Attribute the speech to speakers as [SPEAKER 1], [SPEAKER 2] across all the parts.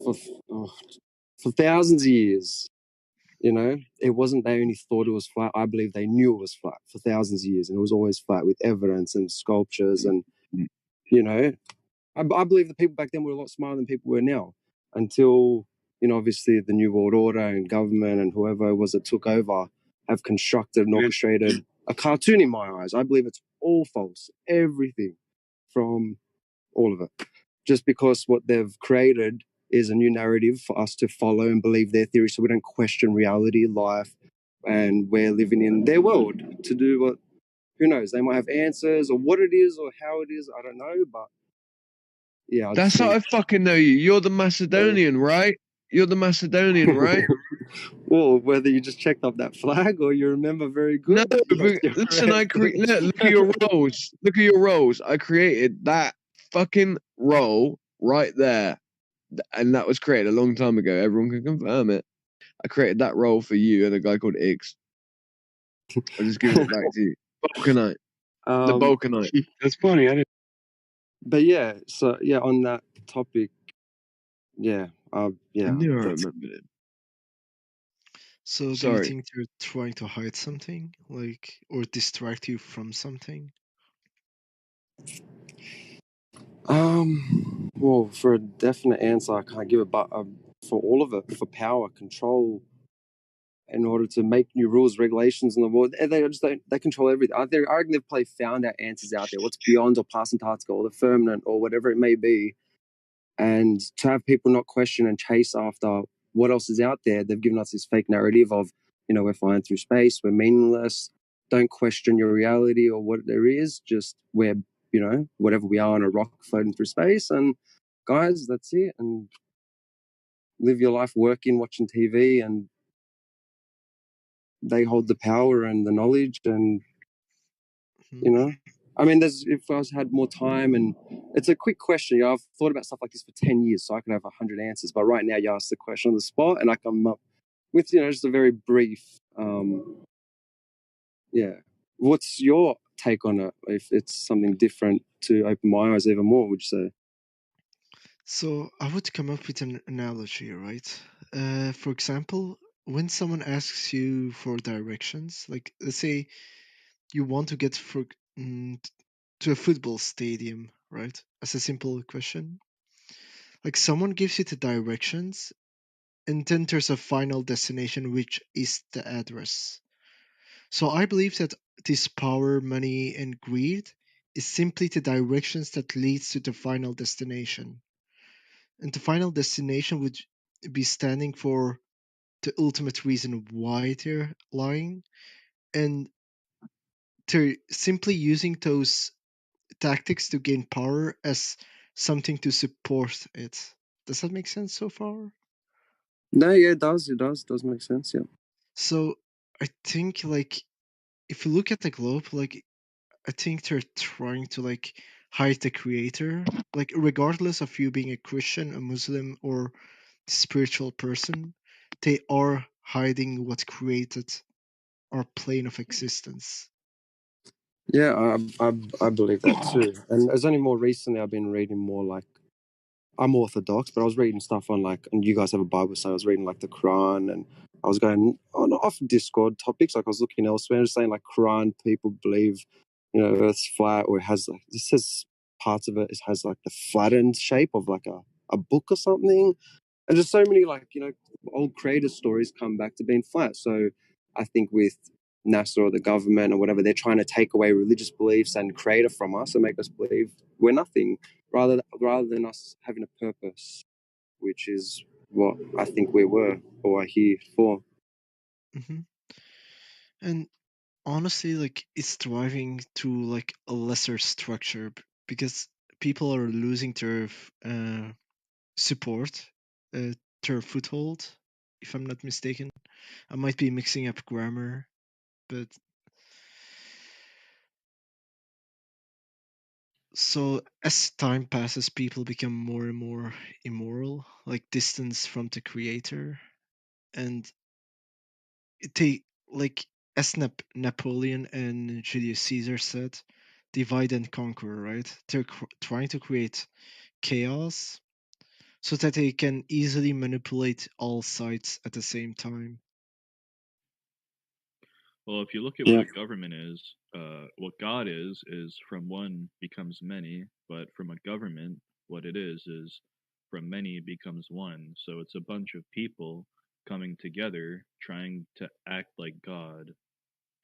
[SPEAKER 1] for oh, for thousands of years. You know, it wasn't they only thought it was flat. I believe they knew it was flat for thousands of years, and it was always flat with evidence and sculptures. And you know, I believe the people back then were a lot smarter than people were now. Until obviously the New World Order and government and whoever it was that took over have constructed and orchestrated a cartoon in my eyes. I believe it's all false, everything from all of it, just because what they've created is a new narrative for us to follow and believe their theory, so we don't question reality, life, and we're living in their world to do what, who knows, they might have answers or what it is or how it is, I don't know, but yeah.
[SPEAKER 2] That's how I fucking know you. You're the Macedonian, right? You're the Macedonian, right?
[SPEAKER 1] Well, whether you just checked off that flag or you remember very good.
[SPEAKER 2] No,
[SPEAKER 1] yes,
[SPEAKER 2] but listen, look at your roles. Look at your roles. I created that fucking role right there. And that was created a long time ago. Everyone can confirm it. I created that role for you and a guy called Iggs. I'll just give it back to you. Balkanite. The Balkanite.
[SPEAKER 3] That's funny. I didn't.
[SPEAKER 1] But yeah, so yeah, on that topic, yeah, yeah.
[SPEAKER 2] I knew I remembered it.
[SPEAKER 4] So do you think they're trying to hide something, like, or distract you from something?
[SPEAKER 1] Well, for a definite answer, I can't give it, but for all of it, for power, control, in order to make new rules, regulations in the world, they just don't. They control everything. I reckon they've probably found out answers out there, what's beyond or past Antarctica or the firmament or whatever it may be, and to have people not question and chase after what else is out there, they've given us this fake narrative of, we're flying through space, we're meaningless. Don't question your reality or what there is. Just we're, whatever we are on a rock floating through space. And guys, that's it. And live your life working, watching TV, and they hold the power and the knowledge. And, I mean, if I had more time, and it's a quick question. I've thought about stuff like this for 10 years, so I could have 100 answers. But right now, you ask the question on the spot, and I come up with, just a very brief, yeah. What's your take on it? If it's something different to open my eyes even more, would you say?
[SPEAKER 4] So I would come up with an analogy, right? For example, when someone asks you for directions, like let's say you want to get to a football stadium, right? As a simple question. Like someone gives you the directions, and then there's a final destination, which is the address. So I believe that this power, money, and greed is simply the directions that leads to the final destination. And the final destination would be standing for the ultimate reason why they're lying. And they're simply using those tactics to gain power as something to support it. Does that make sense so far?
[SPEAKER 1] No, yeah, it does. It does make sense. Yeah.
[SPEAKER 4] So I think, like, if you look at the globe, like, I think they're trying to, like, hide the creator. Like, regardless of you being a Christian, a Muslim, or spiritual person, they are hiding what created our plane of existence.
[SPEAKER 1] Yeah, I believe that too. And it's only more recently I've been reading more, like, I'm Orthodox, but I was reading stuff on, like, and you guys have a Bible, so I was reading like the Quran, and I was going on off Discord topics, like I was looking elsewhere, just saying like Quran people believe, Earth's flat, or it has like, this says parts of it has like the flattened shape of like a book or something. And just so many, like, old creator stories come back to being flat. So I think with NASA or the government or whatever, they're trying to take away religious beliefs and creator from us and make us believe we're nothing, rather than us having a purpose, which is what I think we were or are here for.
[SPEAKER 4] Mm-hmm. And honestly, like, it's driving to like a lesser structure because people are losing their support, their foothold, if I'm not mistaken. I might be mixing up grammar, but so as time passes, people become more and more immoral, like distance from the creator, and they, like, as Napoleon and Julius Caesar said, divide and conquer, right? They're trying to create chaos so that they can easily manipulate all sides at the same time.
[SPEAKER 3] Well, if you look at
[SPEAKER 1] Yeah.
[SPEAKER 3] what a government is, what God is from one becomes many, but from a government, what it is from many becomes one. So it's a bunch of people coming together trying to act like God,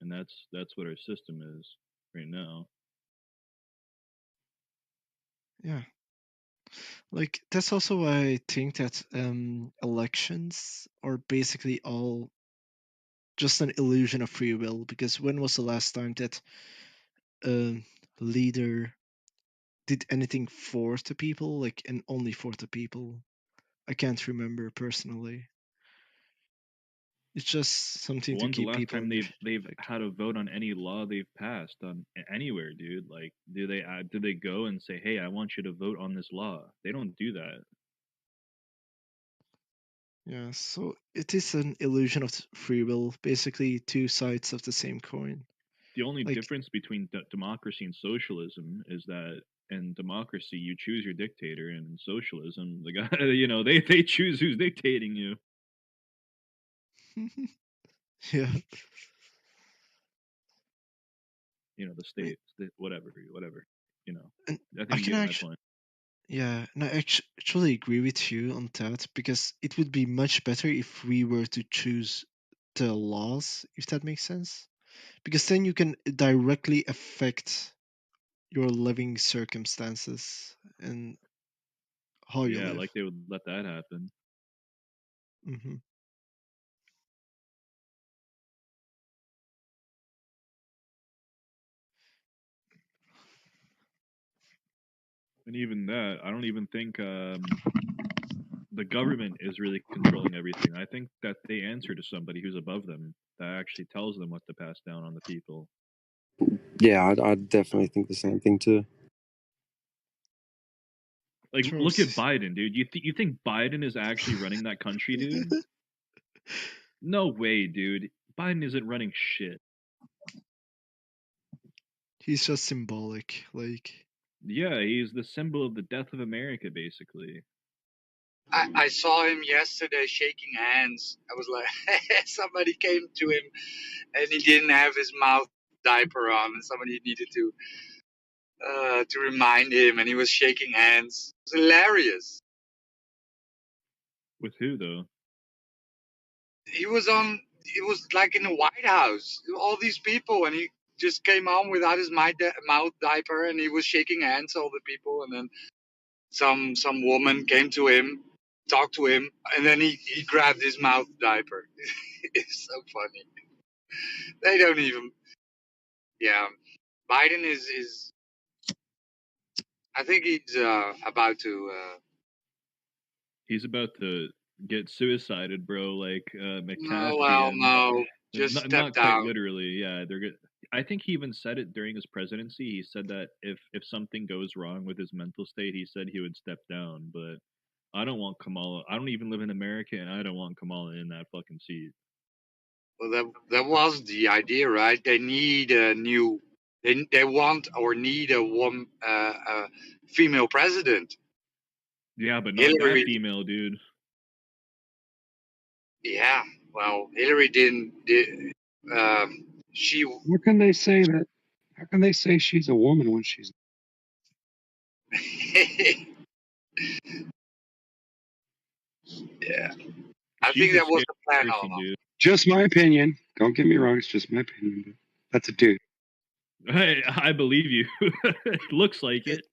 [SPEAKER 3] and that's what our system is right now.
[SPEAKER 4] Yeah. Like, that's also why I think that elections are basically all just an illusion of free will, because when was the last time that a leader did anything for the people, like, and only for the people? I can't remember personally. It's just something to
[SPEAKER 3] When's the
[SPEAKER 4] keep
[SPEAKER 3] last
[SPEAKER 4] people
[SPEAKER 3] time
[SPEAKER 4] in the
[SPEAKER 3] they've
[SPEAKER 4] like,
[SPEAKER 3] had a vote on any law they've passed on anywhere, dude? Like, do they go and say, "Hey, I want you to vote on this law"? They don't do that.
[SPEAKER 4] yeah, so it is an illusion of free will, basically two sides of the same coin.
[SPEAKER 3] The only
[SPEAKER 4] Like,
[SPEAKER 3] difference between democracy and socialism is that in democracy you choose your dictator, and in socialism, the guy, they choose who's dictating you.
[SPEAKER 4] yeah,
[SPEAKER 3] The state, whatever.
[SPEAKER 4] and
[SPEAKER 3] I
[SPEAKER 4] I
[SPEAKER 3] think you
[SPEAKER 4] can
[SPEAKER 3] get my
[SPEAKER 4] actually,
[SPEAKER 3] point.
[SPEAKER 4] yeah, and I actually agree with you on that, because it would be much better if we were to choose the laws, if that makes sense, because then you can directly affect your living circumstances and how you
[SPEAKER 3] Yeah,
[SPEAKER 4] live.
[SPEAKER 3] like they would let that happen.
[SPEAKER 4] Hmm.
[SPEAKER 3] And even that, I don't even think the government is really controlling everything. I think that they answer to somebody who's above them that actually tells them what to pass down on the people.
[SPEAKER 1] Yeah, I definitely think the same thing too.
[SPEAKER 3] Like, look at
[SPEAKER 4] Charles.
[SPEAKER 3] Biden, dude. You think Biden is actually running that country, dude? No way, dude. Biden isn't running shit.
[SPEAKER 4] He's just symbolic, like.
[SPEAKER 3] Yeah, he's the symbol of the death of America, basically.
[SPEAKER 5] I saw him yesterday shaking hands. I was like, somebody came to him and he didn't have his mouth diaper on, and somebody needed to remind him, and he was shaking hands. It was hilarious.
[SPEAKER 3] With who, though?
[SPEAKER 5] He was on. It was like in the White House, all these people, and he just came on without his mouth diaper, and he was shaking hands all the people, and then some woman came to him, talked to him, and then he grabbed his mouth diaper. It's so funny. They don't even. Yeah, Biden is. I think he's about to.
[SPEAKER 3] He's about to get suicided, bro. Like
[SPEAKER 5] No,
[SPEAKER 3] McAfee
[SPEAKER 5] well,
[SPEAKER 3] and
[SPEAKER 5] no. Just step
[SPEAKER 3] not quite
[SPEAKER 5] down.
[SPEAKER 3] literally. Yeah, they're good. I think he even said it during his presidency. He said that if something goes wrong with his mental state, he said he would step down. But I don't want Kamala. I don't even live in America, and I don't want Kamala in that fucking seat.
[SPEAKER 5] Well, that was the idea, right? They need a new. They want or need a female president.
[SPEAKER 3] Yeah, but not that
[SPEAKER 5] Hillary.
[SPEAKER 3] female, dude.
[SPEAKER 5] Yeah. Well, Hillary didn't. She.
[SPEAKER 6] How can they say that? How can they say she's a woman when she's?
[SPEAKER 5] Yeah. I
[SPEAKER 3] She's
[SPEAKER 5] think
[SPEAKER 3] a
[SPEAKER 5] that was
[SPEAKER 3] scary
[SPEAKER 5] the plan all
[SPEAKER 3] person,
[SPEAKER 5] along.
[SPEAKER 3] dude.
[SPEAKER 6] Just my opinion. Don't get me wrong. It's just my opinion. But that's a dude.
[SPEAKER 3] I believe you. It looks like it.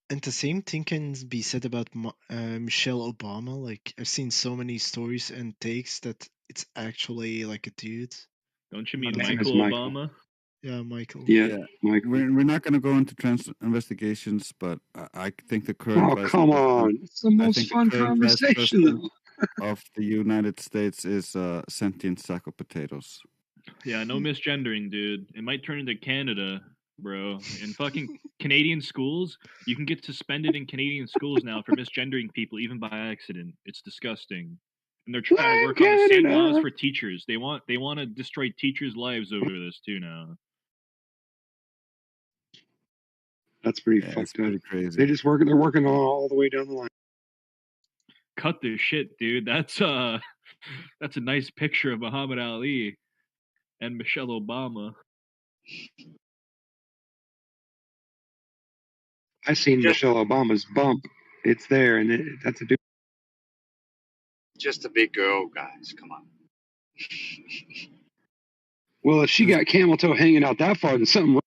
[SPEAKER 4] And the same thing can be said about Michelle Obama. Like, I've seen so many stories and takes that it's actually like a dude.
[SPEAKER 3] Don't you
[SPEAKER 4] I
[SPEAKER 3] mean
[SPEAKER 4] don't
[SPEAKER 6] His name
[SPEAKER 4] know.
[SPEAKER 6] is
[SPEAKER 3] Michael
[SPEAKER 6] Michael.
[SPEAKER 3] Obama?
[SPEAKER 4] Yeah, Michael.
[SPEAKER 6] Yeah,
[SPEAKER 7] Yeah,
[SPEAKER 6] Michael.
[SPEAKER 7] we're not going to go into trans investigations, but I think the current
[SPEAKER 6] Oh,
[SPEAKER 7] vice
[SPEAKER 6] come
[SPEAKER 7] president,
[SPEAKER 6] on. It's the
[SPEAKER 7] I
[SPEAKER 6] most
[SPEAKER 7] think the
[SPEAKER 6] fun
[SPEAKER 7] current vice
[SPEAKER 6] conversation,
[SPEAKER 7] president
[SPEAKER 6] though.
[SPEAKER 7] of the United States is a sentient sack of potatoes.
[SPEAKER 3] Yeah, no misgendering, dude. It might turn into Canada, bro. In fucking Canadian schools, you can get suspended in Canadian schools now for misgendering people, even by accident. It's disgusting. And they're trying to
[SPEAKER 6] Blame
[SPEAKER 3] work on the same laws
[SPEAKER 6] Canada.
[SPEAKER 3] for teachers. They want to destroy teachers' lives over this too now.
[SPEAKER 6] That's pretty
[SPEAKER 7] Yeah, it's
[SPEAKER 6] fucked up.
[SPEAKER 7] pretty crazy.
[SPEAKER 6] They're working all the way down the line.
[SPEAKER 3] cut this shit, dude. That's a nice picture of Muhammad Ali and Michelle Obama.
[SPEAKER 6] I seen
[SPEAKER 5] Just,
[SPEAKER 6] Michelle Obama's bump. It's there, and that's a dude.
[SPEAKER 5] just a big girl, guys. Come on.
[SPEAKER 6] Well, if she got camel toe hanging out that far, then something.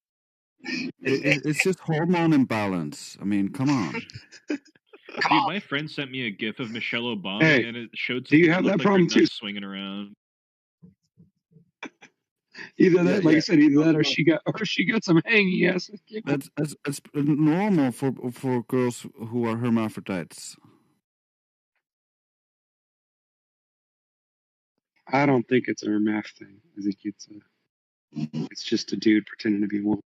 [SPEAKER 7] It's just hormone imbalance. I mean, come on.
[SPEAKER 5] Come
[SPEAKER 3] Dude,
[SPEAKER 5] on.
[SPEAKER 3] my friend sent me a gif of Michelle Obama,
[SPEAKER 6] Hey,
[SPEAKER 3] and it showed
[SPEAKER 6] do you
[SPEAKER 3] something that
[SPEAKER 6] have
[SPEAKER 3] looked
[SPEAKER 6] that
[SPEAKER 3] like her
[SPEAKER 6] problem too?
[SPEAKER 3] nuts swinging around.
[SPEAKER 6] Either
[SPEAKER 7] Yeah,
[SPEAKER 6] that, like
[SPEAKER 7] yeah.
[SPEAKER 6] I said, either that, or she got some hanging ass.
[SPEAKER 7] That's normal for girls who are hermaphrodites.
[SPEAKER 6] I don't think it's a math thing. I think it's just a dude pretending to be a woman.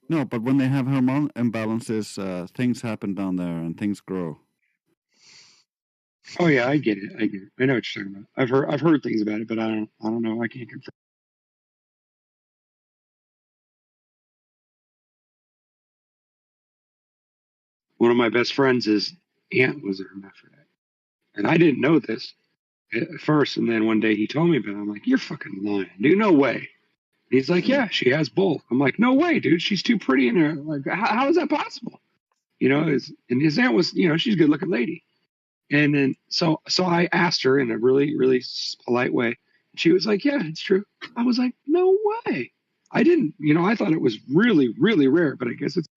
[SPEAKER 7] No, but when they have hormone imbalances, things happen down there and things grow.
[SPEAKER 6] Oh yeah, I get it. I know what you're talking about. I've heard things about it, but I don't know. I can't confirm. One of my best friends' aunt was a hermaphrodite, and I didn't know this at first. And then one day he told me about it. I'm like, "You're fucking lying, dude. No way." And he's like, "Yeah, she has both." I'm like, "No way, dude. She's too pretty in her. Like, how is that possible?" And his aunt was, she's a good looking lady. And then so I asked her in a really really polite way. She was like, "Yeah, it's true." I was like, "No way." I didn't, I thought it was really really rare, but I guess it's.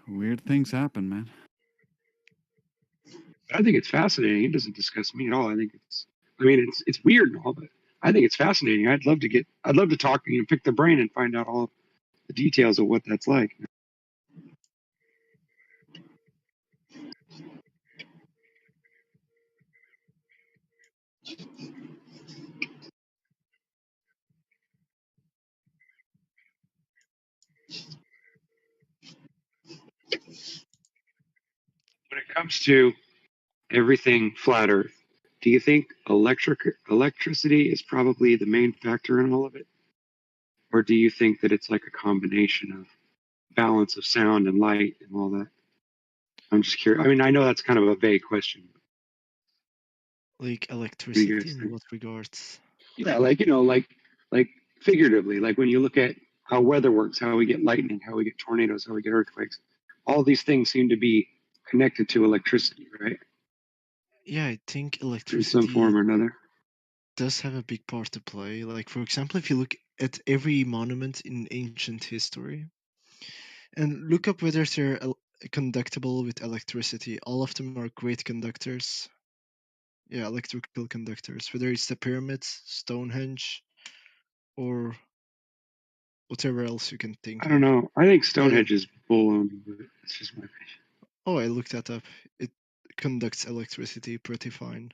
[SPEAKER 7] Weird things happen, man.
[SPEAKER 6] I think it's fascinating. It doesn't disgust me at all. It's weird and all, but I think it's fascinating. I'd love to talk, pick the brain and find out all the details of what that's like. When it comes to everything flat Earth, do you think electricity is probably the main factor in all of it, or do you think that it's like a combination of balance of sound and light and all that? I'm just curious. I mean, I know that's kind of a vague question.
[SPEAKER 4] Like
[SPEAKER 6] What do you
[SPEAKER 4] electricity
[SPEAKER 6] guys
[SPEAKER 4] in
[SPEAKER 6] think?
[SPEAKER 4] what regards?
[SPEAKER 6] Yeah, like figuratively, like when you look at how weather works, how we get lightning, how we get tornadoes, how we get earthquakes, all these things seem to be connected to electricity, right?
[SPEAKER 4] Yeah, I think
[SPEAKER 6] In some form
[SPEAKER 4] electricity
[SPEAKER 6] or another.
[SPEAKER 4] does have a big part to play. Like, for example, if you look at every monument in ancient history and look up whether they're conductible with electricity, all of them are great conductors. Yeah, electrical conductors, whether it's the pyramids, Stonehenge, or whatever else you can think
[SPEAKER 6] I don't
[SPEAKER 4] of.
[SPEAKER 6] know. I think
[SPEAKER 4] Yeah.
[SPEAKER 6] Stonehenge is bull on, but it's just my opinion.
[SPEAKER 4] Oh, I looked that up. It conducts electricity pretty fine.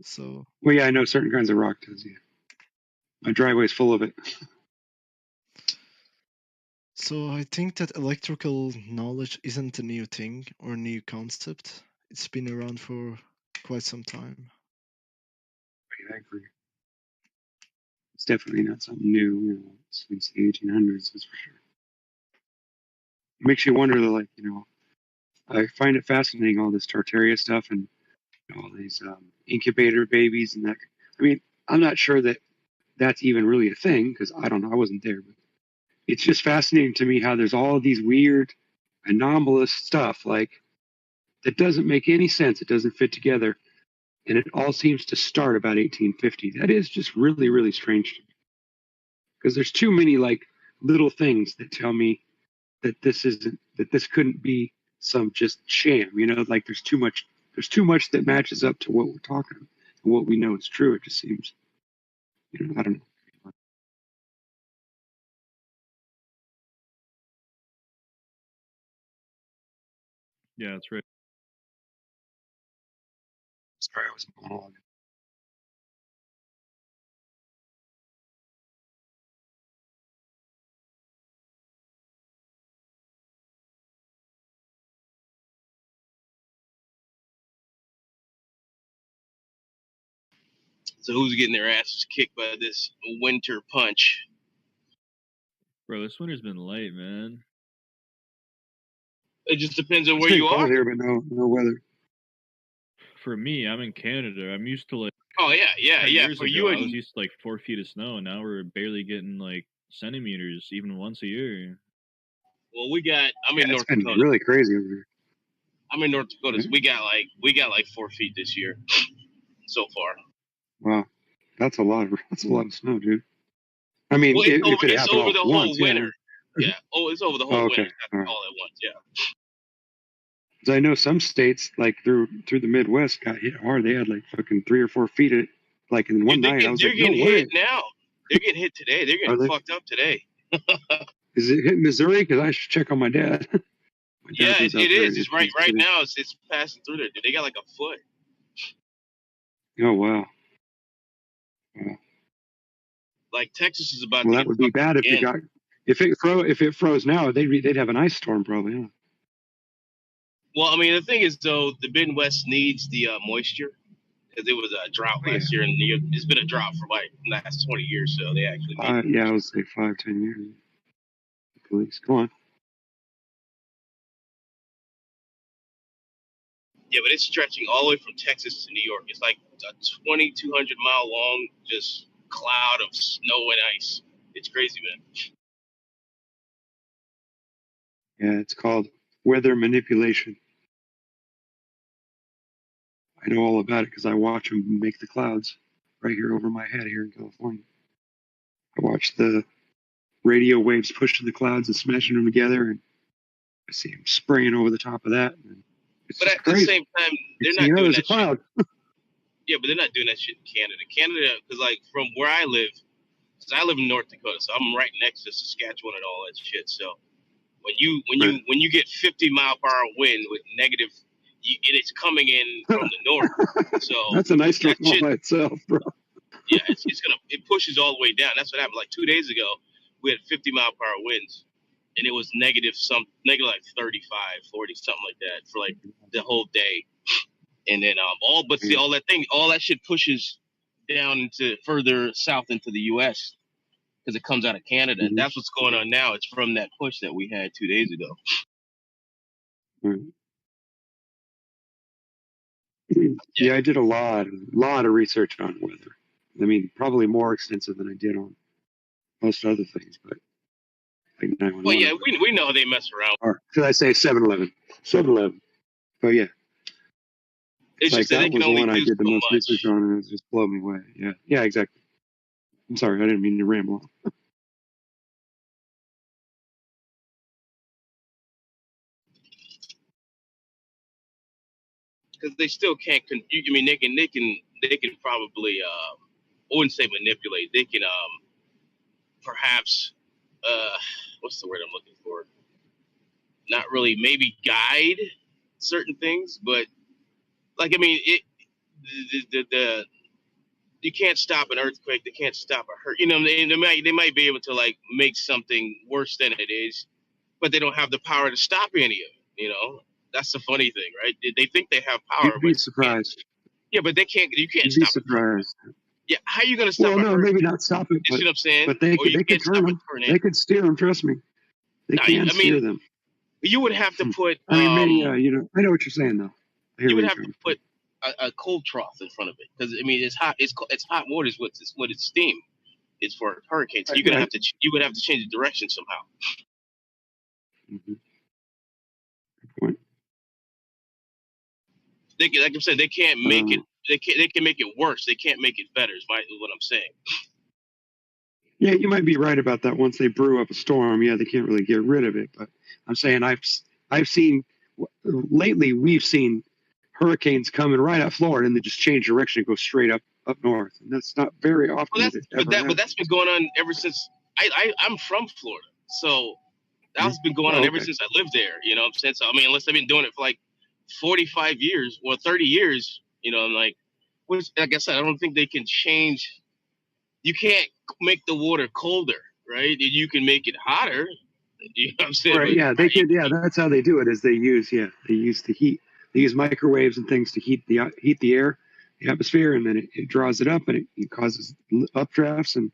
[SPEAKER 4] So,
[SPEAKER 6] Well, yeah, I know certain kinds of rock does. Yeah, my driveway's full of it.
[SPEAKER 4] so I think that electrical knowledge isn't a new thing or a new concept. It's been around for quite some time.
[SPEAKER 6] Yeah, I agree. It's definitely not something new, since the 1800s, that's for sure. It makes you wonder, though, like, I find it fascinating, all this Tartaria stuff and all these incubator babies and that. I mean, I'm not sure that that's even really a thing because I don't know, I wasn't there, but it's just fascinating to me how there's all these weird, anomalous stuff like that doesn't make any sense. It doesn't fit together. And it all seems to start about 1850. That is just really, really strange to me because there's too many like little things that tell me that this couldn't be some just sham, like there's too much that matches up to what we're talking about and what we know is true. It just seems, I don't know.
[SPEAKER 3] Yeah, that's right.
[SPEAKER 6] Sorry, I was monologuing.
[SPEAKER 8] So who's getting their asses kicked by this winter punch?
[SPEAKER 3] Bro, this winter's been light, man.
[SPEAKER 8] It just depends on
[SPEAKER 6] It's
[SPEAKER 8] where
[SPEAKER 6] been
[SPEAKER 8] you
[SPEAKER 6] cold
[SPEAKER 8] are.
[SPEAKER 6] here, but no weather.
[SPEAKER 3] For me, I'm in Canada. I'm used to like
[SPEAKER 8] Oh yeah.
[SPEAKER 3] 10 years
[SPEAKER 8] For
[SPEAKER 3] ago,
[SPEAKER 8] you
[SPEAKER 3] I was
[SPEAKER 8] and
[SPEAKER 3] used to like 4 feet of snow, and now we're barely getting like centimeters even once a year.
[SPEAKER 8] well, I'm
[SPEAKER 6] Yeah,
[SPEAKER 8] in
[SPEAKER 6] it's
[SPEAKER 8] North
[SPEAKER 6] been
[SPEAKER 8] Dakota.
[SPEAKER 6] really crazy over here.
[SPEAKER 8] I'm in North Dakota.
[SPEAKER 6] Yeah.
[SPEAKER 8] So we got like 4 feet this year so far.
[SPEAKER 6] Wow, that's a lot of snow, dude. I mean,
[SPEAKER 8] Well,
[SPEAKER 6] if it
[SPEAKER 8] it's
[SPEAKER 6] happened
[SPEAKER 8] over
[SPEAKER 6] all
[SPEAKER 8] the
[SPEAKER 6] at
[SPEAKER 8] whole
[SPEAKER 6] once,
[SPEAKER 8] winter.
[SPEAKER 6] yeah.
[SPEAKER 8] Yeah. Oh, it's over the
[SPEAKER 6] Oh,
[SPEAKER 8] whole
[SPEAKER 6] okay,
[SPEAKER 8] winter,
[SPEAKER 6] all
[SPEAKER 8] not
[SPEAKER 6] right.
[SPEAKER 8] all at once. Yeah.
[SPEAKER 6] 'Cause I know some states, like through the Midwest, got hit hard. They had like fucking 3 or 4 feet of, like in one
[SPEAKER 8] Dude,
[SPEAKER 6] night. I was
[SPEAKER 8] they're
[SPEAKER 6] like, no
[SPEAKER 8] getting hit
[SPEAKER 6] way.
[SPEAKER 8] now. They're getting hit today. They're
[SPEAKER 6] Are
[SPEAKER 8] getting
[SPEAKER 6] they?
[SPEAKER 8] fucked up today.
[SPEAKER 6] Is it hitting Missouri? Because I should check on my dad. My dad
[SPEAKER 8] Yeah,
[SPEAKER 6] lives out
[SPEAKER 8] it
[SPEAKER 6] there
[SPEAKER 8] is.
[SPEAKER 6] in
[SPEAKER 8] It's right
[SPEAKER 6] Kansas City.
[SPEAKER 8] now. It's passing through there. Dude. They got like a foot.
[SPEAKER 6] Oh wow. Wow.
[SPEAKER 8] Like Texas is about
[SPEAKER 6] Well,
[SPEAKER 8] to
[SPEAKER 6] that
[SPEAKER 8] get
[SPEAKER 6] would be
[SPEAKER 8] fucked up
[SPEAKER 6] bad if it
[SPEAKER 8] again.
[SPEAKER 6] got if it froze now. They'd have an ice storm probably. Huh?
[SPEAKER 8] Well, I mean, the thing is though, the Midwest needs the moisture because it was a drought
[SPEAKER 6] Oh, yeah.
[SPEAKER 8] last year, and it's been a drought for like the last 20 years. So they actually need.
[SPEAKER 6] Yeah, I would say 5-10 years. Please, go on.
[SPEAKER 8] Yeah, but it's stretching all the way from Texas to New York. It's like a 2,200 mile long just cloud of snow and ice. It's crazy, man.
[SPEAKER 6] Yeah, it's called weather manipulation. I know all about it because I watch them make the clouds right here over my head here in California. I watch the radio waves pushing the clouds and smashing them together, and I see them spraying over the top of that. And it's
[SPEAKER 8] But
[SPEAKER 6] just
[SPEAKER 8] at the
[SPEAKER 6] crazy.
[SPEAKER 8] same time, they're
[SPEAKER 6] It's,
[SPEAKER 8] not doing
[SPEAKER 6] there's a
[SPEAKER 8] that shit.
[SPEAKER 6] cloud.
[SPEAKER 8] Yeah, but they're not doing that shit in Canada. Canada, because like from where I live, because I live in North Dakota, so I'm right next to Saskatchewan and all that shit. So
[SPEAKER 6] Right.
[SPEAKER 8] when you get 50-mile-per-hour wind with negative, it's coming in from the north. So
[SPEAKER 6] That's a nice storm
[SPEAKER 8] that
[SPEAKER 6] all
[SPEAKER 8] shit,
[SPEAKER 6] by itself, bro.
[SPEAKER 8] yeah, it pushes all the way down. That's what happened. Like 2 days ago, we had 50-mile-per-hour winds, and it was negative like 35, 40, something like that for like the whole day. And then all that shit pushes down into further south into the U.S. because it comes out of Canada, and
[SPEAKER 6] Mm-hmm.
[SPEAKER 8] that's what's going on now. It's from that push that we had 2 days ago.
[SPEAKER 6] Right. Yeah, I did a lot of research on weather. I mean, probably more extensive than I did on most other things, but like 911.
[SPEAKER 8] Well, yeah, we know they mess around.
[SPEAKER 6] Or should I say 7-Eleven? 7-Eleven. But yeah,
[SPEAKER 8] It's
[SPEAKER 6] like
[SPEAKER 8] just that
[SPEAKER 6] that
[SPEAKER 8] they can
[SPEAKER 6] was the
[SPEAKER 8] only
[SPEAKER 6] one I
[SPEAKER 8] do
[SPEAKER 6] did the
[SPEAKER 8] so
[SPEAKER 6] most research
[SPEAKER 8] much.
[SPEAKER 6] on, and it just blew me away. Yeah, yeah, exactly. I'm sorry, I didn't mean to ramble.
[SPEAKER 8] Because they still can't. I mean, they can probably. I wouldn't say manipulate. They can perhaps. What's the word I'm looking for? Not really. Maybe guide certain things, but like I mean, the you can't stop an earthquake. They can't stop a hurt. You know, they might be able to like make something worse than it is, but they don't have the power to stop any of it. You know, that's the funny thing, right? They think they have power,
[SPEAKER 6] You'd
[SPEAKER 8] but
[SPEAKER 6] be
[SPEAKER 8] they can't.
[SPEAKER 6] surprised.
[SPEAKER 8] Yeah, but they can't. You can't
[SPEAKER 6] You'd be
[SPEAKER 8] stop it.
[SPEAKER 6] surprised.
[SPEAKER 8] Yeah, how are you gonna stop
[SPEAKER 6] Well,
[SPEAKER 8] a
[SPEAKER 6] no, maybe
[SPEAKER 8] hurricane?
[SPEAKER 6] not stop it,
[SPEAKER 8] You see what I'm saying?
[SPEAKER 6] but they
[SPEAKER 8] Or you
[SPEAKER 6] could
[SPEAKER 8] can't
[SPEAKER 6] turn
[SPEAKER 8] stop a
[SPEAKER 6] them.
[SPEAKER 8] tornado.
[SPEAKER 6] They could steer them. Trust me, they
[SPEAKER 8] No,
[SPEAKER 6] can
[SPEAKER 8] I mean,
[SPEAKER 6] steer them.
[SPEAKER 8] you would have to put
[SPEAKER 6] I mean, maybe I know what you're saying though. I hear
[SPEAKER 8] you
[SPEAKER 6] where
[SPEAKER 8] would
[SPEAKER 6] you're
[SPEAKER 8] have to
[SPEAKER 6] coming from.
[SPEAKER 8] put a cold trough in front of it because I mean it's hot. It's hot water is what it's steam. It's for hurricanes. So
[SPEAKER 6] Right,
[SPEAKER 8] you're gonna
[SPEAKER 6] right.
[SPEAKER 8] have to you would have to change the direction somehow.
[SPEAKER 6] Mm-hmm. Good point.
[SPEAKER 8] They can, like I said, they can't make it. They can make it worse. They can't make it better. Is what I'm saying.
[SPEAKER 6] Yeah, you might be right about that. Once they brew up a storm, yeah, they can't really get rid of it. But I'm saying I've seen lately we've seen hurricanes coming right at Florida and they just change direction and go straight up north. And that's not very often
[SPEAKER 8] Well,
[SPEAKER 6] that it ever happens.
[SPEAKER 8] but that's been going on ever since I'm from Florida, so that's been going on ever since I lived there. You know what I'm saying? So I mean, unless they've been doing it for like 45 years or 30 years, you know, I'm like, which like I said, I don't think they can change. You can't make the water colder, right? You can make it hotter. You know what I'm saying?
[SPEAKER 6] Right, yeah, they could. Yeah, that's how they do it. Is they use the heat. They use microwaves and things to heat the air, the atmosphere, and then it draws it up and it causes updrafts. And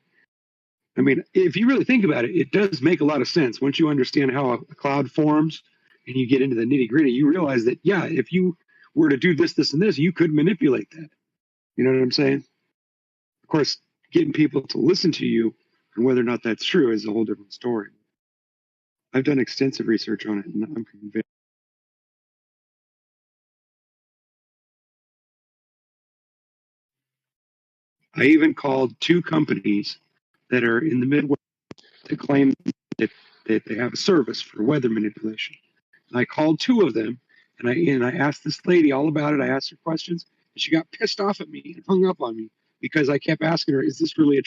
[SPEAKER 6] I mean, if you really think about it, it does make a lot of sense once you understand how a cloud forms and you get into the nitty gritty, you realize that, yeah, if you were to do this, this, and this, you could manipulate that. You know what I'm saying? Of course, getting people to listen to you and whether or not that's true is a whole different story. I've done extensive research on it, and I'm convinced. I even called 2 companies that are in the Midwest that claim that they have a service for weather manipulation. And I called 2 of them, and I asked this lady all about it. I asked her questions, and she got pissed off at me and hung up on me because I kept asking her, "Is this really a?"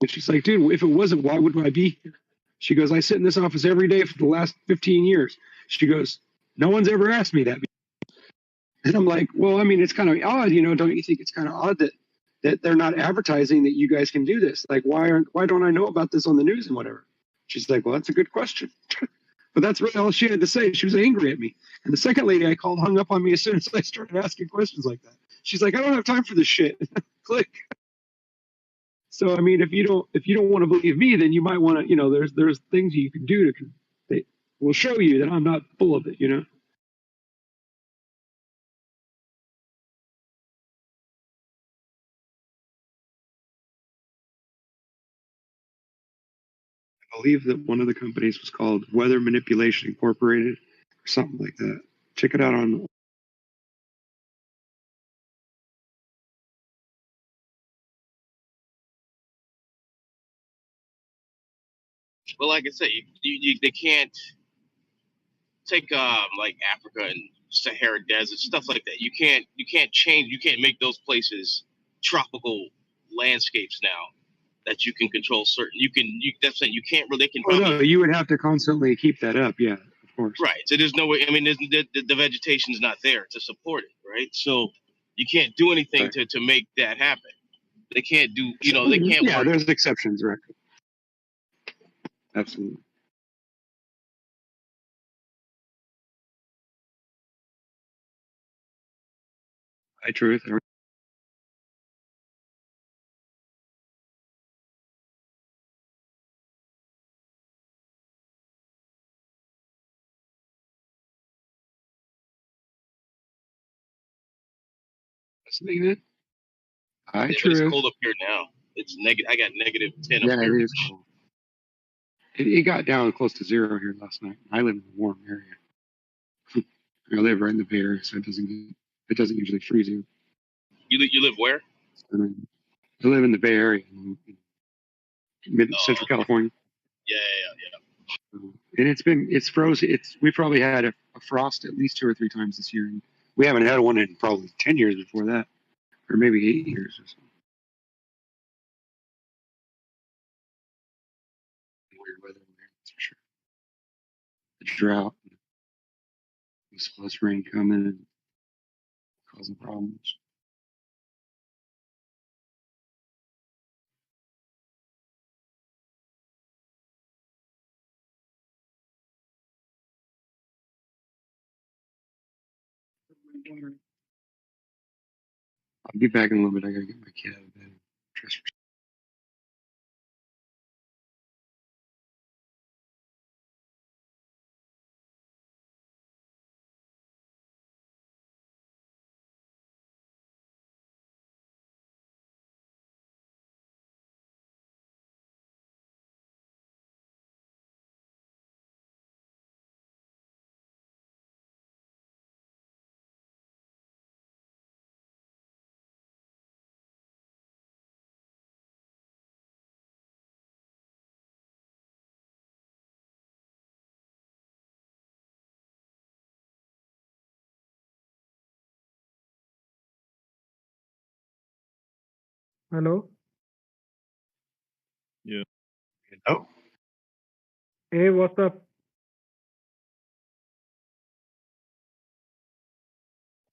[SPEAKER 6] And she's like, "Dude, if it wasn't, why would I be here?" She goes, "I sit in this office every day for the last 15 years." She goes, "No one's ever asked me that." And I'm like, "Well, I mean, it's kind of odd, don't you think it's kind of odd that they're not advertising that you guys can do this? Like, why don't I know about this on the news and whatever?" She's like, "Well, that's a good question." But that's really all she had to say. She was angry at me. And the second lady I called hung up on me as soon as I started asking questions like that. She's like, "I don't have time for this shit." Click. So I mean, if you don't want to believe me, then you might want to, there's things you can do that will show you that I'm not full of it. I believe that one of the companies was called Weather Manipulation Incorporated or something like that. Check it out on.
[SPEAKER 8] But like I said, they can't take like Africa and Sahara Desert, stuff like that. You can't change. You can't make those places tropical landscapes now that you can control certain. That's saying you can't really. They can
[SPEAKER 6] Oh
[SPEAKER 8] probably.
[SPEAKER 6] no, you would have to constantly keep that up. Yeah, of course.
[SPEAKER 8] Right. So there's no way. I mean, the vegetation's not there to support it. Right. So you can't do anything
[SPEAKER 6] Right.
[SPEAKER 8] to make that happen. They can't do. They can't
[SPEAKER 6] Yeah,
[SPEAKER 8] work.
[SPEAKER 6] there's exceptions, right? Absolutely. High truth. Listening then. High
[SPEAKER 8] Yeah, but it's
[SPEAKER 6] truth.
[SPEAKER 8] cold up here now. It's negative. I got -10 up
[SPEAKER 6] Yeah,
[SPEAKER 8] here.
[SPEAKER 6] it is cold. It got down close to 0 here last night. I live in a warm area. I live right in the Bay Area, so it doesn't usually freeze you.
[SPEAKER 8] You live where?
[SPEAKER 6] I live in the Bay Area, in
[SPEAKER 8] Oh,
[SPEAKER 6] Central California.
[SPEAKER 8] yeah.
[SPEAKER 6] And it's frozen. We probably had a frost at least 2 or 3 times this year. And we haven't had one in probably 10 years before that, or maybe 8 years or so. Weird weather there, that's for sure. The drought, this less rain coming and causing problems. I'll be back in a little bit. I gotta get my kid out of bed. Dress for
[SPEAKER 9] Hello.
[SPEAKER 3] Yeah.
[SPEAKER 6] Oh,
[SPEAKER 9] Hey, what's up?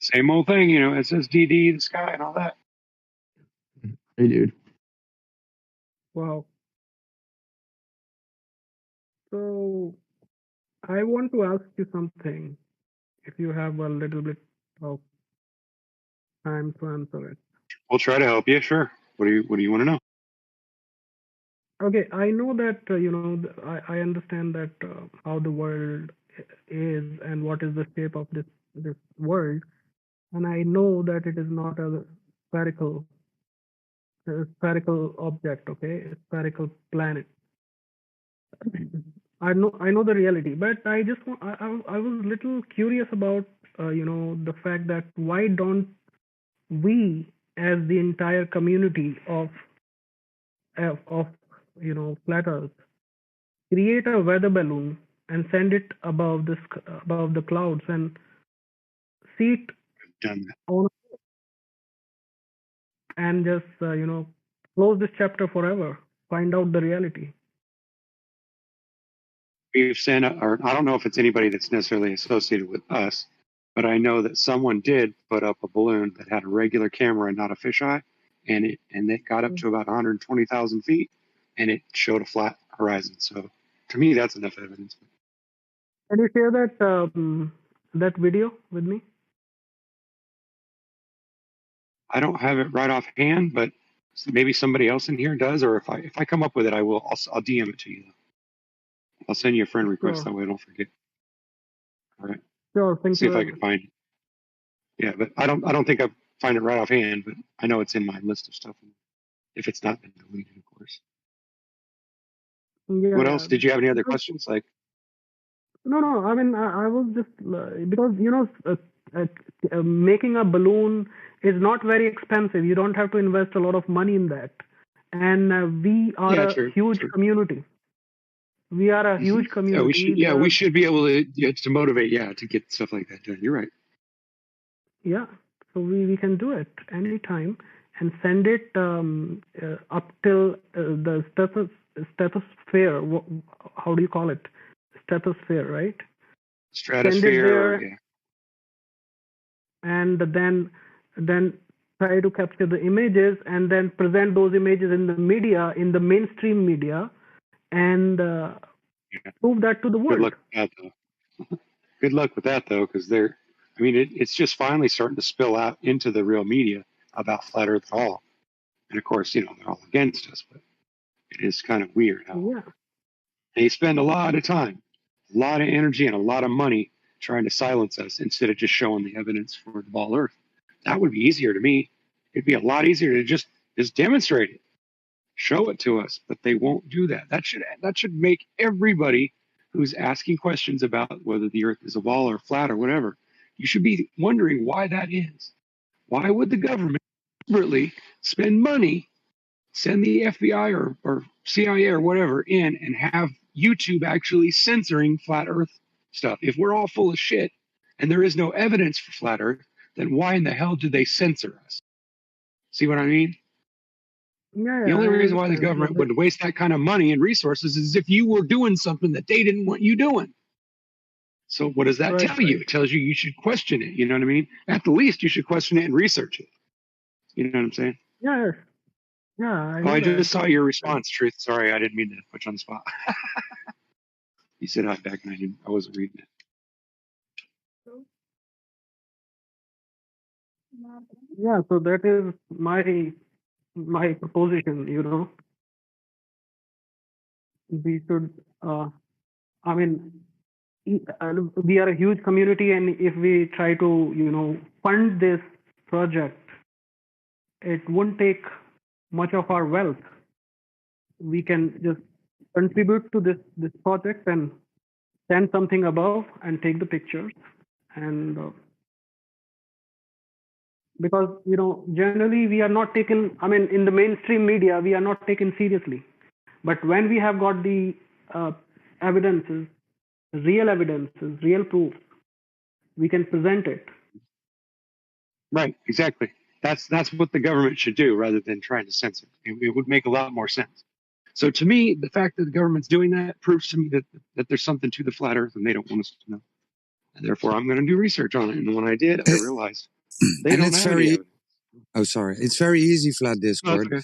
[SPEAKER 6] same old thing, SSDD, the sky, and all that. Hey, dude.
[SPEAKER 9] Wow. So I want to ask you something. If you have a little bit of time to answer it.
[SPEAKER 6] We'll try to help you. Sure. What do you want to know?
[SPEAKER 9] Okay, I know that I understand that how the world is and what is the shape of this world, and I know that it is not spherical a spherical object, okay, a spherical planet. I know the reality, but I just I was little curious about the fact that why don't we, as the entire community of flat Earth, create a weather balloon and send it above above the clouds and see it
[SPEAKER 6] Done that.
[SPEAKER 9] on and just close this chapter forever, find out the reality.
[SPEAKER 6] We've sent, or I don't know if it's anybody that's necessarily associated with us, but I know that someone did put up a balloon that had a regular camera and not a fisheye, and it got up to about 120,000 feet, and it showed a flat horizon. So to me, that's enough evidence.
[SPEAKER 9] Can you share that video with me?
[SPEAKER 6] I don't have it right offhand, but maybe somebody else in here does, or if I come up with it, I'll DM it to you. I'll send you a friend request.
[SPEAKER 9] Sure.
[SPEAKER 6] That way I don't forget. All right.
[SPEAKER 9] Sure. Thank
[SPEAKER 6] See
[SPEAKER 9] you
[SPEAKER 6] if I
[SPEAKER 9] very
[SPEAKER 6] can
[SPEAKER 9] much.
[SPEAKER 6] find it. Yeah, but I don't think I find it right offhand, but I know it's in my list of stuff. If it's not been deleted, of course.
[SPEAKER 9] Yeah,
[SPEAKER 6] What
[SPEAKER 9] yeah.
[SPEAKER 6] else? Did you have any other questions? Like,
[SPEAKER 9] No. I mean, I was just because making a balloon is not very expensive. You don't have to invest a lot of money in that, and we are
[SPEAKER 6] yeah,
[SPEAKER 9] a
[SPEAKER 6] true,
[SPEAKER 9] huge
[SPEAKER 6] true.
[SPEAKER 9] community. We are a huge
[SPEAKER 6] Yeah, we
[SPEAKER 9] community.
[SPEAKER 6] should. Yeah, we should be able to motivate. Yeah, to get stuff like that done. You're right.
[SPEAKER 9] Yeah, so we can do it anytime and send it up till the stetosphere. How do you call it? Stetosphere, right? Send it
[SPEAKER 6] Stratosphere,
[SPEAKER 9] there,
[SPEAKER 6] or, yeah.
[SPEAKER 9] and then try to capture the images and then present those images in the media, in the mainstream media, and prove that to the
[SPEAKER 6] Good
[SPEAKER 9] world.
[SPEAKER 6] luck with that, though. Good luck with that, though, because it's just finally starting to spill out into the real media about flat Earth at all. And of course, they're all against us, but it is kind of weird how
[SPEAKER 9] Yeah.
[SPEAKER 6] they spend a lot of time, a lot of energy, and a lot of money trying to silence us instead of just showing the evidence for the ball Earth. That would be easier to me. It'd be a lot easier to just demonstrate it, show it to us, but they won't do that. That should make everybody who's asking questions about whether the Earth is a ball or flat or whatever, you should be wondering why that is. Why would the government deliberately spend money, send the FBI or CIA or whatever in and have YouTube actually censoring flat Earth stuff? If we're all full of shit and there is no evidence for flat Earth, then why in the hell do they censor us? See what I mean?
[SPEAKER 9] Yeah,
[SPEAKER 6] The only
[SPEAKER 9] I
[SPEAKER 6] reason why the
[SPEAKER 9] understand.
[SPEAKER 6] government would waste that kind of money and resources is if you were doing something that they didn't want you doing. So what does that tell you? It tells you should question it. You know what I mean? At the least, you should question it and research it. You know what I'm saying?
[SPEAKER 9] Yeah.
[SPEAKER 6] I just saw your response, Truth. Sorry, I didn't mean to put you on the spot. You said hi back, and I wasn't reading it.
[SPEAKER 9] Yeah, so that is my proposition. We should. I mean, we are a huge community, and if we try to fund this project, it won't take much of our wealth. We can just contribute to this project and send something above and take the pictures, and because generally we are not taken. I mean, in the mainstream media, we are not taken seriously. But when we have got the evidences, real proof, we can present it.
[SPEAKER 6] Right, exactly. That's what the government should do rather than trying to censor it. It would make a lot more sense. So to me, the fact that the government's doing that proves to me that there's something to the flat Earth and they don't want us to know. And therefore, I'm going to do research on it. And when I did, I realized they don't have any evidence.
[SPEAKER 10] Oh, sorry. It's very easy, Flat Discord.
[SPEAKER 6] Okay.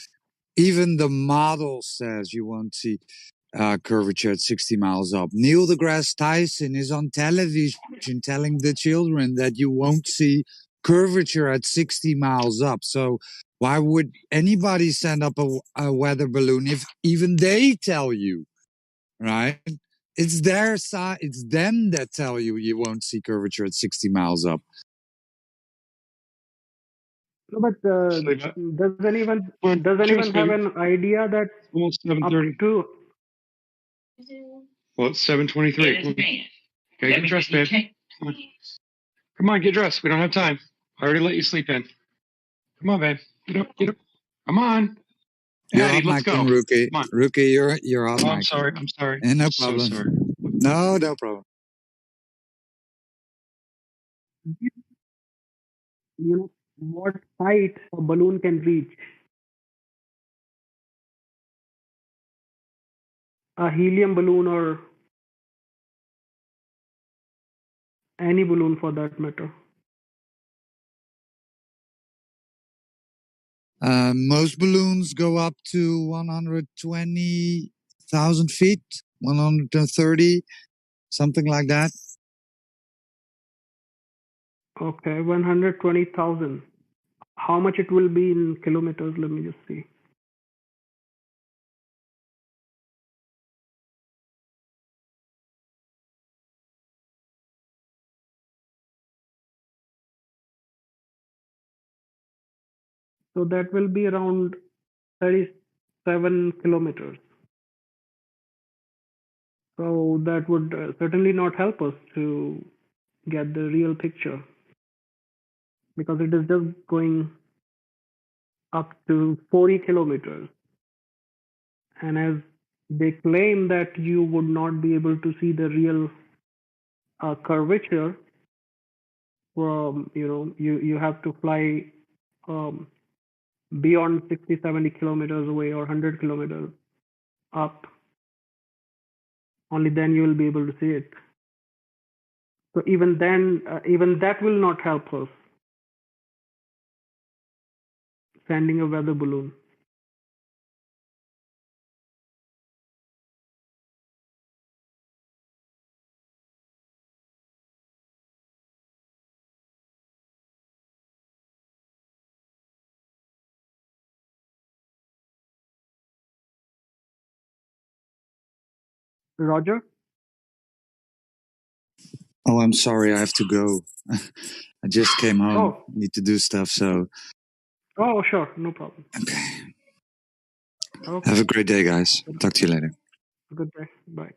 [SPEAKER 10] Even the model says you won't see curvature at 60 miles up. Neil deGrasse Tyson is on television telling the children that you won't see curvature at 60 miles up. So why would anybody send up a weather balloon if even they tell you, right? It's their side. It's them that tell you you won't see curvature at 60 miles up.
[SPEAKER 9] No, but
[SPEAKER 6] Sleep it.
[SPEAKER 9] does anyone
[SPEAKER 6] Come on, get dressed,
[SPEAKER 9] have
[SPEAKER 6] baby.
[SPEAKER 9] an idea that
[SPEAKER 6] It's almost
[SPEAKER 9] up
[SPEAKER 6] 7:30.
[SPEAKER 9] to
[SPEAKER 6] Well, it's 7:23. Okay, get dressed, babe. Come on. Come on, get dressed. We don't have time. I already let you sleep in. Come on, babe. Get up, get up. Come on.
[SPEAKER 10] You're
[SPEAKER 6] Addie,
[SPEAKER 10] hot
[SPEAKER 6] let's go.
[SPEAKER 10] micing, Rookie.
[SPEAKER 6] Come on.
[SPEAKER 10] Rookie, you're hot
[SPEAKER 6] Oh, I'm
[SPEAKER 10] micing.
[SPEAKER 6] sorry. I'm sorry.
[SPEAKER 10] No
[SPEAKER 6] I'm so
[SPEAKER 10] problem.
[SPEAKER 6] sorry.
[SPEAKER 10] No problem.
[SPEAKER 9] you know what height a balloon can reach? A helium balloon or any balloon for that matter.
[SPEAKER 10] Most balloons go up to 120,000 feet, 130, something like that.
[SPEAKER 9] Okay, 120,000. How much it will be in kilometers? Let me just see. So that will be around 37 kilometers. So that would certainly not help us to get the real picture because it is just going up to 40 kilometers. And as they claim that you would not be able to see the real curvature from, you have to fly um, beyond 60, 70 kilometers away or 100 kilometers up. Only then you will be able to see it. So even then, even that will not help us sending a weather balloon. Roger?
[SPEAKER 10] Oh, I'm sorry. I have to go. I just came home.
[SPEAKER 9] Oh,
[SPEAKER 10] Need to do stuff. So,
[SPEAKER 9] oh, sure, no problem.
[SPEAKER 10] okay.
[SPEAKER 9] Okay,
[SPEAKER 10] Have a great day, guys. Talk to you later.
[SPEAKER 9] good day. Bye.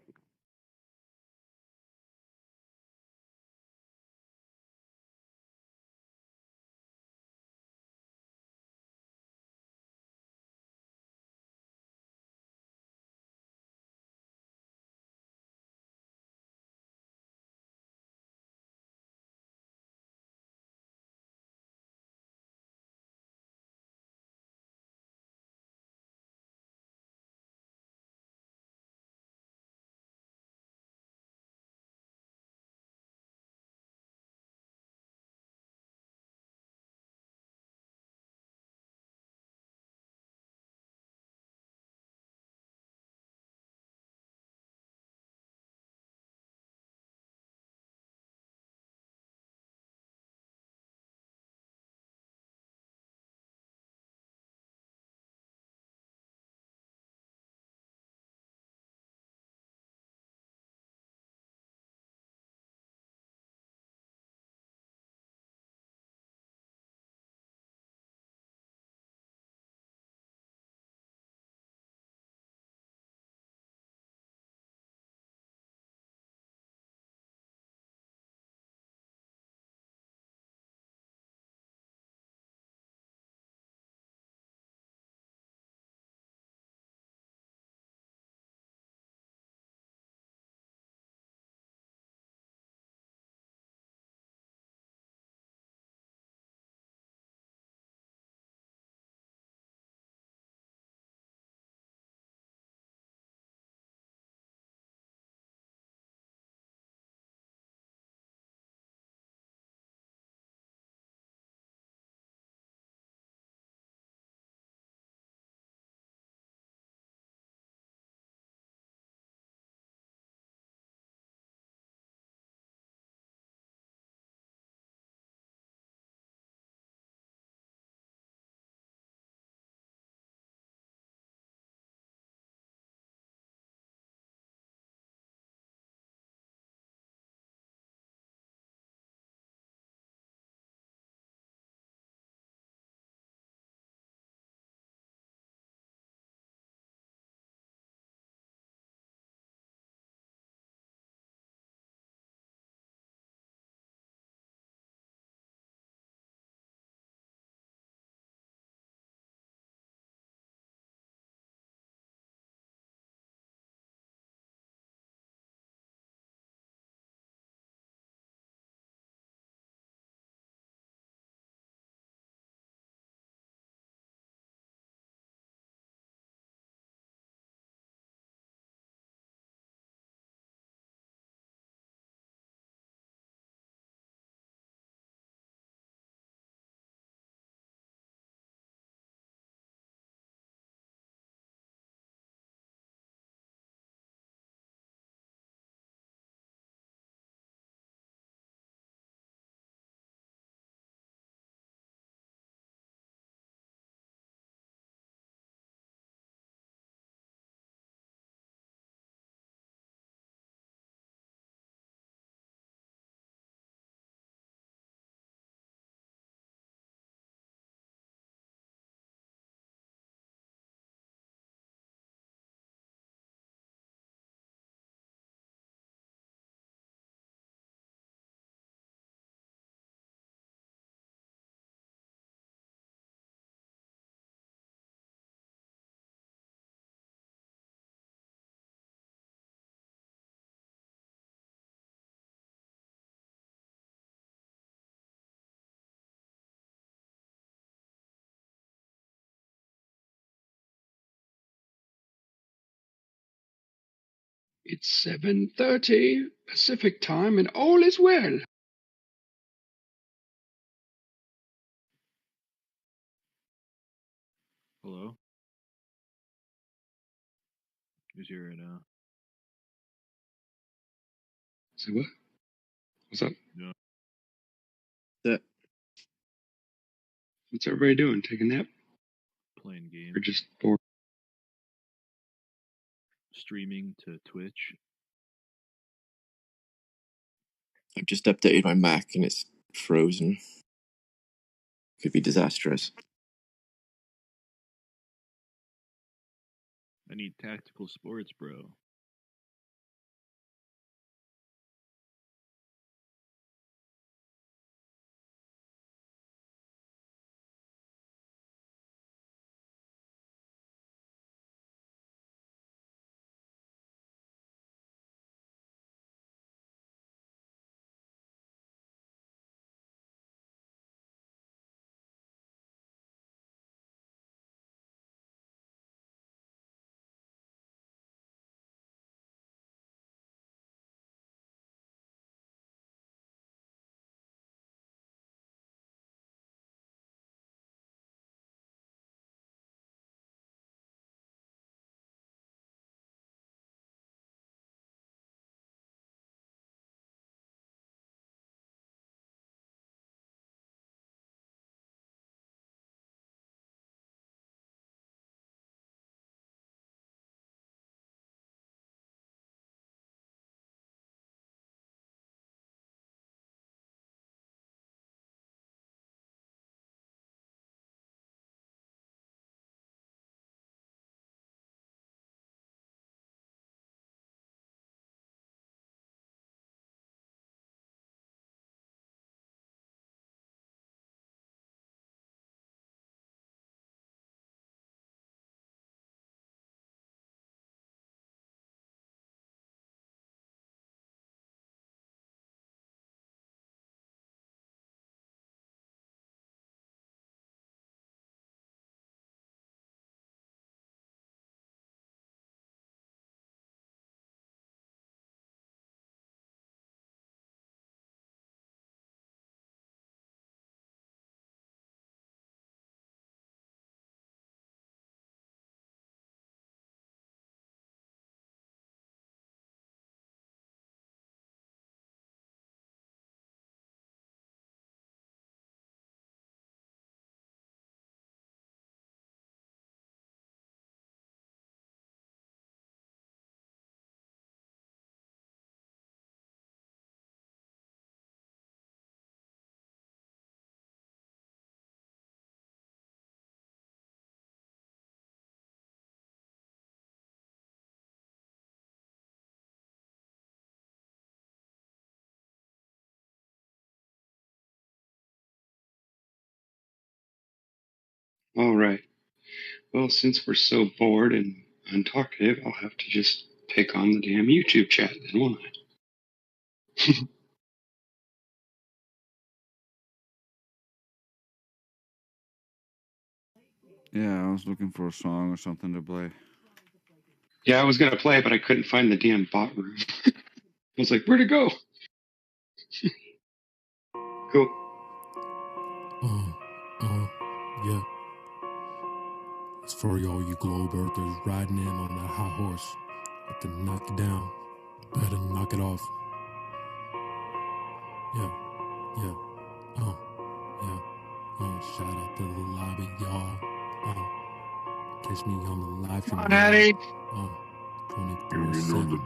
[SPEAKER 6] It's 7:30 Pacific time, and all is well.
[SPEAKER 3] Hello? Who's here right now?
[SPEAKER 6] So what? What's up?
[SPEAKER 3] Yeah.
[SPEAKER 6] What's everybody doing? Taking a nap?
[SPEAKER 3] Playing games.
[SPEAKER 6] Or just bored?
[SPEAKER 3] Streaming to Twitch.
[SPEAKER 11] I've just updated my Mac and it's frozen. Could be disastrous.
[SPEAKER 3] I need tactical sports, bro.
[SPEAKER 6] All right. Well, since we're so bored and untalkative, I'll have to just pick on the damn YouTube chat then, won't I?
[SPEAKER 7] Yeah, I was looking for a song or something to play.
[SPEAKER 6] Yeah, I was gonna play, but I couldn't find the damn bot room. I was like, where'd it go? Cool.
[SPEAKER 12] Yeah. It's for all you globe earthers riding in on that high horse. But to knock it down, better knock it off. Yeah. Shout out to the lobby, y'all. Catch me on the live stream.
[SPEAKER 6] Come on, Hattie.
[SPEAKER 12] 24/7.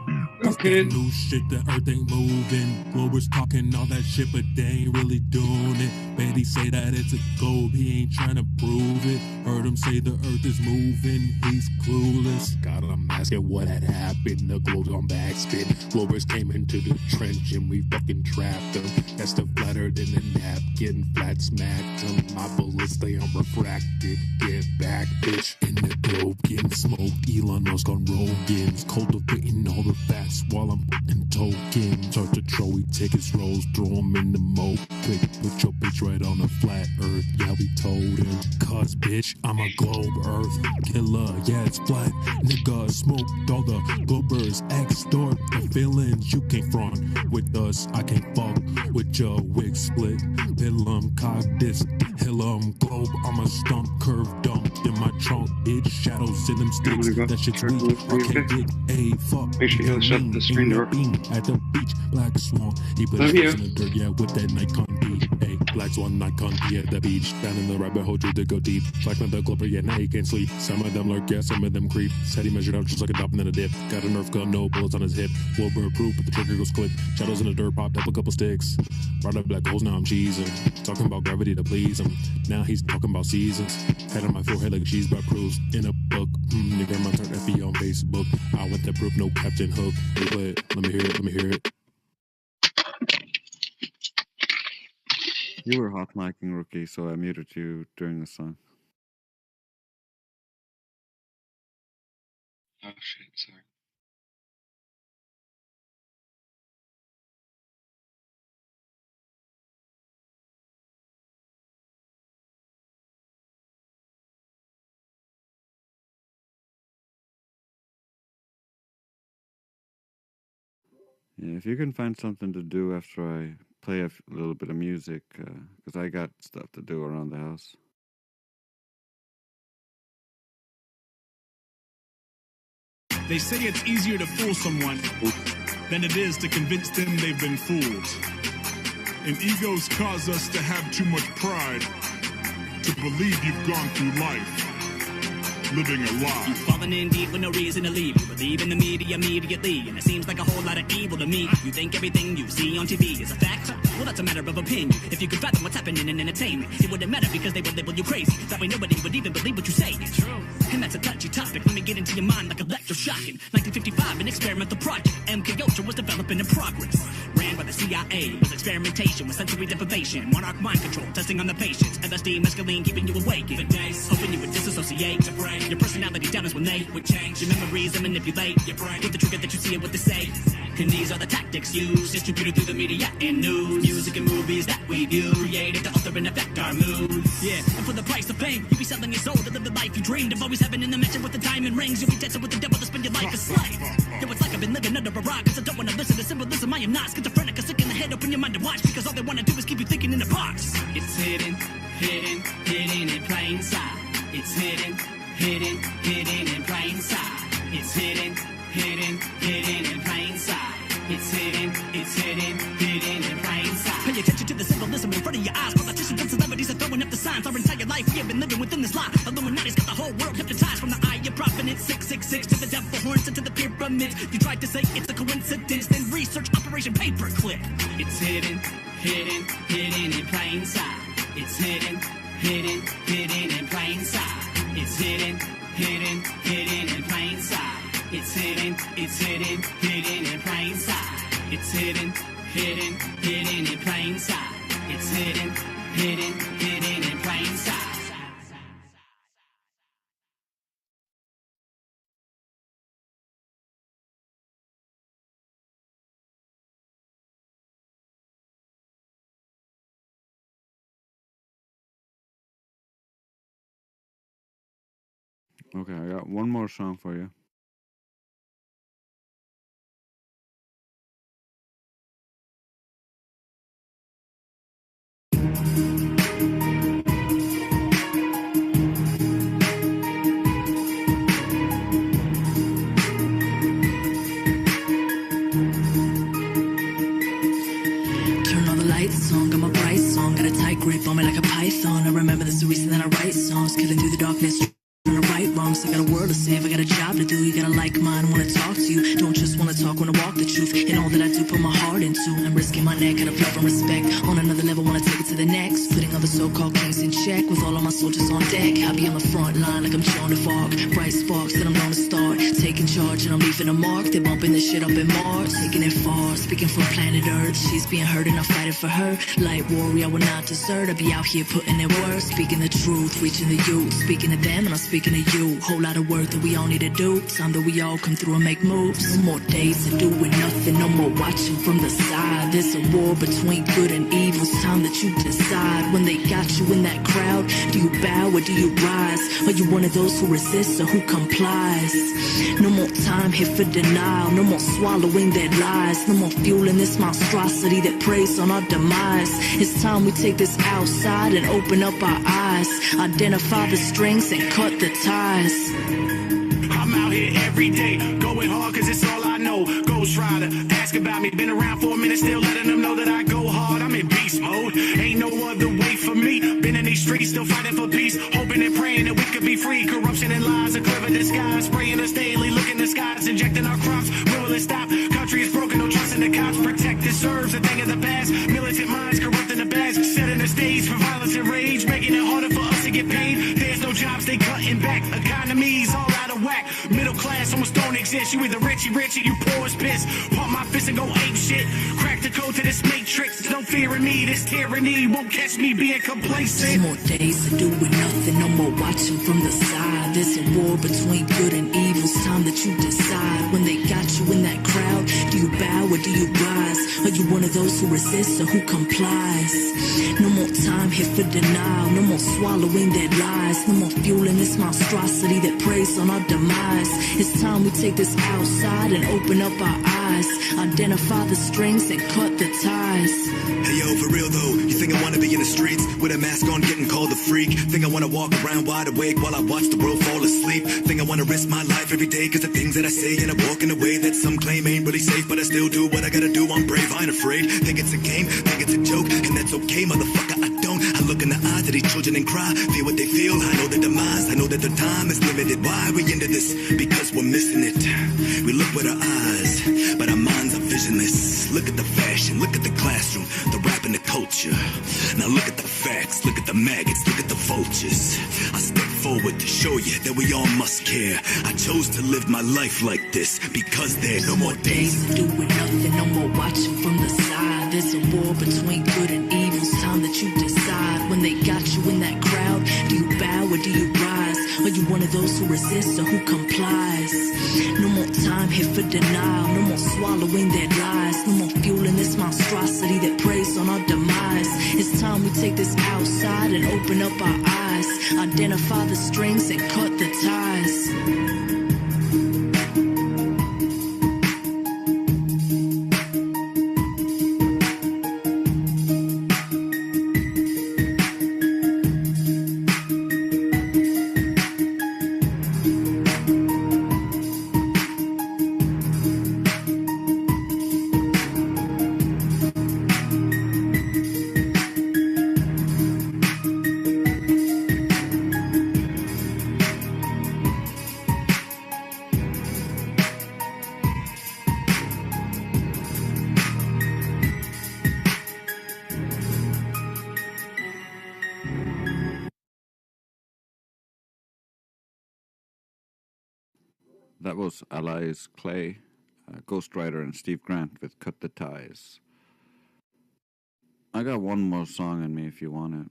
[SPEAKER 6] Okay.
[SPEAKER 12] That new shit, the earth ain't moving. Globers talking all that shit, but they ain't really doing it. Betty say that it's a globe, he ain't trying to prove it. Heard him say the earth is moving, he's clueless. Got him asking what had happened, the globe's on backspin. Globers came into the trench and we fucking trapped them. That's the flatter than a napkin, flat smacked them. My bullets stay unrefracted, get back, bitch. In the globe, getting smoked, Elon Musk on Rogan's, cultivating all the facts while I'm fucking token. Start to throw, we take his rolls, throw him in the moat. Quick, put your bitch right on a flat earth. Yeah, we told him. Cause bitch, I'm a globe earth killer. Yeah, it's flat. Nigga, smoked all the globers. Extort the feelings you can't front. With us, I can't fuck with your wig split. Pillum, cog this. Hillum, globe, I'm a stump, curve dump in my trunk. Bitch, shadows in them sticks. That shit's weak. I can't get a fuck.
[SPEAKER 6] Make sure you shut the screen door.
[SPEAKER 12] At the beach, black swan. He put his face in the dirt, yeah, with that Nikon beat. Hey, black swan, Nikon be at the beach. Down in the rabbit hole, you to go deep. Black with the clipper, yeah, now you can't sleep. Some of them lurk, yeah, some of them creep. Said he measured out just like a drop and then a dip. Got a Nerf gun, no bullets on his hip. Full bird proof, but the trigger goes click. Shadows in the dirt, popped up a couple sticks. Brought up black holes, now I'm cheesing. Talking about gravity to please him. Now he's talking about seasons. Head on my forehead like a cheese bar cruise. In a book, nigga, my turn FB on Facebook. I went that proof, no Captain Hook. Play it, let me hear it, let me hear it.
[SPEAKER 7] You were hot micing, Rookie, so I muted you during the song.
[SPEAKER 6] Oh shit, sorry.
[SPEAKER 7] Yeah, if you can find something to do after I play a little bit of music, because I got stuff to do around the house.
[SPEAKER 13] They say it's easier to fool someone than it is to convince them they've been fooled. And egos cause us to have too much pride, to believe you've gone through life living a lie.
[SPEAKER 14] You've fallen in deep with no reason to leave. You believe in the media immediately, and it seems like a whole lot of evil to me. You think everything you see on TV is a fact? Well, that's a matter of opinion. If you could fathom what's happening in entertainment, it wouldn't matter because they would label you crazy. That way nobody would even believe what you say. It's true. And that's a touchy topic. Let me get into your mind like electroshocking. 1955, an experimental project. MK Ultra was developing in progress. Ran by the CIA, was experimentation with sensory deprivation, monarch mind control, testing on the patients, LSD, mescaline, keeping you awake. Even days, hoping you would disassociate. To break your personality down is when they would change your memories and manipulate your brain with the trigger that you see it what they say. And these are the tactics used, distributed through the media and news, music and movies that we view, created to alter and affect our moods. Yeah, and for the price of fame, you be selling your soul to live the life you dreamed of, always having in the mansion with the diamond rings. You'll be dancing with the devil to spend your life as slave. Yo, it's like I've been living under a rock, cause I don't wanna listen to symbolism. I am not schizophrenic or sick in the head. Open your mind to watch, because all they wanna do is keep you thinking in the box. It's hidden, hidden, hidden in plain sight. It's hidden, hidden, hidden in plain sight. It's hidden, hidden, hidden in plain sight. It's hidden, hidden in plain sight. Pay attention to the symbolism in front of your eyes. Politicians and celebrities are throwing up the signs. Our entire life we have been living within this lie. Illuminati's got the whole world hypnotized. From the eye of prophet, it's 666 to the devil horns and to the pyramids. You tried to say it's a coincidence, then research Operation Paperclip. It's hidden, hidden, hidden in plain sight. It's hidden, hidden, hidden in plain sight. It's hidden, hidden, hidden in plain sight. It's hidden, hidden in plain sight. It's hidden, hidden, hidden in plain sight. It's hidden, hidden, hidden in plain sight.
[SPEAKER 7] Okay, I got one more song for you.
[SPEAKER 14] Song, got my bright song, got a tight grip on me like a python. I remember this the reason that I write songs, killing through the darkness. Trying to right wrongs, I got a world to save, I got a job to do. You gotta like mine, wanna talk to you. Don't just wanna talk, wanna walk the truth. And all that I do, put my heart into. I'm risking my neck out of love and respect. On another level, wanna take it to the next. Putting all the so-called kings in check, with all of my soldiers on deck. I'll be on the front line like I'm Joan of Arc. Bright sparks that I'm known to start. Taking charge and I'm leaving a mark. They're bumping this shit up in Mars, taking it far. Speaking for planet Earth, she's being hurt and I'm fighting for her. Light warrior, I will not desert. I'll be out here putting in work. Speaking the truth, reaching the youth. Speaking to them and I'm speaking to you. do. Whole lot of work that we all need to do. Time that we all come through and make moves. No more days of doing nothing, no more watching from the side. There's a war between good and evil. It's time that you decide. When they got you in that crowd, do you bow or do you rise? Are you one of those who resists or who complies? No more time here for denial. No more swallowing their lies. No more fueling this monstrosity that preys on our demise. It's time we take this outside and open up our eyes. Identify the strings and cut the ties.
[SPEAKER 15] I'm out here every day, going hard cause it's all I know. Ghost Rider, ask about me, been around for a minute, still letting them know that I go hard. I'm in beast mode, ain't no other way for me. Been in these streets, still fighting for peace, hoping and praying that we could be free. Corruption and lies, a clever disguise, spraying us daily, look in the skies, injecting our crops. When will it stop? Country is broken, no trust in the cops. Protect this serves a thing of the past. Militant minds corrupting the best, setting the stage for violence and rage, making it harder for us to get paid. There's no jobs, they cutting back, economy's all out of whack. Middle class almost don't exist. You either rich or you poor as piss. Pump my fist and go ape shit. Crack the code to this matrix. No fear in me, this tyranny won't catch me being complacent.
[SPEAKER 14] No more days of doing nothing, no more watching from the side. There's a war between good and evil. It's time that you decide. When they got you in that crowd, do you bow or do you rise? Are you one of those who resists or who complies? No more time here for denial. No more swallowing their lies. No more fueling this monstrosity that preys on our demise. It's time we take this outside and open up our eyes. Identify the strings and cut the ties.
[SPEAKER 16] Hey yo, for real though, you think I wanna be in the streets with a mask on getting called a freak? Think I wanna walk around wide awake while I watch the world fall asleep? Think I wanna risk my life every day cause the things that I say and I walk in a way that some claim ain't really safe, but I still do what I gotta do, I'm brave, I ain't afraid. Think it's a game, think it's a joke, and that's okay motherfucker, I don't. I look in the eyes of these children and cry, feel what they feel, I know the demise, I know that the time is limited. Why are we into this? Because we're missing it. We look with our eyes, but our minds are visionless. Look at the fashion, look at the classroom, the rap and the culture. Now look at the facts, look at the maggots, look at the vultures. I step forward to show you that we all must care. I chose to live my life like this because there are no more days
[SPEAKER 14] of doing nothing, no more watching from the side. There's a war between good and evil. It's time that you decide. When they got you in that crowd, do you bow or do you rise? Are you one of those who resists or who complies? No more time here for denial. No more swallowing their lies. No more fueling this monstrosity that preys on our demise. It's time we take this outside and open up our eyes. Identify the strings and cut the ties.
[SPEAKER 7] That was Allies Clay, Ghost Rider, and Steve Grant with Cut the Ties. I got one more song in me if you want it.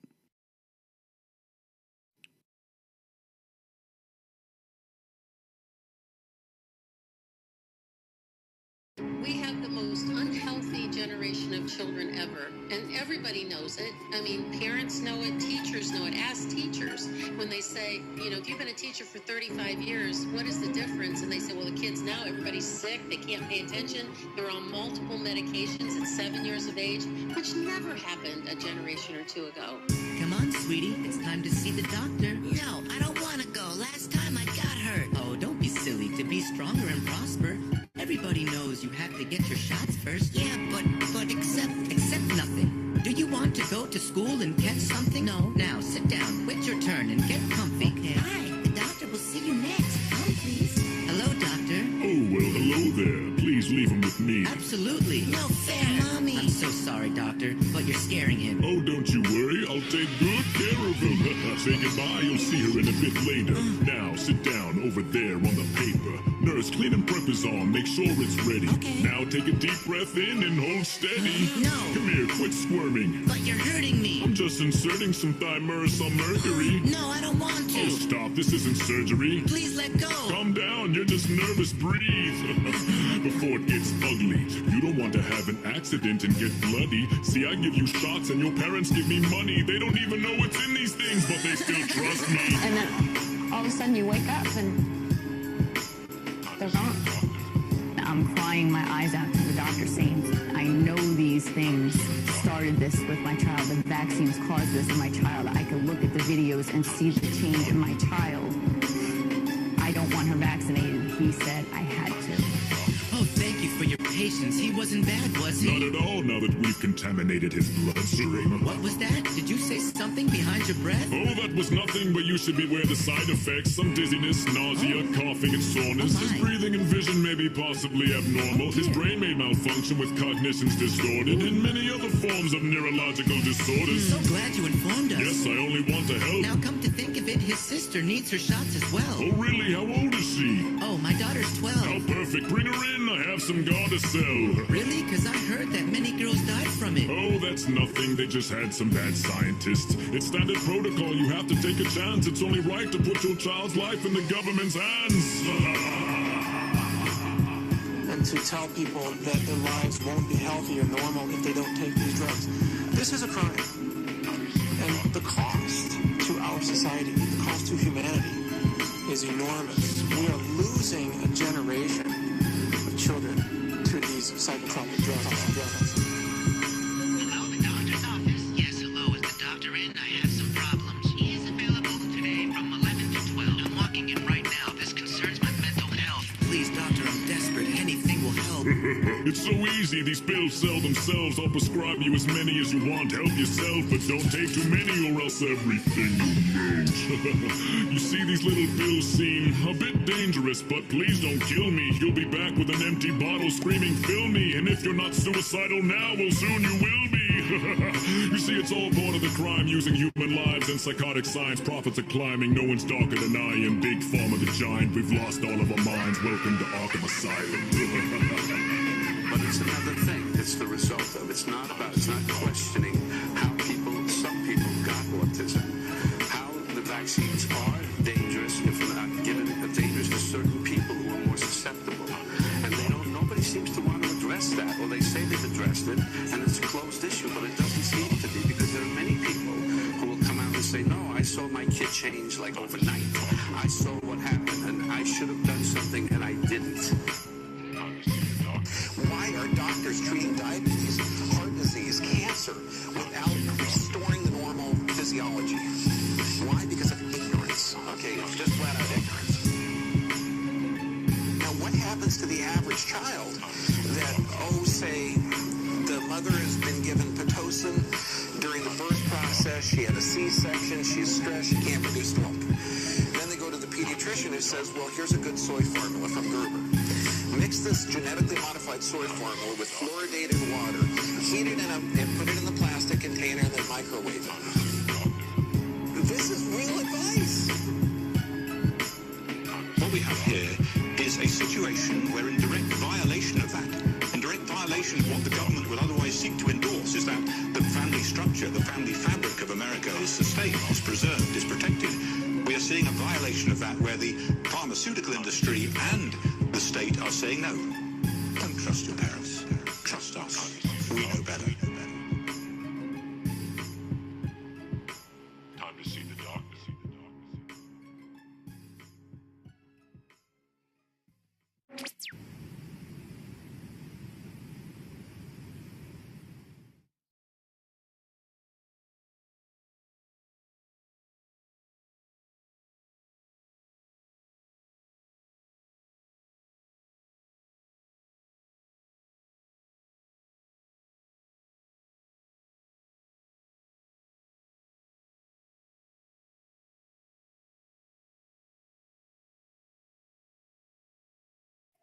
[SPEAKER 17] We have the most unhealthy generation of children ever, and everybody knows it. I mean, parents know it, teachers know it. Ask teachers when they say, you know, if you've been a teacher for 35 years, what is the difference? And they say, well, the kids now, everybody's sick, they can't pay attention, they're on multiple medications at 7 years of age, which never happened a generation or two ago.
[SPEAKER 18] Come on, sweetie, it's time to see the doctor.
[SPEAKER 19] No, I don't want to go. Last time I got hurt.
[SPEAKER 18] Oh, don't be silly. To be stronger and prosper, everybody knows you have to get your shots first.
[SPEAKER 19] Yeah, but except
[SPEAKER 18] nothing. Do you want to go to school and catch something?
[SPEAKER 19] No.
[SPEAKER 18] Now sit down, wait your turn, and get comfy.
[SPEAKER 19] Okay. Hi, the doctor will see you next. Come, please.
[SPEAKER 18] Hello, doctor.
[SPEAKER 13] Oh, well, hello there. Please leave him with me.
[SPEAKER 18] Absolutely.
[SPEAKER 19] No fair, Mommy.
[SPEAKER 18] I'm so sorry, doctor, but you're scaring him.
[SPEAKER 13] Oh, don't you worry. I'll take good care of him. Say goodbye. You'll see her in a bit later. Now, sit down over there on the paper. Nurse, clean and prep is on. Make sure it's ready.
[SPEAKER 19] Okay.
[SPEAKER 13] Now take a deep breath in and hold steady.
[SPEAKER 19] No.
[SPEAKER 13] Come here, quit squirming.
[SPEAKER 19] But you're hurting me.
[SPEAKER 13] I'm just just inserting some thimerosal mercury.
[SPEAKER 19] No, I don't want to.
[SPEAKER 13] Oh, stop. This isn't surgery.
[SPEAKER 19] Please let go.
[SPEAKER 13] Calm down. You're just nervous. Breathe. Before it gets ugly. You don't want to have an accident and get bloody. See, I give you shots and your parents give me money. They don't even know what's in these things, but they still trust me.
[SPEAKER 20] And then all of a sudden you wake up and they're gone. I'm crying my eyes out to the doctor saying, I know these things started this with my child. The vaccines caused this in my child. I could look at the videos and see the change in my child. I don't want her vaccinated. He said I had to.
[SPEAKER 19] Oh, thank you for your patience. He wasn't bad, was he?
[SPEAKER 13] Not at all, now that we've contaminated his bloodstream.
[SPEAKER 19] What was that? Did you say something behind your breath?
[SPEAKER 13] Oh, that was nothing, but you should beware the side effects. Some dizziness, nausea, coughing, and soreness. His breathing and vision may be possibly abnormal. His brain may malfunction with cognitions distorted, and many other forms of neurological disorders.
[SPEAKER 19] So glad you informed us.
[SPEAKER 13] Yes, I only want to help.
[SPEAKER 19] Now come to think of it, his sister needs her shots as well.
[SPEAKER 13] Oh, really? How old is she?
[SPEAKER 19] Oh, my daughter's 12.
[SPEAKER 13] How perfect. Bring her in. I have some Gardasil.
[SPEAKER 19] Really? Because I heard that many girls died from it.
[SPEAKER 13] Oh, that's nothing. They just had some bad scientists. It's standard protocol. You have to take a chance. It's only right to put your child's life in the government's hands.
[SPEAKER 21] And to tell people that their lives won't be healthy or normal if they don't take these drugs. This is a crime. And the cost to our society, the cost to humanity is enormous. We are losing a generation of children to these psychotropic drugs.
[SPEAKER 19] Hello, the doctor's office. Yes, hello. Is the doctor in? I have some problems. He is available today from 11 to 12. I'm walking in right now. This concerns my mental health. Please, doctor, I'm desperate. Anything will help.
[SPEAKER 13] It's so easy. These pills sell themselves. I'll prescribe you as many as you want. Help yourself, but don't take too many or else everything will melt. You see, these little pills seem a bit dangerous, but please don't kill me. You'll be back with an empty bottle screaming, fill me. And if you're not suicidal now, well, soon you will be. You see, it's all part of the crime, using human lives and psychotic science. Profits are climbing. No one's darker than I am. Big Pharma the giant. We've lost all of our minds. Welcome to Arkham Asylum.
[SPEAKER 22] But it's another thing. It's the result of. It's not questioning how some people got autism, how the vaccines are dangerous, if not given dangerous to certain people who are more susceptible. And nobody seems to want to address that. Or they say they've addressed it, and it's a closed issue, but it doesn't seem to be, because there are many people who will come out and say, no, I saw my kid change like overnight. I saw what happened, and I should have done something, and I didn't. Why are doctors treating diabetes, heart disease, cancer without restoring the normal physiology? Why? Because of ignorance. Okay, just flat out ignorance. Now, what happens to the average child that, say, the mother has been given Pitocin during the birth process, she had a C-section, she's stressed, she can't produce milk. Then they go to the pediatrician who says, well, here's a good soy formula from Gerber. Mix this genetically modified soy formula with fluoridated water, heat it and put it in the plastic container, and then microwave it. This is real advice.
[SPEAKER 23] What we have here is a situation where in direct violation of that, in direct violation of what the government would otherwise seek to endorse, is that the family structure, the family fabric of America is sustained, is preserved, is protected. We are seeing a violation of that where the pharmaceutical industry and the state are saying, no, don't trust your parents. Trust us. We know better.
[SPEAKER 13] Time to see the doctor.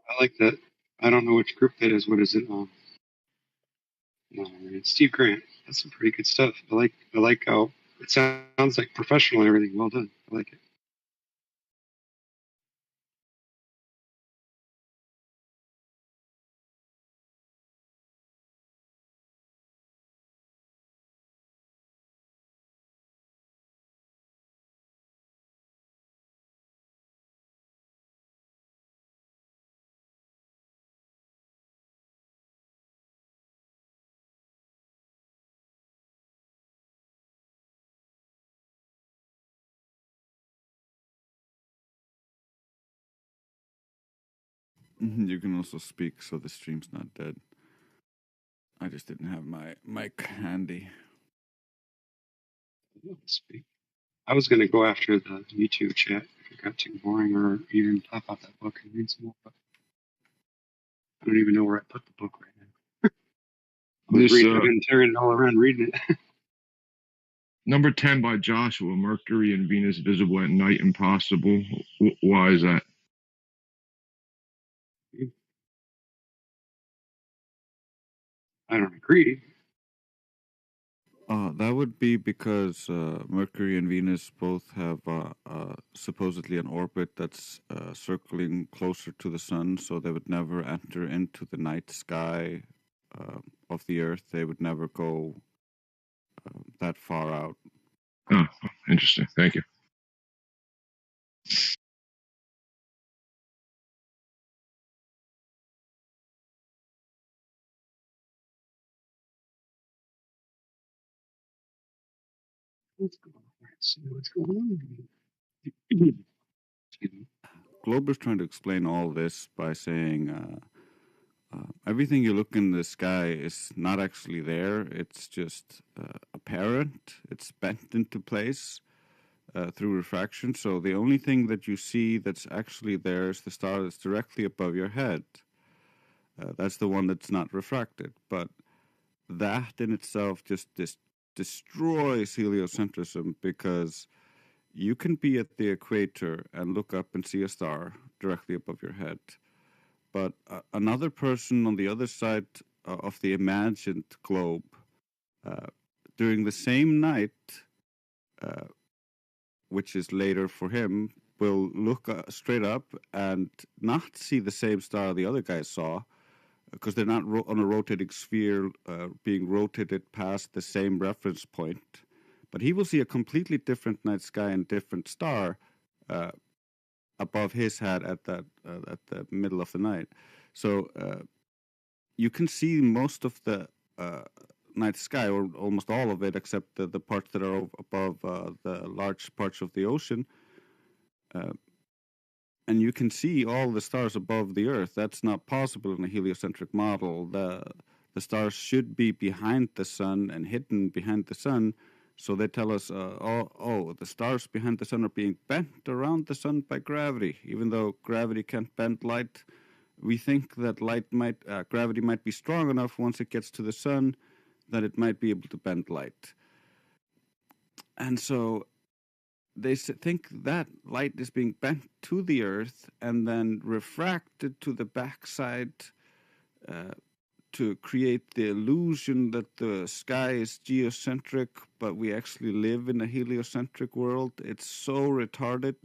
[SPEAKER 6] I like that. I don't know which group that is. What is it? No, it's Steve Grant. That's some pretty good stuff. I like how it sounds like professional and everything. Well done. I like it.
[SPEAKER 7] You can also speak, so the stream's not dead. I just didn't have my mic handy.
[SPEAKER 6] Speak. I was going to go after the YouTube chat if it got too boring, or even pop out that book and read some more. But I don't even know where I put the book right now. I've been tearing it all around reading it.
[SPEAKER 1] Number 10 by Joshua, Mercury and Venus visible at night impossible. Why is that?
[SPEAKER 6] I don't agree.
[SPEAKER 7] That would be because Mercury and Venus both have supposedly an orbit that's circling closer to the sun, so they would never enter into the night sky of the Earth. They would never go that far out.
[SPEAKER 1] Oh, interesting. Thank you.
[SPEAKER 6] What's going on? Let's see what's going on.
[SPEAKER 7] Glober's trying to explain all this by saying everything you look in the sky is not actually there. It's just apparent. It's bent into place through refraction. So the only thing that you see that's actually there is the star that's directly above your head. That's the one that's not refracted. But that in itself just destroys heliocentrism, because you can be at the equator and look up and see a star directly above your head. But another person on the other side of the imagined globe during the same night, which is later for him, will look straight up and not see the same star the other guy saw, because they're not on a rotating sphere being rotated past the same reference point. But he will see a completely different night sky and different star above his head at the middle of the night. So you can see most of the night sky, or almost all of it, except the parts that are above the large parts of the ocean. And you can see all the stars above the Earth. That's not possible in a heliocentric model. The stars should be behind the sun and hidden behind the sun. So they tell us, the stars behind the sun are being bent around the sun by gravity. Even though gravity can't bend light, we think that gravity might be strong enough once it gets to the sun that it might be able to bend light. And so they think that light is being bent to the Earth and then refracted to the backside to create the illusion that the sky is geocentric, but we actually live in a heliocentric world. It's so retarded.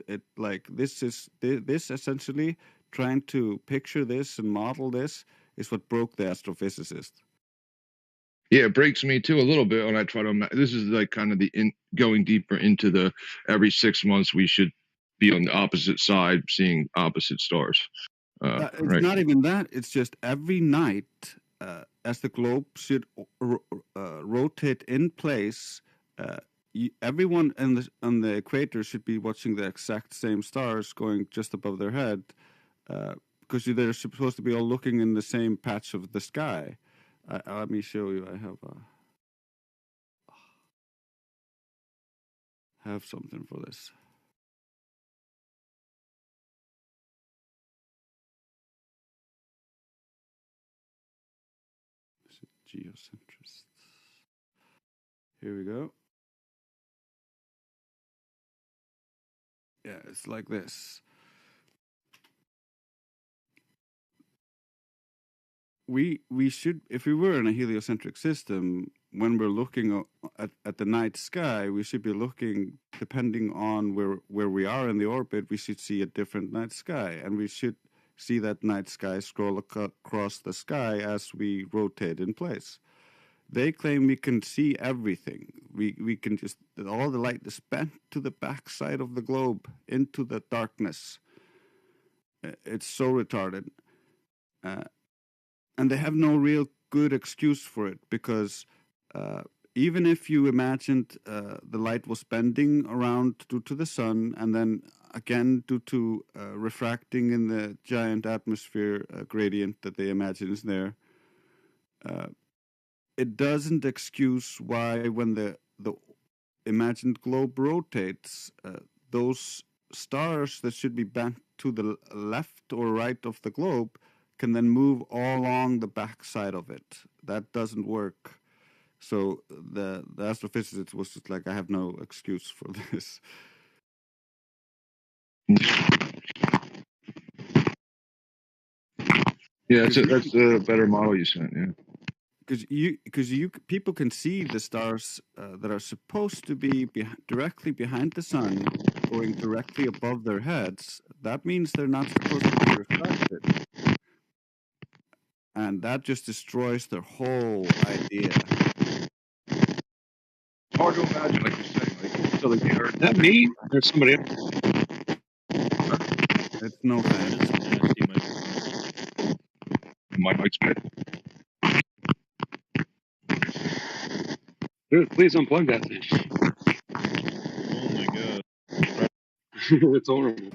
[SPEAKER 7] This essentially, trying to picture this and model this is what broke the astrophysicist.
[SPEAKER 1] Yeah, it breaks me too a little bit when I try to. This is like kind of going deeper into the every 6 months we should be on the opposite side, seeing opposite stars.
[SPEAKER 7] It's
[SPEAKER 1] right.
[SPEAKER 7] not even that. It's just every night, as the globe should rotate in place, everyone on the equator should be watching the exact same stars going just above their head, because they're supposed to be all looking in the same patch of the sky. Let me show you. I have something for this. Geocentrists. Here we go. Yeah, it's like this. We should, if we were in a heliocentric system, when we're looking at the night sky, we should be looking, depending on where we are in the orbit, we should see a different night sky, and we should see that night sky scroll across the sky as we rotate in place. They claim we can see everything. We can just, all the light is bent to the backside of the globe into the darkness. It's so retarded. And they have no real good excuse for it, because even if you imagined the light was bending around to the sun, and then again, due to refracting in the giant atmosphere gradient that they imagine is there. It doesn't excuse why, when the imagined globe rotates, those stars that should be bent to the left or right of the globe can then move all along the back side of it. That doesn't work. So the astrophysicist was just like, I have no excuse for this.
[SPEAKER 1] Yeah, that's a better model you sent. Yeah.
[SPEAKER 7] Because people can see the stars that are supposed to be directly behind the sun, going directly above their heads. That means they're not supposed to be reflected, and that just destroys their whole idea.
[SPEAKER 1] Hard to imagine, like you're saying, like so, like the Earth.
[SPEAKER 6] Is that me? There's somebody else.
[SPEAKER 7] It's no thanks.
[SPEAKER 1] My mic's bad.
[SPEAKER 6] Dude, please unplug that thing.
[SPEAKER 3] Oh my god.
[SPEAKER 6] It's horrible.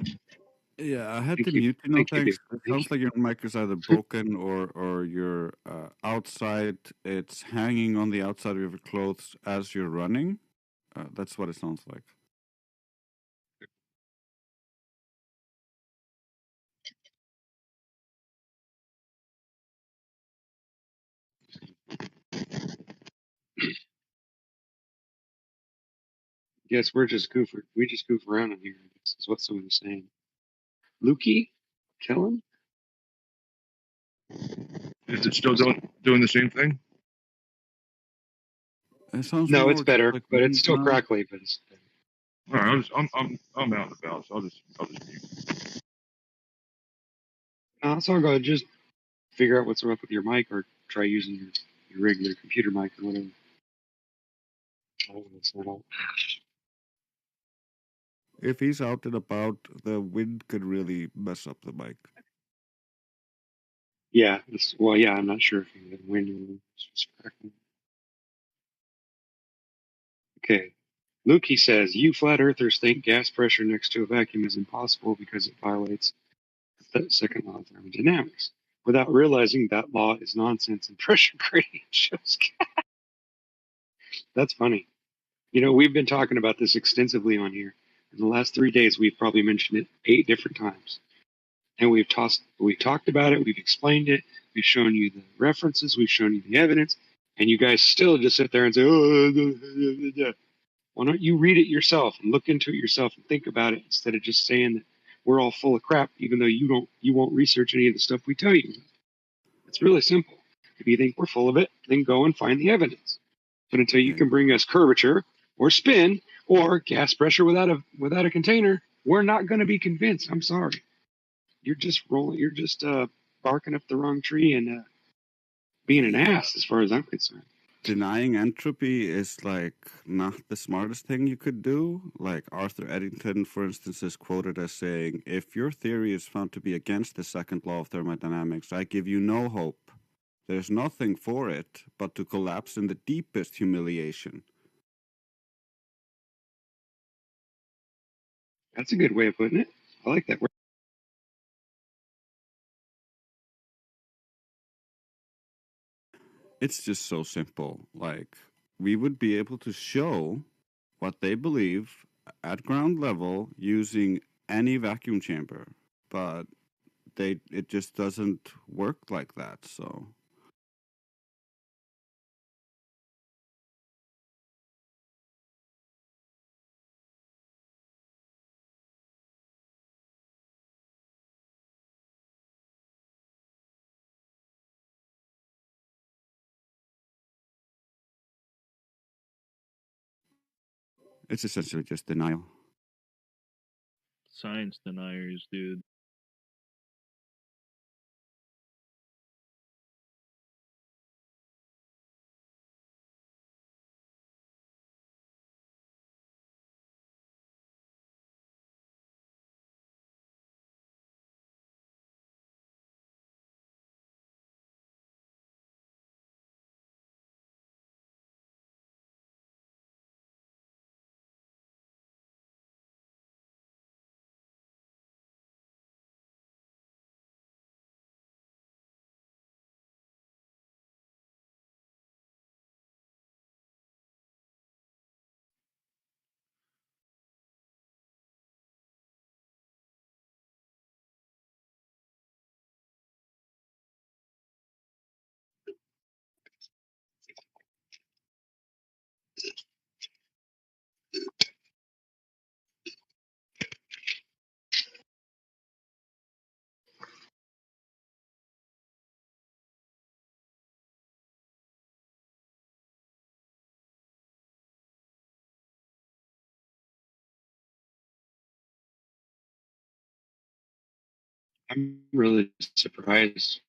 [SPEAKER 7] Yeah, I had
[SPEAKER 6] Thank
[SPEAKER 7] to
[SPEAKER 6] you.
[SPEAKER 7] mute you. No
[SPEAKER 6] Thank you,
[SPEAKER 7] thanks.
[SPEAKER 6] dude.
[SPEAKER 7] It
[SPEAKER 6] Thank
[SPEAKER 7] sounds like your mic is either broken or you're outside. It's hanging on the outside of your clothes as you're running. That's what it sounds like.
[SPEAKER 6] Yes, we just goof around in here. This is what someone's saying. Lukey? Kellen?
[SPEAKER 1] Is it still doing the same thing?
[SPEAKER 7] It sounds
[SPEAKER 6] No,
[SPEAKER 7] more
[SPEAKER 6] it's
[SPEAKER 7] just
[SPEAKER 6] better,
[SPEAKER 7] like
[SPEAKER 6] but it's
[SPEAKER 7] wind
[SPEAKER 6] still
[SPEAKER 7] now.
[SPEAKER 6] crackly, but it's better.
[SPEAKER 1] All right, I'm out and about, so I'll just mute.
[SPEAKER 6] No, it's all good. Just figure out what's up with your mic or try using your regular computer mic or whatever. Oh, that's not all.
[SPEAKER 7] If he's out and about, the wind could really mess up the mic.
[SPEAKER 6] Yeah, I'm not sure if you had wind or it's just crackling. Okay. Lukey says, you flat earthers think gas pressure next to a vacuum is impossible because it violates the second law of thermodynamics, without realizing that law is nonsense and pressure gradient shows. That's funny. You know, we've been talking about this extensively on here. In the last 3 days, we've probably mentioned it 8 different times. And we've talked about it, we've explained it, we've shown you the references, we've shown you the evidence, and you guys still just sit there and say, oh, why don't you read it yourself and look into it yourself and think about it instead of just saying that we're all full of crap, even though you won't research any of the stuff we tell you. It's really simple. If you think we're full of it, then go and find the evidence. But until you can bring us curvature or spin or gas pressure without a container, we're not going to be convinced. I'm sorry. You're just barking up the wrong tree and being an ass as far as I'm concerned.
[SPEAKER 7] Denying entropy is like not the smartest thing you could do. Like Arthur Eddington, for instance, is quoted as saying, if your theory is found to be against the second law of thermodynamics, I give you no hope. There's nothing for it but to collapse in the deepest humiliation.
[SPEAKER 6] That's a good way of putting it. I like that word.
[SPEAKER 7] It's just so simple. Like, we would be able to show what they believe at ground level using any vacuum chamber, but it just doesn't work like that. So it's essentially just denial.
[SPEAKER 3] Science deniers, dude.
[SPEAKER 6] I'm really surprised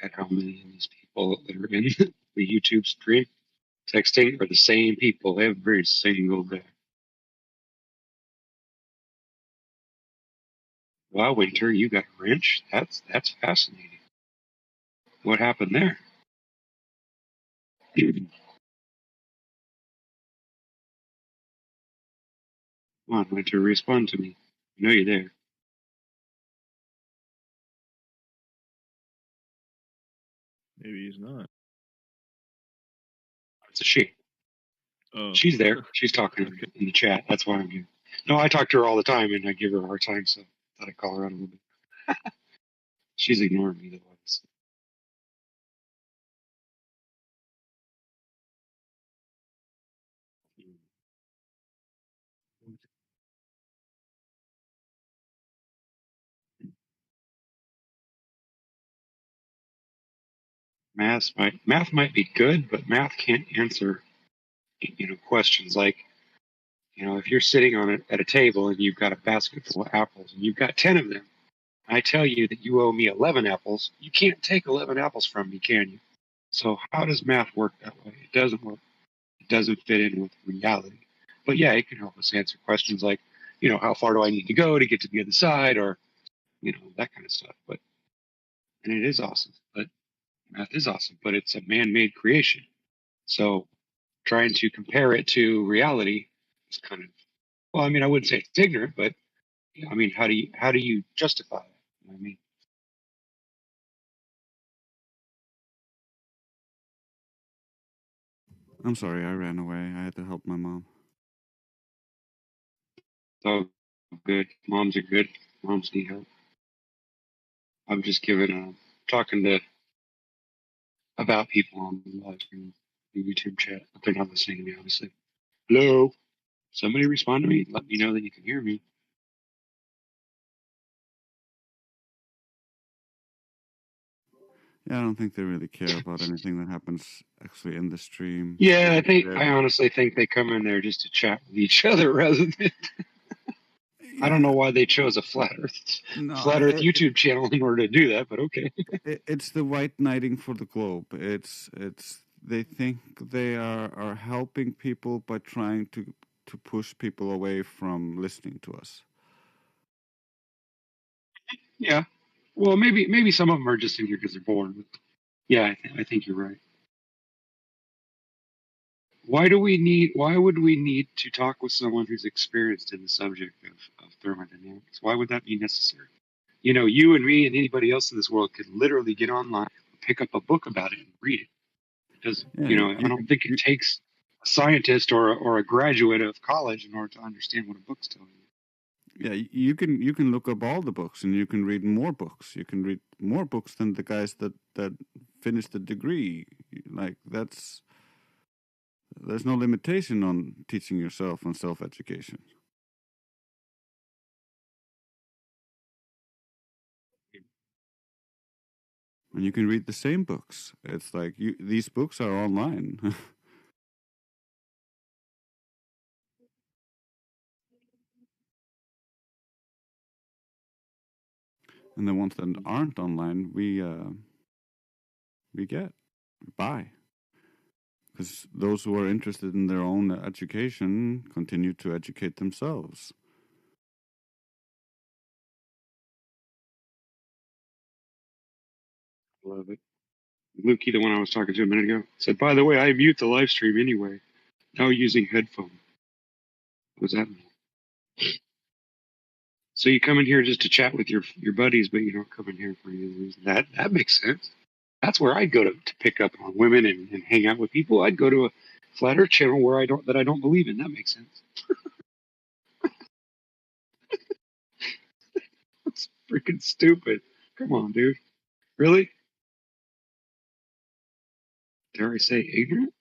[SPEAKER 6] at how many of these people that are in the YouTube stream texting are the same people every single day. Wow, Winter, you got a wrench? That's fascinating. What happened there? Come on, Winter, respond to me. I know you're there.
[SPEAKER 3] Maybe he's not.
[SPEAKER 6] It's a she.
[SPEAKER 3] Oh.
[SPEAKER 6] She's there. She's talking
[SPEAKER 3] Okay.
[SPEAKER 6] in the chat. That's why I'm here. No, I talk to her all the time, and I give her a hard time, so I thought I'd call her out a little bit. She's ignoring me otherwise. Math might be good, but math can't answer questions like, if you're sitting on it at a table and you've got a basket full of apples and you've got 10 of them, I tell you that you owe me 11 apples. You can't take 11 apples from me, can you? So how does math work that way? It doesn't work. It doesn't fit in with reality. But yeah, it can help us answer questions like, how far do I need to go to get to the other side, or that kind of stuff. And it is awesome. But math is awesome, but it's a man-made creation. So trying to compare it to reality is kind of, well, I wouldn't say it's ignorant, but how do you justify it? You know what I mean?
[SPEAKER 7] I'm sorry, I ran away. I had to help my mom.
[SPEAKER 6] So good. Moms are good. Moms need help. I'm just talking about people on the live stream, the YouTube chat, but they're not listening to me, obviously. Hello? Somebody respond to me. Let me know that you can hear me.
[SPEAKER 7] Yeah, I don't think they really care about anything that happens actually in the stream.
[SPEAKER 6] Yeah, I honestly think they come in there just to chat with each other rather than. I don't know why they chose a flat Earth YouTube channel in order to do that, but okay.
[SPEAKER 7] It's the white knighting for the globe. It's they think they are helping people by trying to push people away from listening to us.
[SPEAKER 6] Yeah. Well, maybe some of them are just in here because they're bored. But yeah, I think you're right. Why would we need to talk with someone who's experienced in the subject of thermodynamics? Why would that be necessary? You and me and anybody else in this world could literally get online, pick up a book about it and read it. Because, I don't think it takes a scientist or a graduate of college in order to understand what a book's telling you.
[SPEAKER 7] Yeah, you can look up all the books and you can read more books. You can read more books than the guys that finished the degree. Like there's no limitation on teaching yourself and self-education. And you can read the same books. It's like these books are online. And the ones that aren't online, we buy. Because those who are interested in their own education continue to educate themselves.
[SPEAKER 6] Love it. Lukey, the one I was talking to a minute ago, said, by the way, I mute the live stream anyway. Now using headphones. What does that mean? So you come in here just to chat with your buddies, but you don't come in here for any other reason. That makes sense. That's where I'd go to pick up on women and hang out with people. I'd go to a flat Earth channel where I don't believe in. That makes sense. That's freaking stupid. Come on, dude. Really? Dare I say ignorant?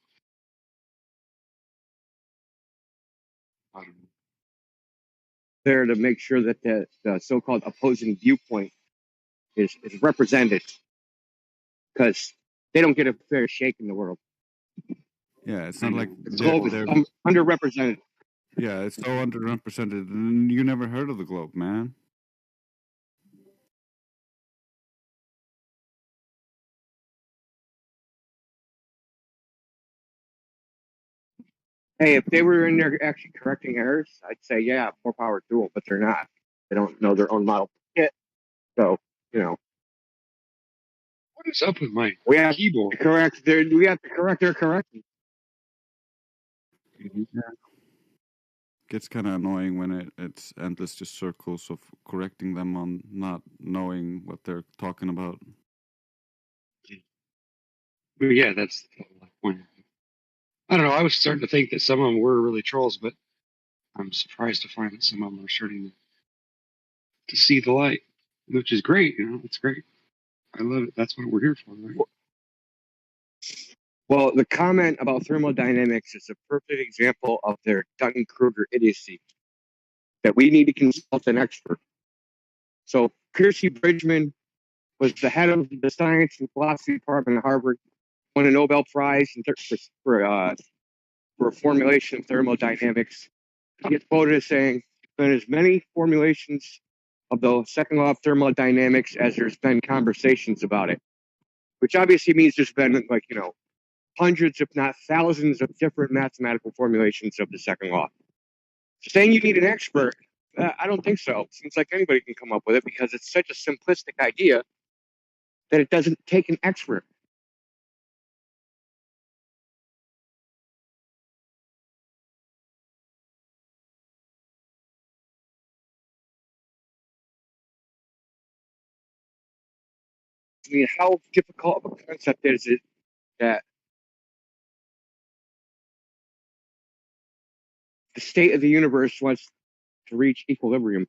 [SPEAKER 6] I don't know.
[SPEAKER 2] There to make sure that the so-called opposing viewpoint is represented, because they don't get a fair shake in the world.
[SPEAKER 7] Yeah, it's not like
[SPEAKER 2] the globe is underrepresented.
[SPEAKER 7] Yeah, it's so underrepresented. You never heard of the globe, man.
[SPEAKER 2] Hey, if they were in there actually correcting errors, I'd say, yeah, more power to them, but they're not. They don't know their own model kit. So, you know,
[SPEAKER 6] What is up with my
[SPEAKER 2] we have
[SPEAKER 6] keyboard?
[SPEAKER 2] to correct their corrections.
[SPEAKER 7] Yeah. Gets kind of annoying when it's endless just circles of correcting them on not knowing what they're talking about.
[SPEAKER 6] But yeah, that's the point. I don't know. I was starting to think that some of them were really trolls, but I'm surprised to find that some of them are starting to see the light, which is great. You know, it's great. I love it. That's what we're here for, right?
[SPEAKER 2] Well, the comment about thermodynamics is a perfect example of their Dunning-Kruger idiocy, that we need to consult an expert. So Kirsty Bridgman was the head of the science and philosophy department at Harvard, won a Nobel Prize for a formulation of thermodynamics. He gets quoted as saying, "There's been as many formulations of the second law of thermodynamics as there's been conversations about it," which obviously means there's been, like, you know, hundreds, if not thousands, of different mathematical formulations of the second law. Saying you need an expert, I don't think so. It seems like anybody can come up with it because it's such a simplistic idea that it doesn't take an expert. I mean, how difficult of a concept is it that the state of the universe wants to reach equilibrium?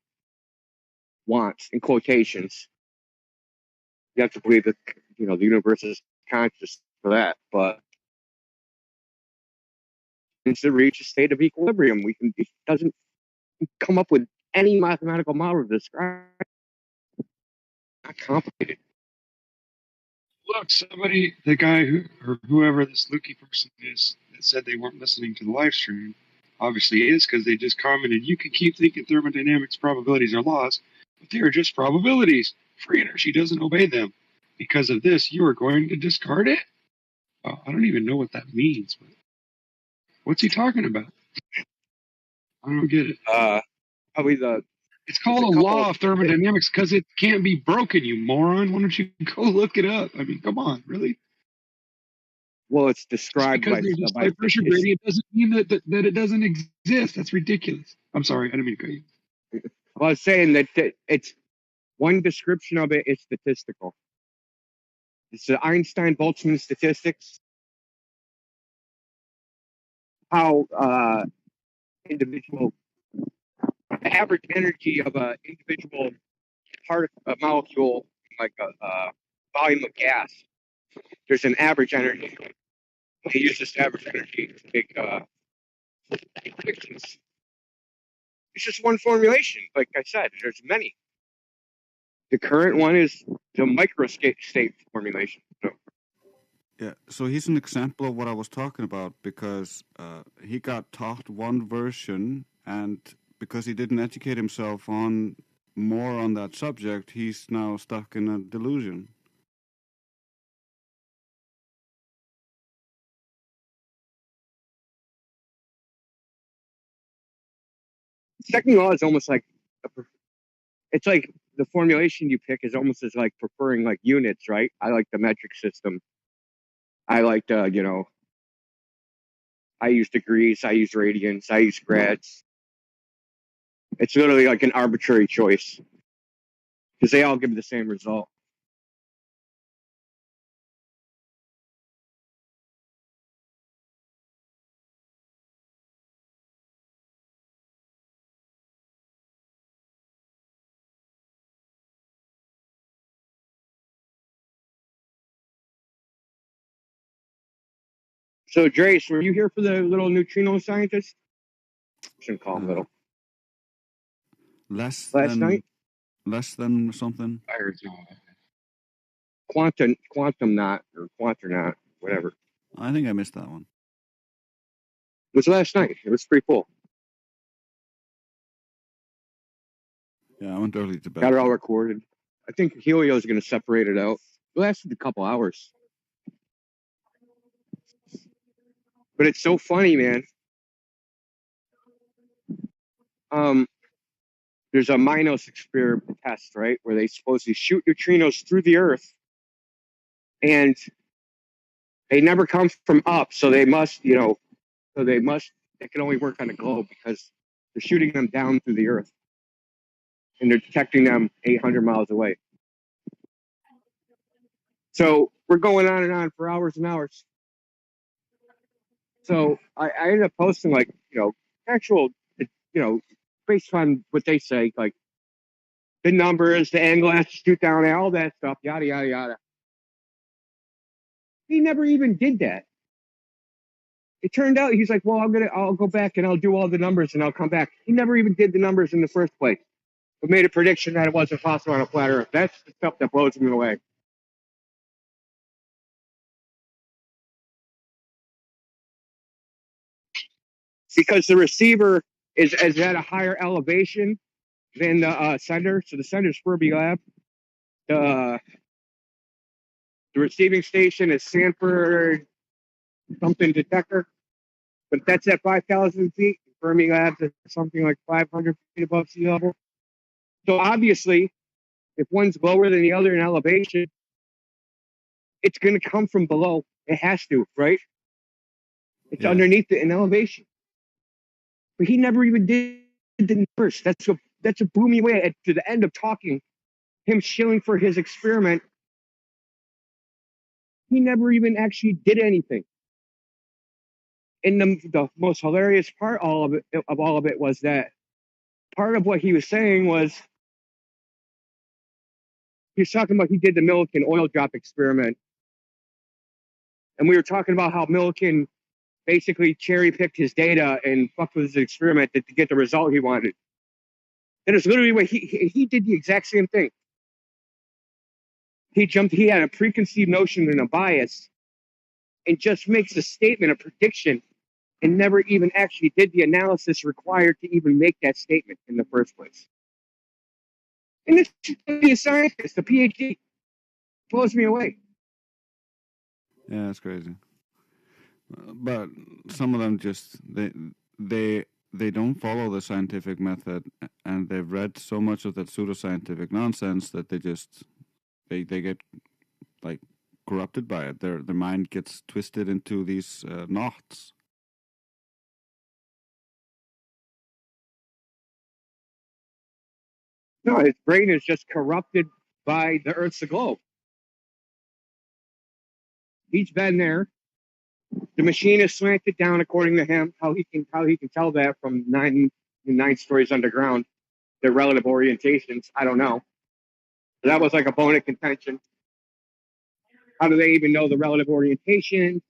[SPEAKER 2] Wants, in quotations. You have to believe that, you know, the universe is conscious for that, but to reach a state of equilibrium, it doesn't come up with any mathematical model to describe it. Not complicated.
[SPEAKER 6] Look, somebody, the guy or whoever this Lukey person is that said they weren't listening to the live stream, obviously is because they just commented, you can keep thinking thermodynamics probabilities are laws, but they are just probabilities. Free energy doesn't obey them. Because of this, you are going to discard it? Oh, I don't even know what that means. But what's he talking about? I don't get it.
[SPEAKER 2] Probably the.
[SPEAKER 6] It's called a law of thermodynamics because it can't be broken, you moron. Why don't you go look it up? I mean, come on, really?
[SPEAKER 2] Well, it's described
[SPEAKER 6] because there's a high pressure gradient doesn't mean that it doesn't exist. That's ridiculous. I'm sorry, I didn't mean to cut you.
[SPEAKER 2] Well, I was saying that it's one description of it is statistical. It's the Einstein-Boltzmann statistics. How individual average energy of an individual a molecule, like a volume of gas. There's an average energy. They use this average energy to make predictions. It's just one formulation. Like I said, there's many. The current one is the microstate formulation. So,
[SPEAKER 7] yeah, so he's an example of what I was talking about because he got taught one version, and because he didn't educate himself on more on that subject, he's now stuck in a delusion.
[SPEAKER 2] second law is almost like it's like the formulation you pick is almost as like preferring like units, right? I like the metric system. I like I use degrees, I use radians, I use grads. It's literally like an arbitrary choice because they all give the same result. So, Drace, were you here for the little neutrino scientist? Shouldn't call him little.
[SPEAKER 7] Last
[SPEAKER 2] night?
[SPEAKER 7] Less than something?
[SPEAKER 2] Quantum not, or quanternaut, whatever.
[SPEAKER 7] I think I missed that one.
[SPEAKER 2] It was last night. It was pretty cool.
[SPEAKER 7] Yeah, I went early to bed.
[SPEAKER 2] Got it all recorded. I think Helio's going to separate it out. It lasted a couple hours. But it's so funny, man. there's a Minos experiment test, right, where they supposedly shoot neutrinos through the Earth, and they never come from up, so they must, they can only work on a globe because they're shooting them down through the Earth, and they're detecting them 800 miles away. So we're going on and on for hours and hours. So I ended up posting, like, actual, based on what they say, like the numbers, the angle has to shoot down, all that stuff, yada, yada, yada. He never even did that. It turned out he's like, well, I'll go back and I'll do all the numbers and I'll come back. He never even did the numbers in the first place, but made a prediction that it wasn't possible on a flat Earth. That's the stuff that blows me away. Because the receiver is at a higher elevation than the sender. So the sender's Furby Lab. The receiving station is Sanford something detector, but that's at 5,000 feet. Fermi Labs is something like 500 feet above sea level. So obviously, if one's lower than the other in elevation, it's going to come from below. It has to, right? It's underneath it in elevation. But he never even did the numbers. That's what blew me away to the end of talking. Him shilling for his experiment. He never even actually did anything. And the most hilarious part of all of it was that part of what he was saying was he was talking about he did the Millikan oil drop experiment. And we were talking about how Millikan basically cherry picked his data and fucked with his experiment to get the result he wanted. And it's literally what he did the exact same thing. He had a preconceived notion and a bias and just makes a statement, a prediction, and never even actually did the analysis required to even make that statement in the first place. And this should be a scientist, a PhD. Blows me away.
[SPEAKER 7] Yeah, that's crazy. But some of them just they don't follow the scientific method, and they've read so much of that pseudoscientific nonsense that they get like corrupted by it. Their mind gets twisted into these knots.
[SPEAKER 2] No, his brain is just corrupted by the Earth's a globe. He's been there. The machine is slanted down, according to him. How he can tell that from nine stories underground, their relative orientations, I don't know. So that was like a bone of contention. How do they even know the relative orientation?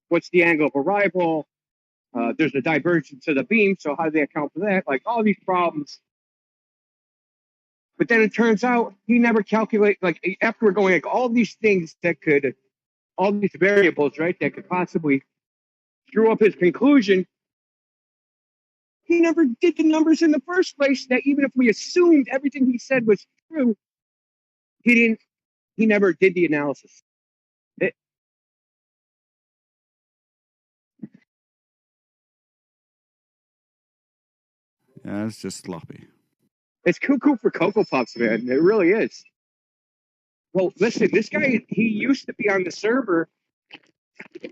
[SPEAKER 2] What's the angle of arrival? There's a divergence of the beam, so how do they account for that? Like all these problems. But then it turns out he never calculated, like after we're going like all these things all these variables, right, that could possibly screw up his conclusion. He never did the numbers in the first place, that even if we assumed everything he said was true, he never did the analysis.
[SPEAKER 7] Yeah, it's just sloppy.
[SPEAKER 2] It's cuckoo for Cocoa Puffs, man. It really is. Well, listen, this guy, he used to be on the server. You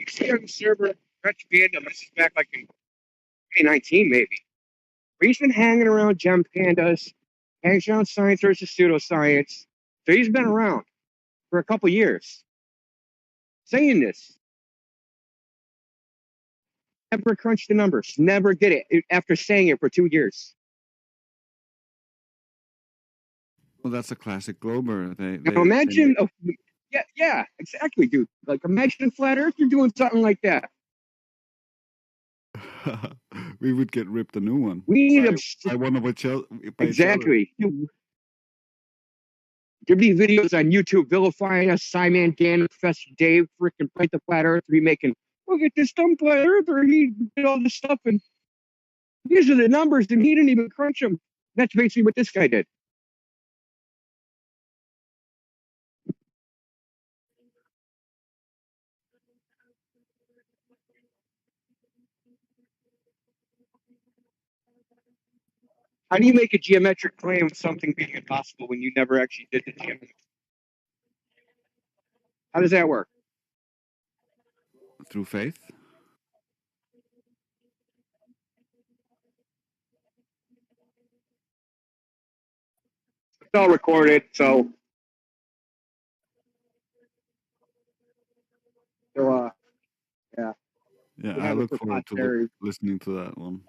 [SPEAKER 2] see on the server, Dutch Panda, this is back like in 2019, maybe. He's been hanging around Gem Pandas, hangs around Science versus Pseudoscience. So he's been around for a couple years saying this. Never crunched the numbers. Never did it after saying it for 2 years.
[SPEAKER 7] Well, that's a classic Glober.
[SPEAKER 2] Now imagine, yeah, exactly, dude. Like imagine Flat Earth, you're doing something like that.
[SPEAKER 7] We would get ripped a new one.
[SPEAKER 2] We need
[SPEAKER 7] by one of each other.
[SPEAKER 2] Exactly. There'd be videos on YouTube vilifying us, Simon, Dan, Professor Dave, freaking Pint the Flat Earth, be making, look at this dumb Flat Earther, he did all this stuff, and these are the numbers, and he didn't even crunch them. That's basically what this guy did. How do you make a geometric claim of something being impossible when you never actually did the geometry? How does that work?
[SPEAKER 7] Through faith?
[SPEAKER 2] It's all recorded, so yeah.
[SPEAKER 7] Yeah,
[SPEAKER 2] You
[SPEAKER 7] I
[SPEAKER 2] have it
[SPEAKER 7] look
[SPEAKER 2] for
[SPEAKER 7] forward to
[SPEAKER 2] posterity.
[SPEAKER 7] listening to that one.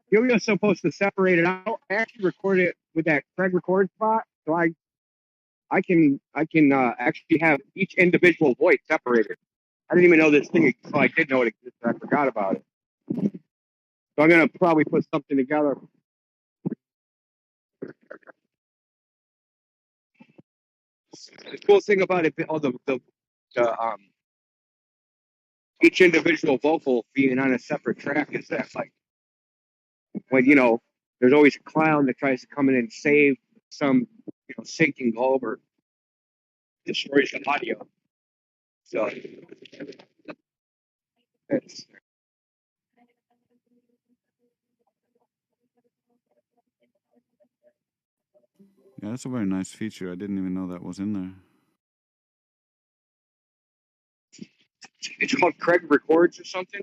[SPEAKER 2] You're supposed to separate it out. I actually recorded it with that Craig record spot, so I can actually have each individual voice separated. I didn't even know this thing. Well, I did know it existed. I forgot about it. So I'm gonna probably put something together. The cool thing about it, all the each individual vocal being on a separate track is that, like, when there's always a clown that tries to come in and save some sinking globe or destroys the audio. So it's
[SPEAKER 7] Yeah, that's a very nice feature. I didn't even know that was in there.
[SPEAKER 2] it's called Craig Records or something.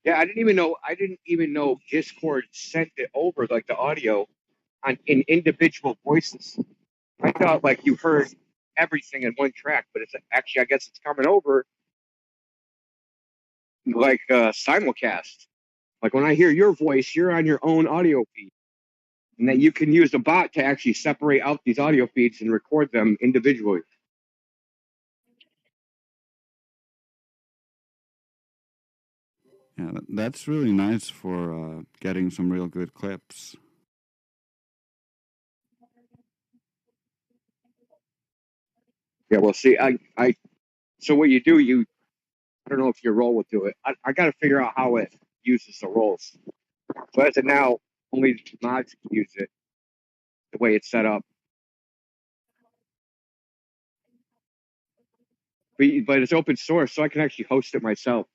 [SPEAKER 2] Yeah, I didn't even know Discord sent it over, like the audio in individual voices. I thought like you heard everything in one track, but it's actually, I guess it's coming over like simulcast. Like when I hear your voice, you're on your own audio feed, and that you can use the bot to actually separate out these audio feeds and record them individually.
[SPEAKER 7] Yeah, that's really nice for getting some real good clips.
[SPEAKER 2] Yeah, well, see, so what you do, I don't know if your role will do it. I got to figure out how it uses the roles. So as of now, only mods can use it the way it's set up. But it's open source, so I can actually host it myself.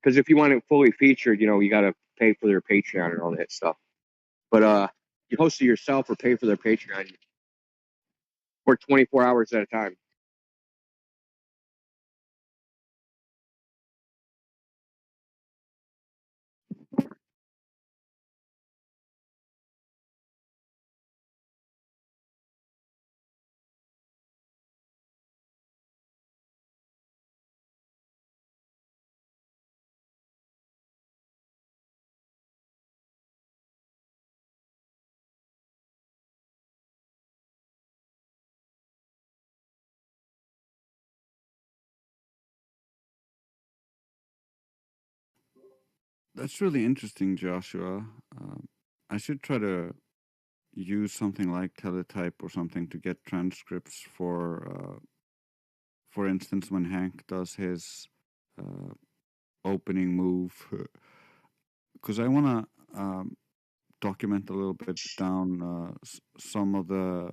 [SPEAKER 2] Because if you want it fully featured, you got to pay for their Patreon and all that stuff. But you host it yourself or pay for their Patreon for 24 hours at a time.
[SPEAKER 7] That's really interesting, Joshua. I should try to use something like Teletype or something to get transcripts for instance, when Hank does his opening move, because I want to document a little bit down some of the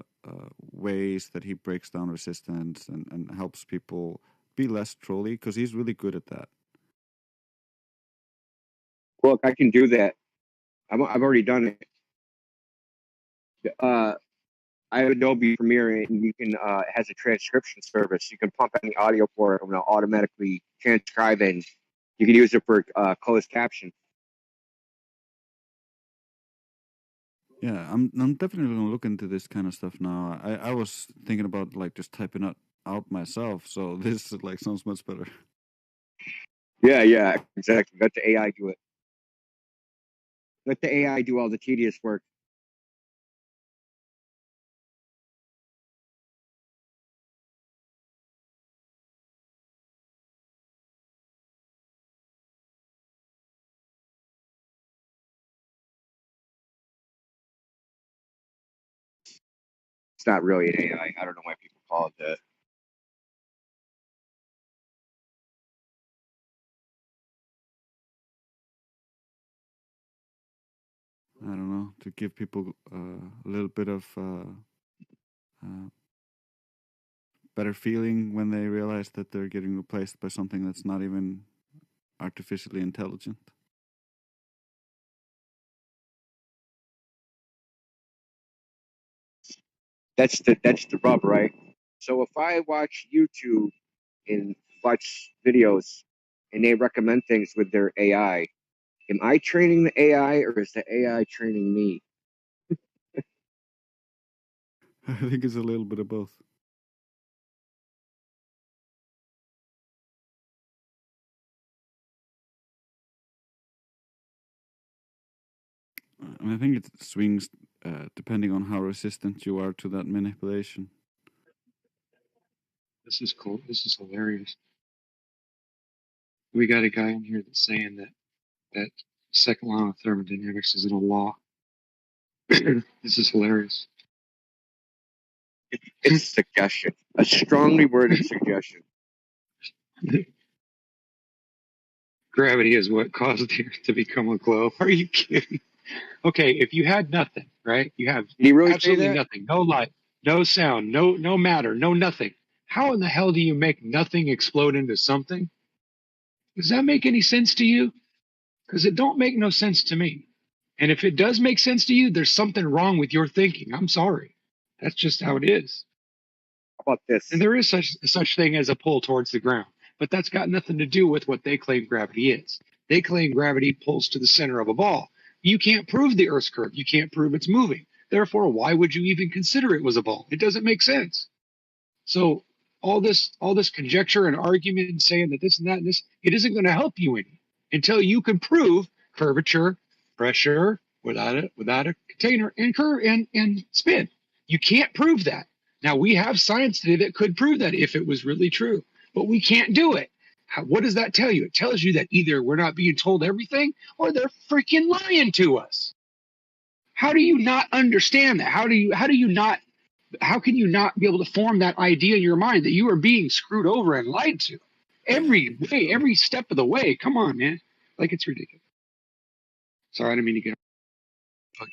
[SPEAKER 7] ways that he breaks down resistance and helps people be less trolly, because he's really good at that.
[SPEAKER 2] Look, I can do that. I've already done it. I have Adobe Premiere, and you can it has a transcription service. You can pump any audio for it, and it'll automatically transcribe, and you can use it for closed caption.
[SPEAKER 7] Yeah, I'm definitely gonna look into this kind of stuff now. I was thinking about like just typing it out myself, so this like sounds much better.
[SPEAKER 2] Yeah, exactly. Let the AI do it. Let the AI do all the tedious work. It's not really an AI. I don't know why people call it that.
[SPEAKER 7] I don't know, to give people a little bit of better feeling when they realize that they're getting replaced by something that's not even artificially intelligent.
[SPEAKER 2] That's the rub, right? So if I watch YouTube and watch videos and they recommend things with their AI, am I training the AI or is the AI training me?
[SPEAKER 7] I think it's a little bit of both. And I think it swings depending on how resistant you are to that manipulation.
[SPEAKER 6] This is cool. This is hilarious. We got a guy in here that's saying that second law of thermodynamics isn't a law. This is hilarious.
[SPEAKER 2] It's a suggestion, a strongly worded suggestion.
[SPEAKER 6] Gravity is what caused the Earth to become a globe. Are you kidding? Okay, if you had nothing, right? You have
[SPEAKER 2] Did he really
[SPEAKER 6] absolutely
[SPEAKER 2] say that?
[SPEAKER 6] nothing. No light, no sound, no matter, no nothing. How in the hell do you make nothing explode into something? Does that make any sense to you? Because it don't make no sense to me. And if it does make sense to you, there's something wrong with your thinking. I'm sorry. That's just how it is.
[SPEAKER 2] How about this?
[SPEAKER 6] And there is such thing as a pull towards the ground, but that's got nothing to do with what they claim gravity is. They claim gravity pulls to the center of a ball. You can't prove the Earth's curve. You can't prove it's moving. Therefore, why would you even consider it was a ball? It doesn't make sense. So all this conjecture and argument and saying that this and that and this, it isn't going to help you any until you can prove curvature, pressure without a container and curve and spin. You can't prove that. Now we have science today that could prove that if it was really true, but we can't do it. What does that tell you? It tells you that either we're not being told everything or they're freaking lying to us. How do you not understand that? How can you not be able to form that idea in your mind that you are being screwed over and lied to every way, every step of the way? Come on, man. Like, it's ridiculous. Sorry, I didn't mean to get.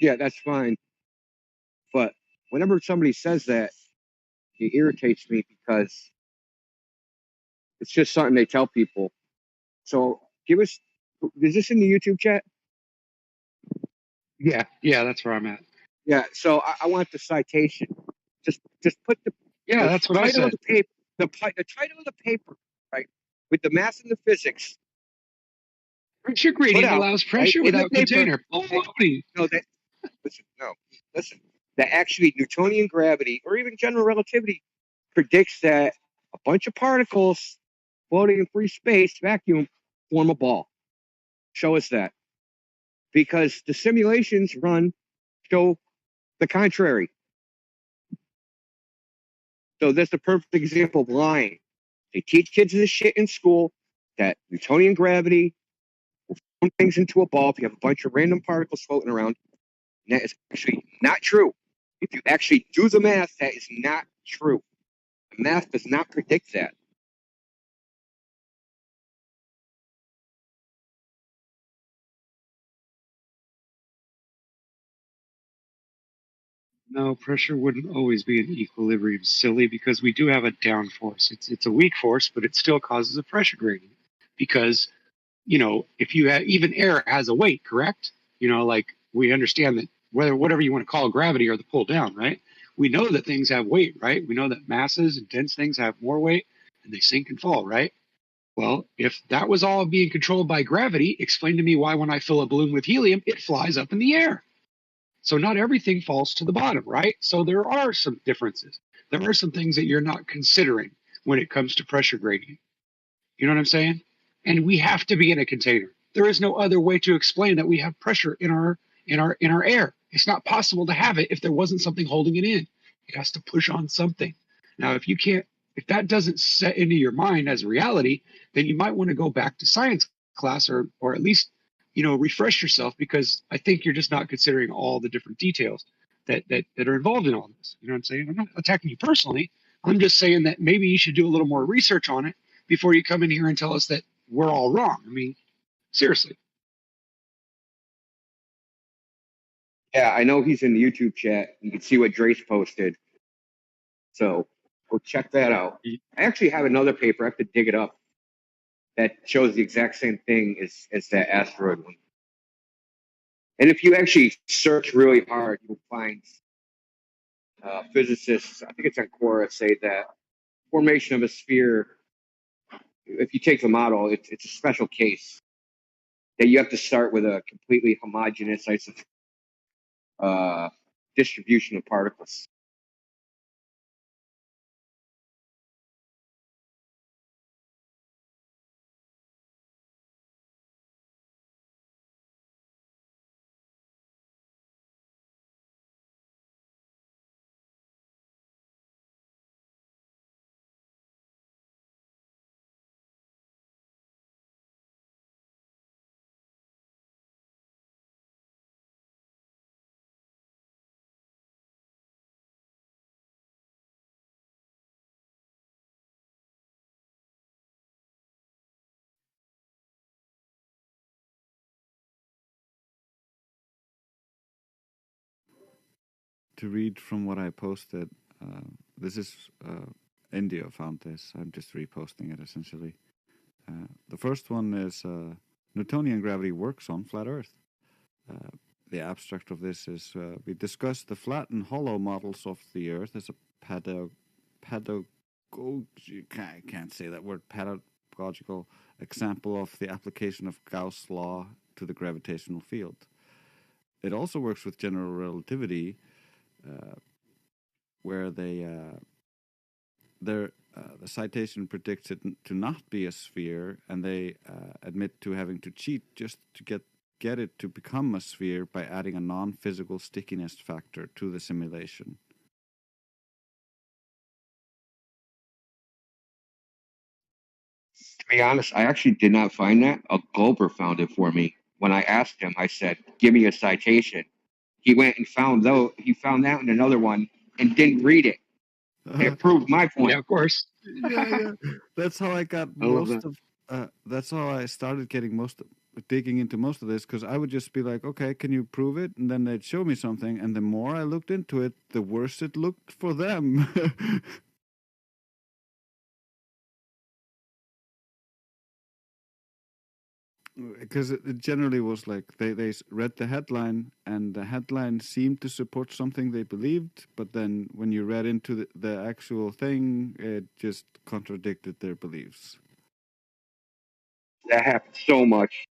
[SPEAKER 2] Yeah, that's fine. But whenever somebody says that, it irritates me because it's just something they tell people. So is this in the YouTube chat?
[SPEAKER 6] Yeah, that's where I'm at.
[SPEAKER 2] Yeah, so I want the citation. Just put the
[SPEAKER 6] that's what I
[SPEAKER 2] title
[SPEAKER 6] said.
[SPEAKER 2] of the paper, the title of the paper, right, with the math and the physics.
[SPEAKER 6] Pressure gradient allows pressure
[SPEAKER 2] right,
[SPEAKER 6] without
[SPEAKER 2] in the paper.
[SPEAKER 6] container.
[SPEAKER 2] Listen. That actually Newtonian gravity or even general relativity predicts that a bunch of particles floating in free space, vacuum, form a ball. Show us that. Because the simulations show the contrary. So that's the perfect example of lying. They teach kids this shit in school, that Newtonian gravity will form things into a ball if you have a bunch of random particles floating around. And that is actually not true. If you actually do the math, that is not true. The math does not predict that.
[SPEAKER 6] No, pressure wouldn't always be in equilibrium, silly, because we do have a down force. It's a weak force, but it still causes a pressure gradient. Because, if you have, even air has a weight, correct? Like we understand that whatever you want to call gravity or the pull down, right? We know that things have weight, right? We know that masses and dense things have more weight and they sink and fall, right? Well, if that was all being controlled by gravity, explain to me why when I fill a balloon with helium, it flies up in the air. So not everything falls to the bottom, right? So there are some differences. There are some things that you're not considering when it comes to pressure gradient. You know what I'm saying? And we have to be in a container. There is no other way to explain that we have pressure in our air. It's not possible to have it if there wasn't something holding it in. It has to push on something. Now, if that doesn't set into your mind as reality, then you might want to go back to science class or at least, refresh yourself, because I think you're just not considering all the different details that are involved in all this. You know what I'm saying? I'm not attacking you personally. I'm just saying that maybe you should do a little more research on it before you come in here and tell us that we're all wrong. I mean, seriously.
[SPEAKER 2] Yeah, I know he's in the YouTube chat. You can see what Drace posted. So go check that out. I actually have another paper. I have to dig it up. that shows the exact same thing as that asteroid one. And if you actually search really hard, you'll find physicists, I think it's on Quora, say that formation of a sphere, if you take the model, it's a special case that you have to start with a completely homogeneous distribution of particles.
[SPEAKER 7] To read from what I posted, this is India found this. I'm just reposting it essentially. The first one is Newtonian gravity works on flat Earth. The abstract of this is we discussed the flat and hollow models of the Earth as a I can't say that word, pedagogical example of the application of Gauss' law to the gravitational field. It also works with general relativity, where the citation predicts it to not be a sphere, and they admit to having to cheat just to get it to become a sphere by adding a non-physical stickiness factor to the simulation.
[SPEAKER 2] To be honest, I actually did not find that. A Glober found it for me. When I asked him, I said, "Give me a citation." He went and found that in another one and didn't read it. It proved my point.
[SPEAKER 6] Yeah, of course.
[SPEAKER 7] Yeah. That's how I got that's how I started getting digging into most of this, because I would just be like, okay, can you prove it? And then they'd show me something, and the more I looked into it, the worse it looked for them. Because it generally was like they read the headline, and the headline seemed to support something they believed, but then when you read into the actual thing, it just contradicted their beliefs.
[SPEAKER 2] That happens so much.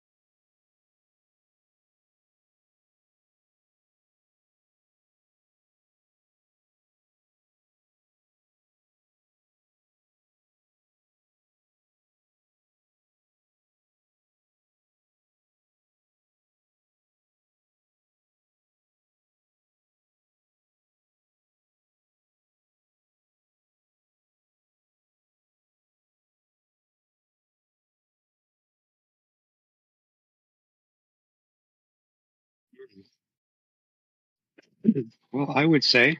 [SPEAKER 6] Well, I would say,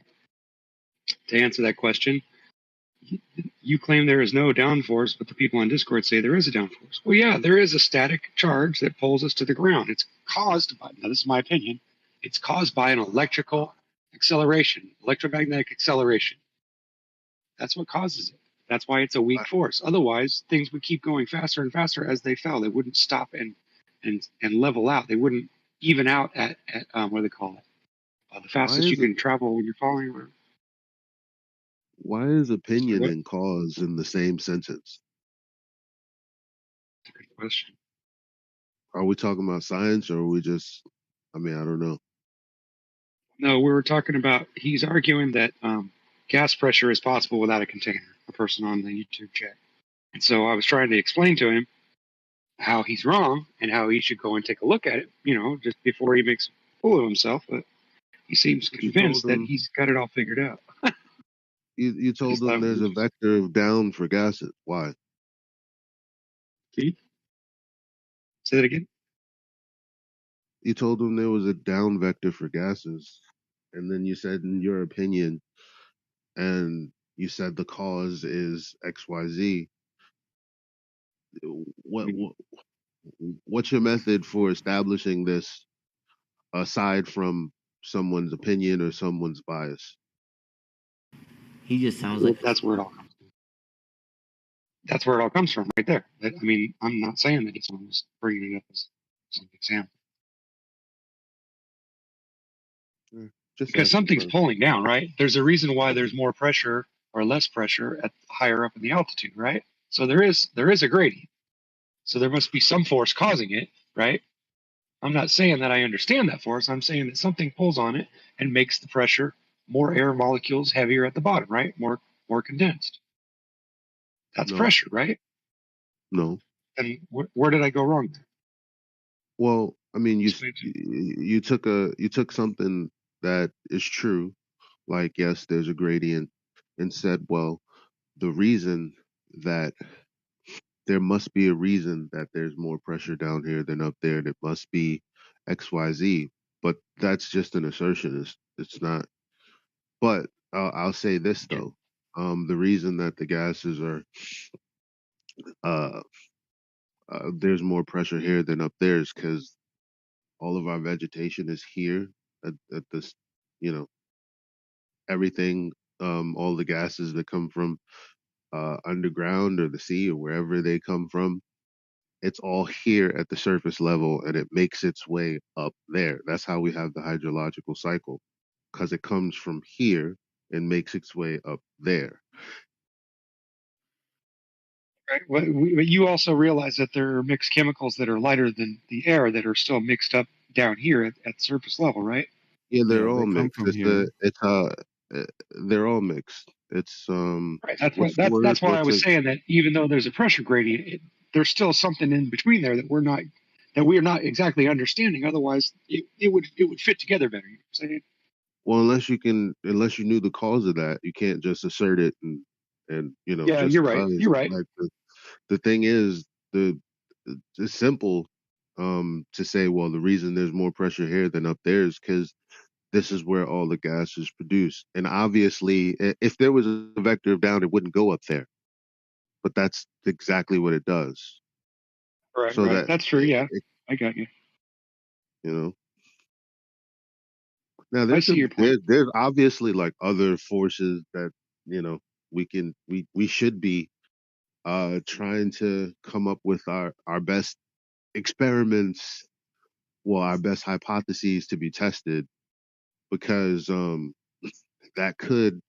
[SPEAKER 6] to answer that question, you claim there is no downforce, but the people on Discord say there is a downforce. Well, yeah, there is a static charge that pulls us to the ground. It's caused by, now this is my opinion, it's caused by an electrical acceleration, electromagnetic acceleration. That's what causes it. That's why it's a weak force. Otherwise, things would keep going faster and faster as they fell. They wouldn't stop and level out. They wouldn't even out at what do they call it? The fastest you can travel when you're falling around.
[SPEAKER 4] Why is opinion
[SPEAKER 6] What?
[SPEAKER 4] and cause in the same sentence?
[SPEAKER 6] That's a good question.
[SPEAKER 4] Are we talking about science, or are we just, I don't know.
[SPEAKER 6] No, we were talking about, he's arguing that gas pressure is possible without a container, a person on the YouTube chat. And so I was trying to explain to him how he's wrong and how he should go and take a look at it, just before he makes a fool of himself. But he seems convinced that he's got it all figured out.
[SPEAKER 4] You told them there's a vector of down for gases. Why?
[SPEAKER 6] Keith? Say that again?
[SPEAKER 4] You told them there was a down vector for gases. And then you said, in your opinion, and you said the cause is XYZ. What's your method for establishing this aside from someone's opinion or someone's bias?
[SPEAKER 18] He just sounds like
[SPEAKER 6] that's where it all comes. That's where it all comes from, right there. I mean, I'm not saying that it's I'm just bringing it up as an example.
[SPEAKER 4] Just
[SPEAKER 6] Because
[SPEAKER 4] asking,
[SPEAKER 6] something's
[SPEAKER 4] bro.
[SPEAKER 6] pulling down, right? There's a reason why there's more pressure or less pressure at higher up in the altitude, right? So there is a gradient. So there must be some force causing it, right? I'm not saying that I understand that force. I'm saying that something pulls on it and makes the pressure more air molecules heavier at the bottom, right? More condensed. That's
[SPEAKER 4] No,
[SPEAKER 6] pressure, right?
[SPEAKER 4] no.
[SPEAKER 6] And where did I go wrong there?
[SPEAKER 4] Well, I mean,
[SPEAKER 6] Explain to me.
[SPEAKER 4] you took something that is true, like yes, there's a gradient, and said, well, the reason that there must be a reason that there's more pressure down here than up there. It must be X, Y, Z. But that's just an assertion. It's not. But I'll say this though. The reason that the gases are uh, there's more pressure here than up there is because all of our vegetation is here at this, you know, everything, all the gases that come from underground or the sea or wherever they come from, it's all here at the surface level and it makes its way up there. That's how we have the hydrological cycle because it comes from here and makes its way up there.
[SPEAKER 6] Right. But you also realize that there are mixed chemicals that are lighter than the air that are still mixed up down here at surface level, right?
[SPEAKER 4] Yeah, they're
[SPEAKER 7] Yeah, they
[SPEAKER 4] all
[SPEAKER 7] come
[SPEAKER 4] mixed.
[SPEAKER 7] from here.
[SPEAKER 4] Uh, they're all mixed. It's
[SPEAKER 6] Right. That's
[SPEAKER 4] what's the word?
[SPEAKER 6] that's why I
[SPEAKER 4] What's
[SPEAKER 6] was
[SPEAKER 4] it?
[SPEAKER 6] saying that even though there's a pressure gradient, there's still something in between there that we're not exactly understanding. Otherwise, it would fit together better. You know what I'm saying?
[SPEAKER 4] Well, unless you knew the cause of that, you can't just assert it and
[SPEAKER 6] Yeah,
[SPEAKER 4] just
[SPEAKER 6] you're right.
[SPEAKER 4] cause.
[SPEAKER 6] You're right.
[SPEAKER 4] Like the thing is the it's simple to say, well, the reason there's more pressure here than up there is because this is where all the gas is produced. And obviously, if there was a vector of down, it wouldn't go up there. But that's exactly what it does.
[SPEAKER 6] Right.
[SPEAKER 4] So
[SPEAKER 6] Right.
[SPEAKER 4] that
[SPEAKER 6] That's true. Yeah, I got you.
[SPEAKER 4] you know. Now
[SPEAKER 6] I see your point.
[SPEAKER 4] there's obviously like other forces that we should be trying to come up with our best experiments, well, our best hypotheses to be tested because that could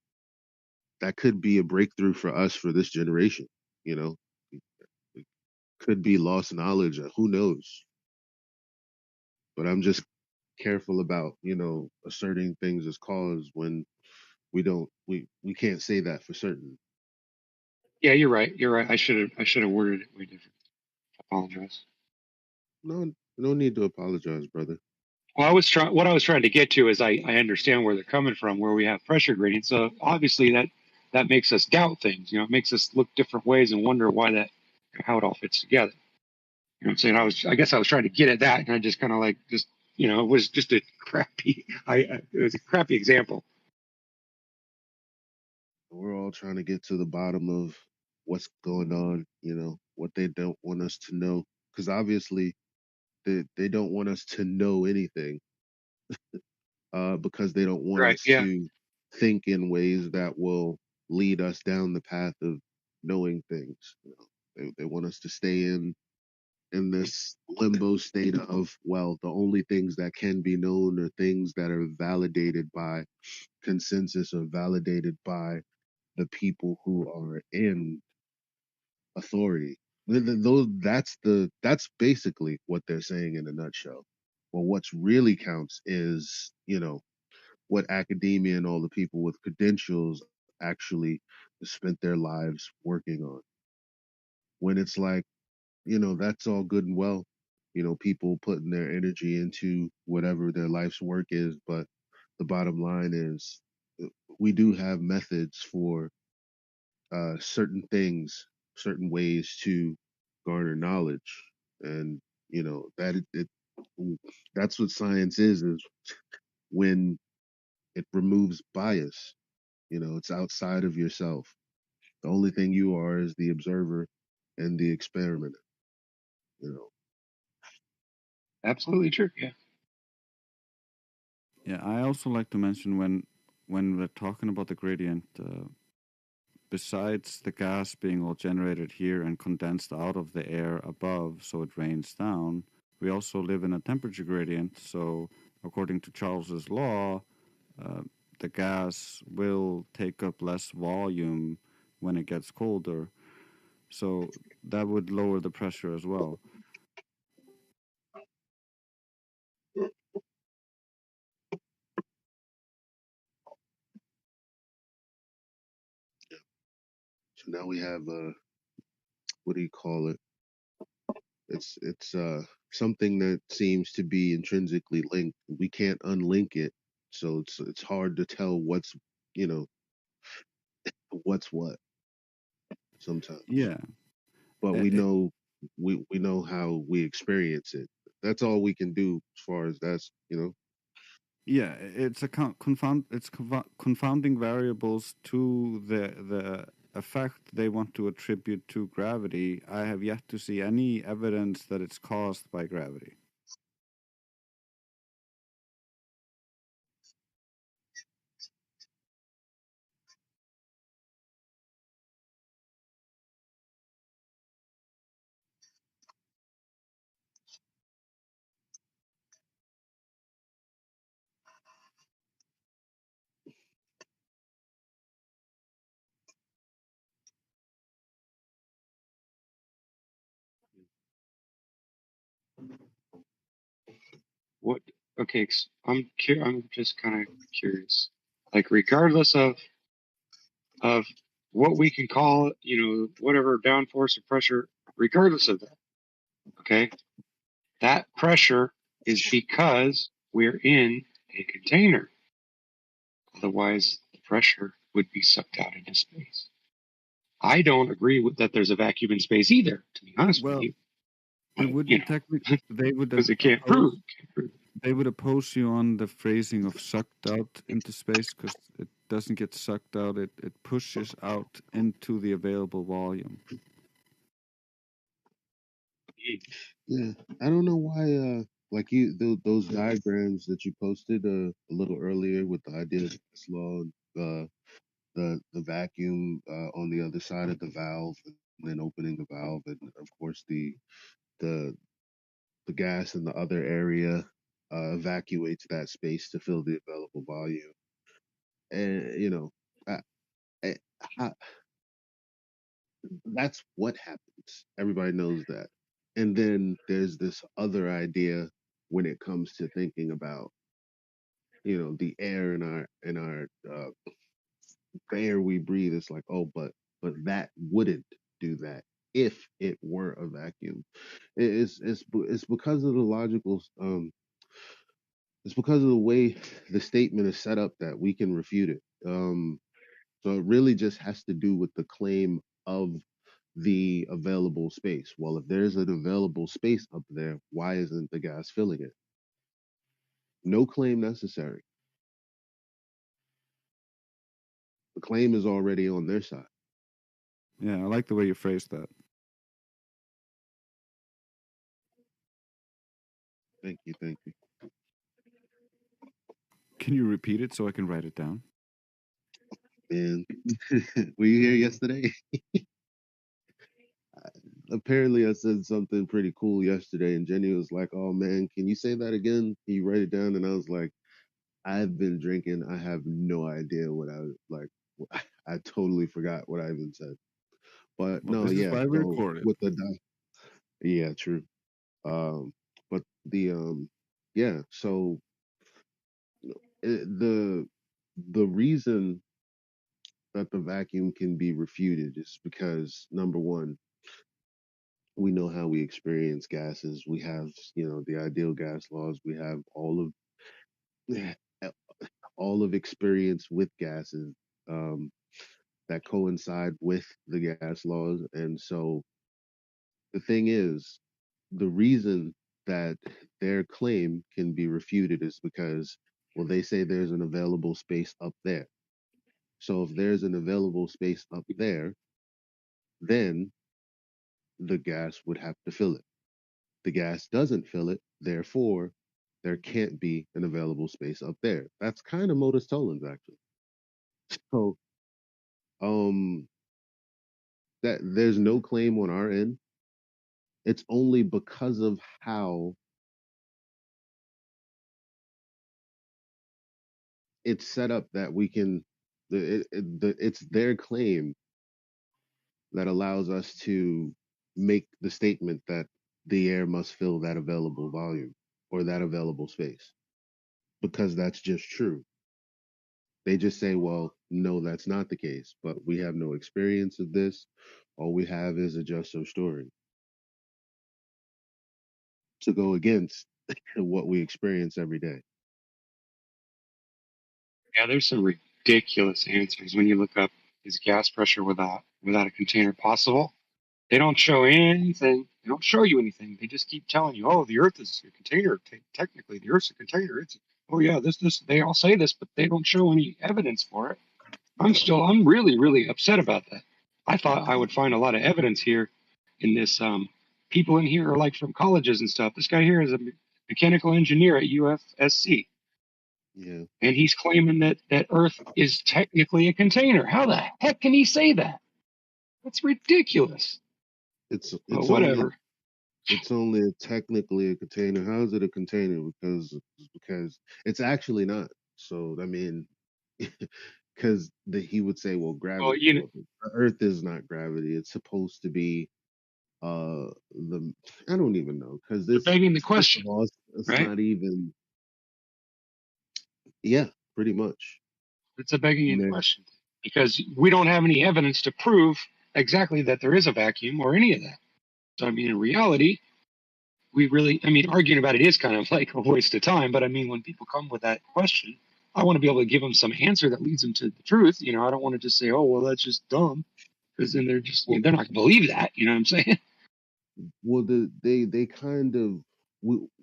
[SPEAKER 4] that could be a breakthrough for us for this generation. You know, it could be lost knowledge. Who knows? But I'm just careful about asserting things as cause when we can't say that for certain.
[SPEAKER 6] Yeah, you're right. You're right. I should have worded it way different. I apologize.
[SPEAKER 4] No need to apologize, brother.
[SPEAKER 6] Well, what I was trying to get to is I understand where they're coming from, where we have pressure gradients. So obviously that makes us doubt things. It makes us look different ways and wonder why how it all fits together. You know what I'm saying? I guess I was trying to get at that, and I just kind of like it was just a crappy. It was a crappy example.
[SPEAKER 4] We're all trying to get to the bottom of what's going on, what they don't want us to know. Because obviously, they don't want us to know anything because they don't want
[SPEAKER 6] Right.
[SPEAKER 4] us
[SPEAKER 6] Yeah.
[SPEAKER 4] to think in ways that will lead us down the path of knowing things. They want us to stay in this limbo state of, well, the only things that can be known are things that are validated by consensus or validated by the people who are in authority. Those that's basically what they're saying in a nutshell. Well, what's really counts is what academia and all the people with credentials actually spent their lives working on. When it's like, that's all good and well, people putting their energy into whatever their life's work is, but the bottom line is we do have methods for certain things, certain ways to garner knowledge, and that that's what science is when it removes bias. It's outside of yourself. The only thing you are is the observer and the experimenter. You know,
[SPEAKER 6] Absolutely true. Yeah.
[SPEAKER 7] Yeah, I also like to mention when we're talking about the gradient, besides the gas being all generated here and condensed out of the air above so it rains down, we also live in a temperature gradient. So according to Charles's law, the gas will take up less volume when it gets colder. So that would lower the pressure as well.
[SPEAKER 4] So now we have what do you call it? It's something that seems to be intrinsically linked. We can't unlink it, so it's hard to tell what's you know what's what sometimes.
[SPEAKER 7] Yeah.
[SPEAKER 4] But
[SPEAKER 7] Uh,
[SPEAKER 4] we
[SPEAKER 7] it-
[SPEAKER 4] know we know how we experience it. That's all we can do as far as that's
[SPEAKER 7] Yeah, it's a confounding variables to the effect they want to attribute to gravity. I have yet to see any evidence that it's caused by gravity.
[SPEAKER 6] What? Okay, I'm just kind of curious. Like, regardless of what we can call, whatever downforce or pressure, regardless of that, okay, that pressure is because we're in a container. Otherwise, the pressure would be sucked out into space. I don't agree with that. There's a vacuum in space either, to be honest with
[SPEAKER 7] Well,
[SPEAKER 6] you.
[SPEAKER 7] it
[SPEAKER 6] But,
[SPEAKER 7] wouldn't technically. They would
[SPEAKER 6] because it can't
[SPEAKER 7] oppose.
[SPEAKER 6] prove. Can't prove.
[SPEAKER 7] They would oppose you on the phrasing of sucked out into space because it doesn't get sucked out. It pushes out into the available volume.
[SPEAKER 4] yeah. I don't know why like those diagrams that you posted a little earlier with the idea of Gas law and the vacuum on the other side of the valve and then opening the valve and of course the the gas in the other area evacuates that space to fill the available volume. And I, I, how, that's what happens. Everybody knows that. And then there's this other idea when it comes to thinking about the air in our the air we breathe. It's like, oh, but that wouldn't do that if it were a vacuum. It's because of the logical it's because of the way the statement is set up that we can refute it. So it really just has to do with the claim of the available space. Well, if there's an available space up there, why isn't the gas filling it? No claim necessary. The claim is already on their side.
[SPEAKER 7] Yeah, I like the way you phrased that.
[SPEAKER 4] Thank you, thank you.
[SPEAKER 7] Can you repeat it so I can write it down?
[SPEAKER 4] And were you here yesterday? Apparently, I said something pretty cool yesterday, and Jenny was like, "Oh man, can you say that again? Can you write it down?" And I was like, "I've been drinking. I have no idea what I was like. I totally forgot what I even said." But
[SPEAKER 7] Well,
[SPEAKER 4] no,
[SPEAKER 7] this is
[SPEAKER 4] yeah.
[SPEAKER 7] why we
[SPEAKER 4] So
[SPEAKER 7] record it.
[SPEAKER 4] with yeah, true. But yeah. So the reason that the vacuum can be refuted is because number one, we know how we experience gases. We have, the ideal gas laws. We have all of experience with gases um, that coincide with the gas laws. And so the thing is, the reason that their claim can be refuted is because, well, they say there's an available space up there. So if there's an available space up there, then the gas would have to fill it. The gas doesn't fill it, therefore, there can't be an available space up there. That's kind of modus tollens, actually. So, that there's no claim on our end. It's only because of how it's set up that we can. It's their claim that allows us to make the statement that the air must fill that available volume or that available space, because that's just true. They just say, well, no, that's not the case, but we have no experience of this. All we have is a just so story to go against what we experience every day.
[SPEAKER 6] Yeah, there's some ridiculous answers when you look up is gas pressure without a container possible. They don't show anything. They don't show you anything. They just keep telling you, oh, the Earth is a container. Technically, the Earth's a container. It's oh yeah, this. They all say this, but they don't show any evidence for it. I'm really, really upset about that. I thought I would find a lot of evidence here in this. People in here are like from colleges and stuff. This guy here is a mechanical engineer at UFSC,
[SPEAKER 4] Yeah,
[SPEAKER 6] and he's claiming that Earth is technically a container. How the heck can he say that? That's ridiculous.
[SPEAKER 4] it's
[SPEAKER 6] But
[SPEAKER 4] it's only
[SPEAKER 6] whatever.
[SPEAKER 4] it's only technically a container. How is it a container? Because it's actually not. So I mean, because he would say, well,
[SPEAKER 6] Well,
[SPEAKER 4] gravity.
[SPEAKER 6] you know,
[SPEAKER 4] Well, the Earth is not gravity. It's supposed to be the I don't even know, because
[SPEAKER 6] they're
[SPEAKER 4] this
[SPEAKER 6] begging the
[SPEAKER 4] first of
[SPEAKER 6] question,
[SPEAKER 4] all, it's
[SPEAKER 6] right?
[SPEAKER 4] not even. Yeah, pretty much.
[SPEAKER 6] It's a begging
[SPEAKER 4] And
[SPEAKER 6] the
[SPEAKER 4] then,
[SPEAKER 6] question because we don't have any evidence to prove exactly that there is a vacuum or any of that. So I mean, in reality, we really, I mean, arguing about it is kind of like a waste of time. But I mean, when people come with that question, I want to be able to give them some answer that leads them to the truth. You know, I don't want to just say, oh, well, that's just dumb, because then they're just, you know, they're not going to believe that. You know what I'm saying?
[SPEAKER 4] well, they kind of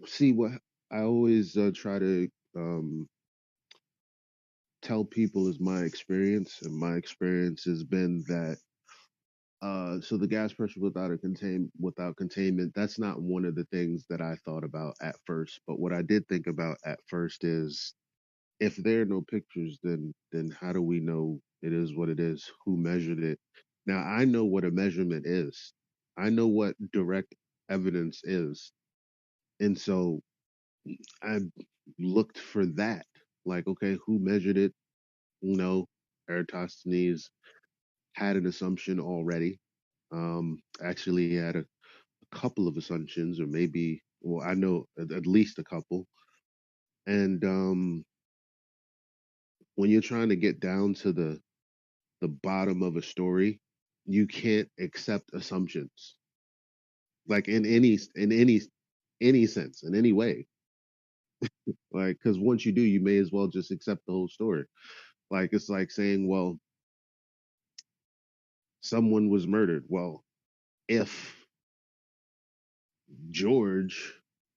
[SPEAKER 4] see what I always try to tell people is my experience, and my experience has been that so the gas pressure without containment, that's not one of the things that I thought about at first. But what I did think about at first is, if there are no pictures, then how do we know it is what it is? Who measured it? Now I know what a measurement is. I know what direct evidence is. And so I looked for that. Like, okay, who measured it? Eratosthenes had an assumption already. Actually, he had a couple of assumptions, or maybe, well, I know at least a couple. And when you're trying to get down to the bottom of a story, you can't accept assumptions, like in any sense, in any way. Like, because once you do, you may as well just accept the whole story. Like, it's like saying, well, someone was murdered. Well, if George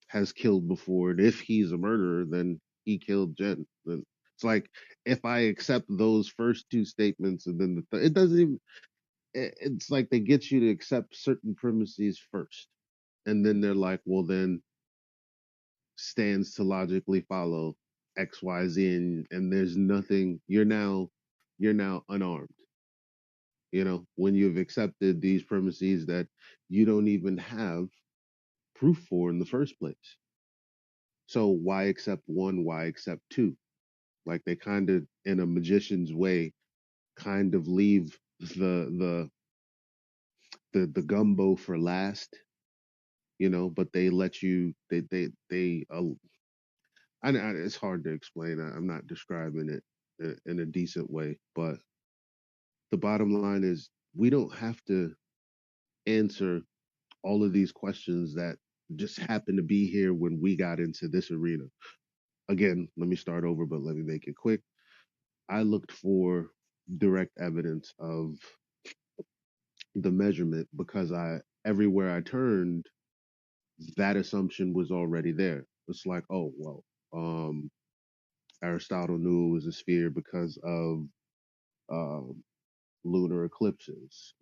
[SPEAKER 4] has killed before, and if he's a murderer, then he killed Jen. Then it's like, if I accept those first two statements, and then it doesn't even. It's like they get you to accept certain premises first, and then they're like, well, then stands to logically follow X, Y, Z, and there's nothing. You're now unarmed. When you've accepted these premises that you don't even have proof for in the first place. So why accept one? Why accept two? Like, they kind of, in a magician's way, kind of leave the gumbo for last. But they let you. They. It's hard to explain. I'm not describing it in a decent way, but the bottom line is, we don't have to answer all of these questions that just happen to be here when we got into this arena. Again, let me start over, but let me make it quick. I looked for direct evidence of the measurement because everywhere I turned, that assumption was already there. It's like, oh well, Aristotle knew it was a sphere because of um, lunar eclipses.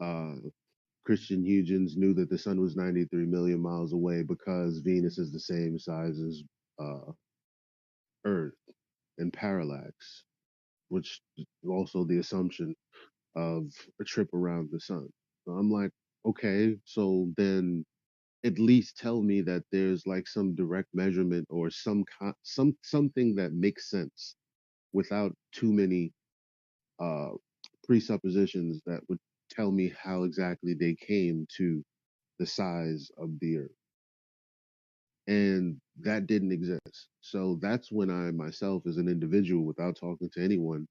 [SPEAKER 4] Uh, Christian Huygens knew that the sun was 93 million miles away because Venus is the same size as Earth in parallax, which is also the assumption. of a trip around the sun. So I'm like, okay, so then at least tell me that there's like some direct measurement or something that makes sense without too many uh presuppositions that would tell me how exactly they came to the size of the earth. And that didn't exist. So that's when I myself, as an individual, without talking to anyone,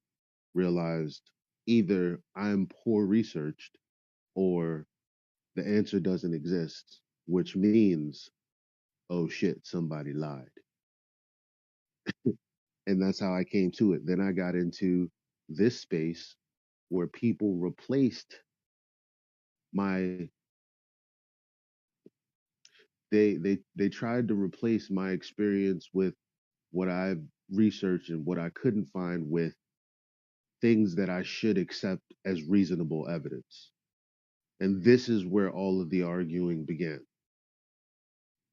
[SPEAKER 4] realized either I'm poor researched or the answer doesn't exist, which means, oh shit, somebody lied. And that's how I came to it. Then I got into this space where people replaced my they tried to replace my experience with what I've researched and what I couldn't find with things that I should accept as reasonable evidence. And this is where all of the arguing began.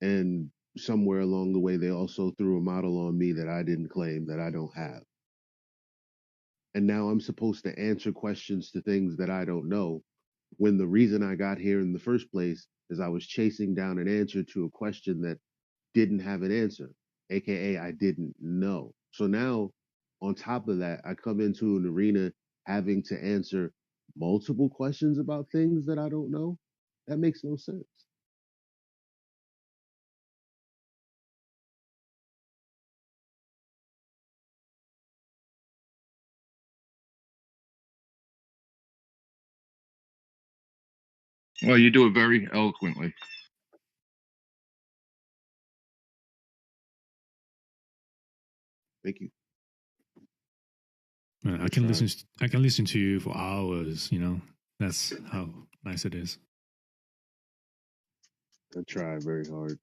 [SPEAKER 4] And somewhere along the way, they also threw a model on me that I didn't claim, that I don't have. And now I'm supposed to answer questions to things that I don't know, when the reason I got here in the first place is I was chasing down an answer to a question that didn't have an answer, aka I didn't know. So now, on top of that, I come into an arena having to answer multiple questions about things that I don't know. That makes no sense.
[SPEAKER 1] Well, you do it very eloquently.
[SPEAKER 4] Thank you.
[SPEAKER 5] I can listen. I can listen to you for hours. You know, that's how nice it is.
[SPEAKER 4] I try very hard.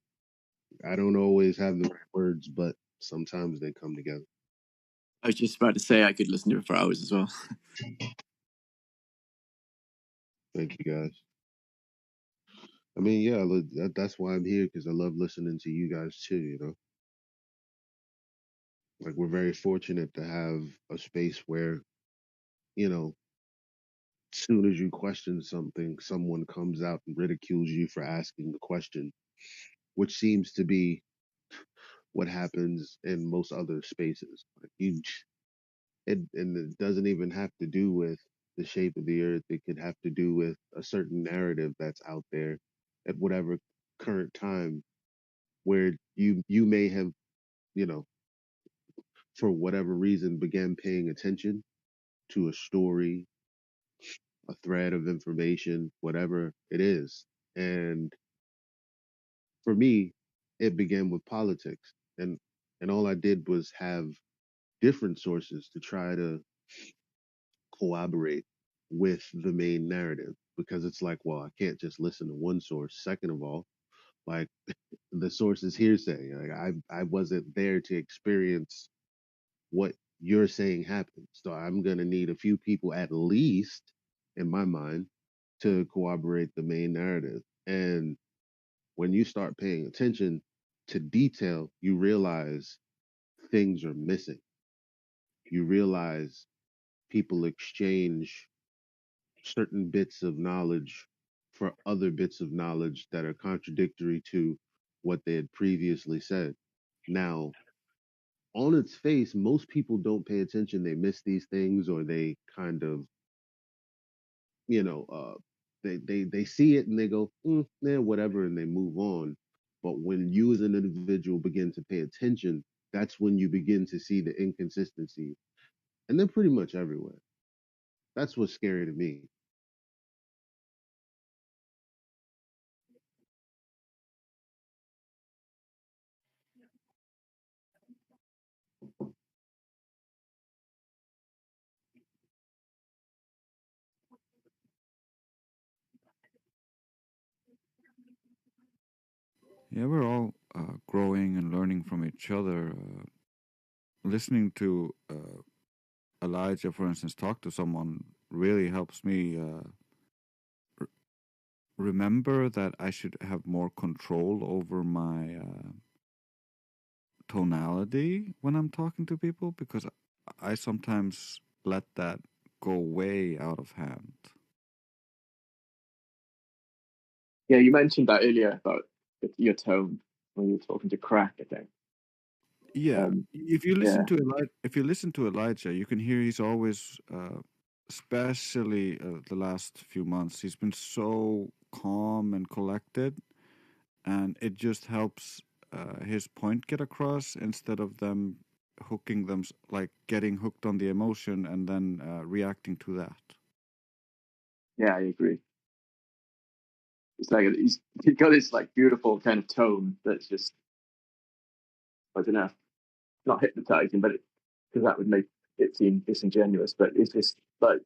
[SPEAKER 4] I don't always have the right words, but sometimes they come together.
[SPEAKER 11] I was just about to say I could listen to it for hours as well.
[SPEAKER 4] Thank you, guys. I mean, yeah, that's why I'm here, because I love listening to you guys too, you know? Like, we're very fortunate to have a space where, you know, as soon as you question something, someone comes out and ridicules you for asking the question, which seems to be what happens in most other spaces. Like and it doesn't even have to do with the shape of the earth. It could have to do with a certain narrative that's out there at whatever current time, where you may have, you know, for whatever reason, began paying attention to a story, a thread of information, whatever it is. And for me, it began with politics. And all I did was have different sources to try to collaborate with the main narrative, because it's like, well, I can't just listen to one source. Second of all, like, the source is hearsay. Like, I wasn't there to experience what you're saying happened. So I'm gonna need a few people at least, in my mind, to corroborate the main narrative. And when you start paying attention to detail, you realize things are missing. You realize people exchange certain bits of knowledge for other bits of knowledge that are contradictory to what they had previously said. Now, on its face, most people don't pay attention. They miss these things, or they kind of, you know, they see it and they go, whatever, and they move on. But when you as an individual begin to pay attention, that's when you begin to see the inconsistencies, and they're pretty much everywhere. That's what's scary to me.
[SPEAKER 7] Yeah, we're all growing and learning from each other. Listening to Elijah, for instance, talk to someone really helps me remember that I should have more control over my tonality when I'm talking to people, because I sometimes let that go way out of hand.
[SPEAKER 11] Yeah, you mentioned that earlier about your tone when you were talking to Crack, I think.
[SPEAKER 7] Yeah, if you listen
[SPEAKER 11] Yeah.
[SPEAKER 7] to Elijah, you can hear he's always, especially the last few months, he's been so calm and collected, and it just helps his point get across instead of them like getting hooked on the emotion and then reacting to that.
[SPEAKER 11] Yeah, I agree. It's like he's got this like beautiful kind of tone that's just, I don't know, not hypnotizing, but because that would make it seem disingenuous. But it's just like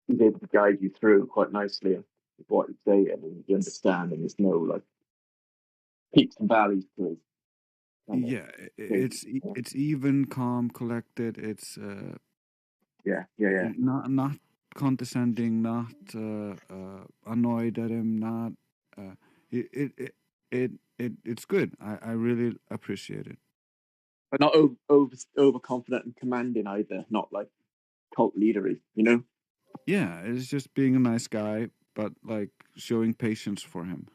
[SPEAKER 11] he's able to guide you through quite nicely what he's saying, and you understand, and there's no like peaks and valleys to it.
[SPEAKER 7] Yeah, it's even, calm, collected. It's
[SPEAKER 11] yeah.
[SPEAKER 7] not condescending, not annoyed at him, not it's good. I really appreciate it.
[SPEAKER 11] But not overconfident and commanding either. Not like cult leadery, you know.
[SPEAKER 7] Yeah, it's just being a nice guy, but like showing patience for him.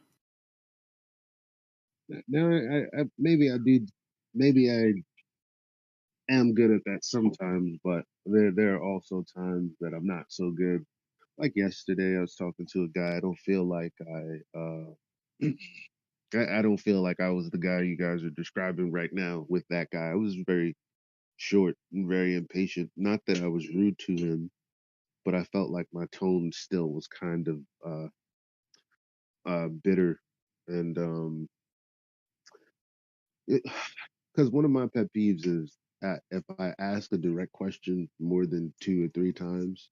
[SPEAKER 4] Now, maybe I am good at that sometimes, but there are also times that I'm not so good. Like yesterday, I was talking to a guy. I don't feel like I don't feel like I was the guy you guys are describing right now with that guy. I was very short and very impatient. Not that I was rude to him, but I felt like my tone still was kind of bitter, and because one of my pet peeves is if I ask a direct question more than 2 or 3 times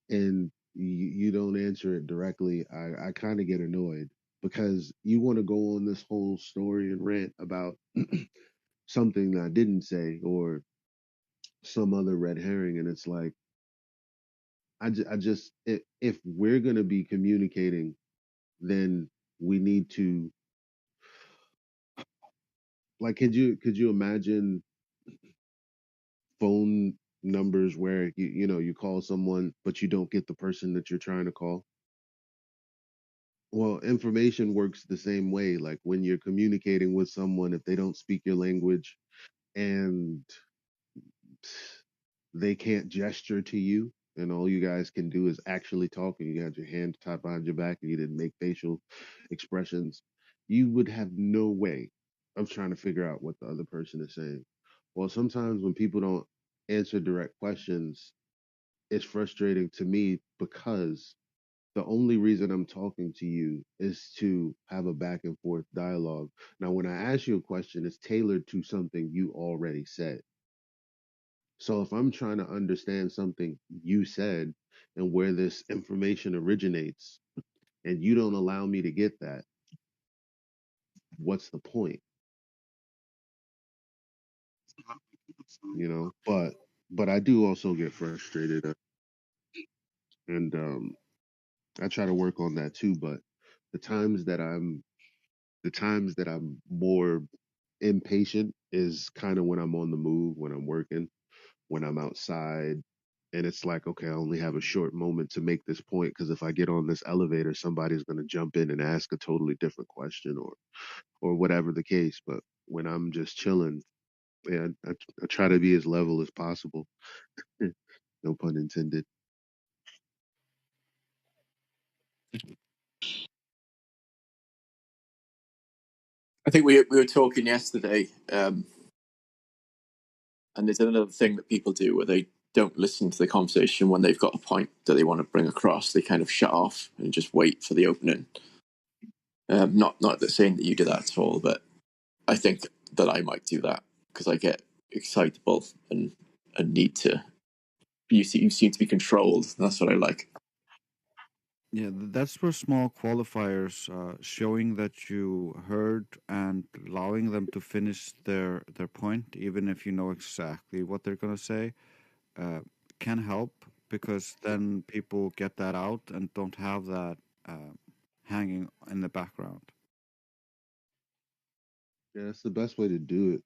[SPEAKER 4] and you don't answer it directly, I kind of get annoyed because you want to go on this whole story and rant about something that I didn't say or some other red herring, and it's like I just if we're gonna be communicating, then we need to, like, could you imagine phone numbers where you call someone but you don't get the person that you're trying to call? Well, information works the same way. Like when you're communicating with someone, if they don't speak your language and they can't gesture to you, and all you guys can do is actually talk, and you got your hand tied behind your back, and you didn't make facial expressions, you would have no way of trying to figure out what the other person is saying. Well, sometimes when people don't answer direct questions, it's frustrating to me because the only reason I'm talking to you is to have a back and forth dialogue. Now, when I ask you a question, it's tailored to something you already said. So if I'm trying to understand something you said and where this information originates, and you don't allow me to get that, what's the point? But I do also get frustrated, and I try to work on that too. But the times that I'm the times that I'm more impatient is kind of when I'm on the move, when I'm working, when I'm outside. And it's like, okay, I only have a short moment to make this point because if I get on this elevator, somebody's going to jump in and ask a totally different question or whatever the case. But when I'm just chilling, yeah, I try to be as level as possible. No pun intended.
[SPEAKER 11] I think we were talking yesterday, and there's another thing that people do where they don't listen to the conversation when they've got a point that they want to bring across. They kind of shut off and just wait for the opening. Not saying that you do that at all, but I think that I might do that because I get excitable and need to. You seem to be controlled. That's what I like.
[SPEAKER 7] Yeah, that's where small qualifiers, showing that you heard and allowing them to finish their point, even if you know exactly what they're gonna say, can help because then people get that out and don't have that hanging in the background.
[SPEAKER 4] Yeah, that's the best way to do it.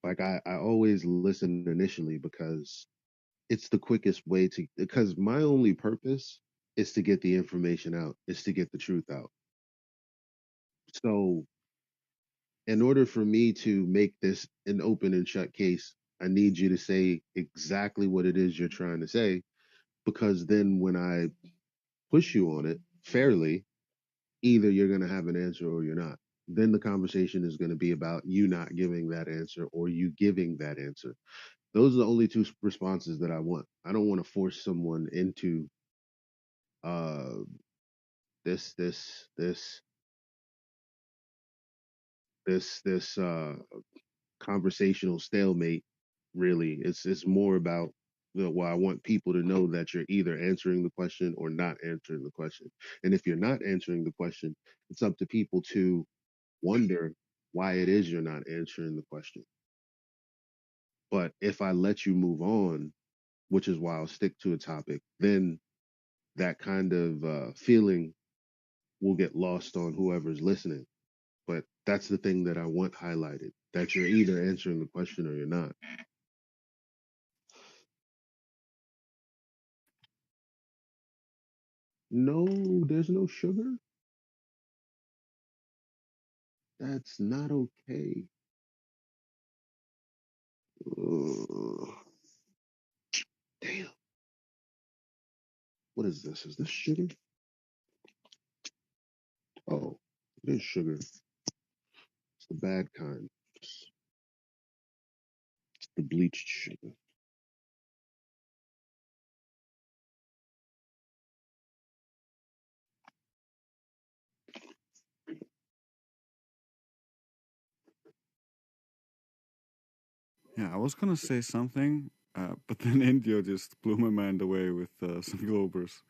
[SPEAKER 4] Like I always listen initially because it's the quickest way to, because my only purpose is to get the information out, is to get the truth out. So in order for me to make this an open and shut case, I need you to say exactly what it is you're trying to say, because then when I push you on it fairly, either you're going to have an answer or you're not. Then the conversation is going to be about you not giving that answer or you giving that answer. Those are the only two responses that I want. I don't want to force someone into uh this this this this conversational stalemate. Really, it's more about, well, I want people to know that you're either answering the question or not answering the question. And if you're not answering the question, it's up to people to wonder why it is you're not answering the question. But if I let you move on, which is why I'll stick to a topic, then that kind of feeling will get lost on whoever's listening. But that's the thing that I want highlighted, that you're either answering the question or you're not. No, there's no sugar. That's not okay. Ugh. Damn. What is this? Is this sugar? Oh, it is sugar. It's the bad kind. It's the bleached sugar.
[SPEAKER 7] Yeah, I was gonna say something, but then Indio just blew my mind away with some Globers.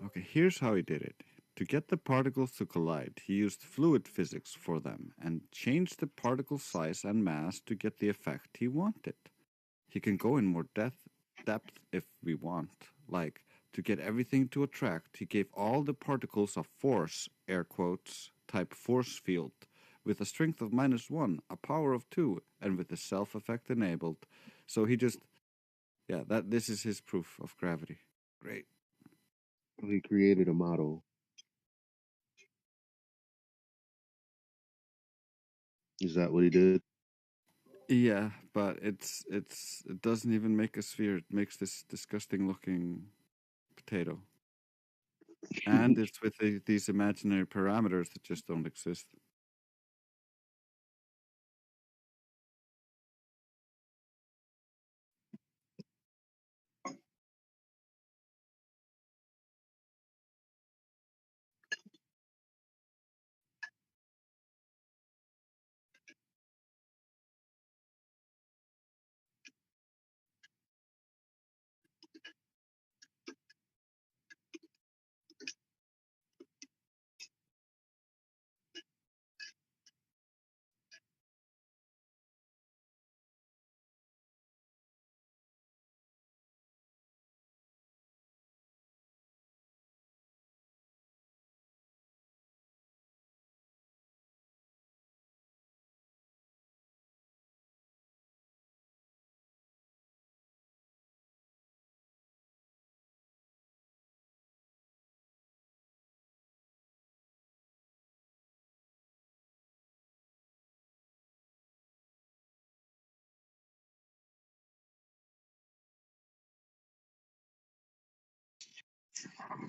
[SPEAKER 7] Okay, here's how he did it. To get the particles to collide, he used fluid physics for them and changed the particle size and mass to get the effect he wanted. He can go in more depth if we want. Like, to get everything to attract, he gave all the particles a force, air quotes, type force field, with a strength of -1, a power of 2, and with the self effect enabled. So he just, yeah, this is his proof of gravity. Great.
[SPEAKER 4] He created a model. Is that what he did?
[SPEAKER 7] Yeah, but it doesn't even make a sphere. It makes this disgusting looking potato. And it's with these imaginary parameters that just don't exist.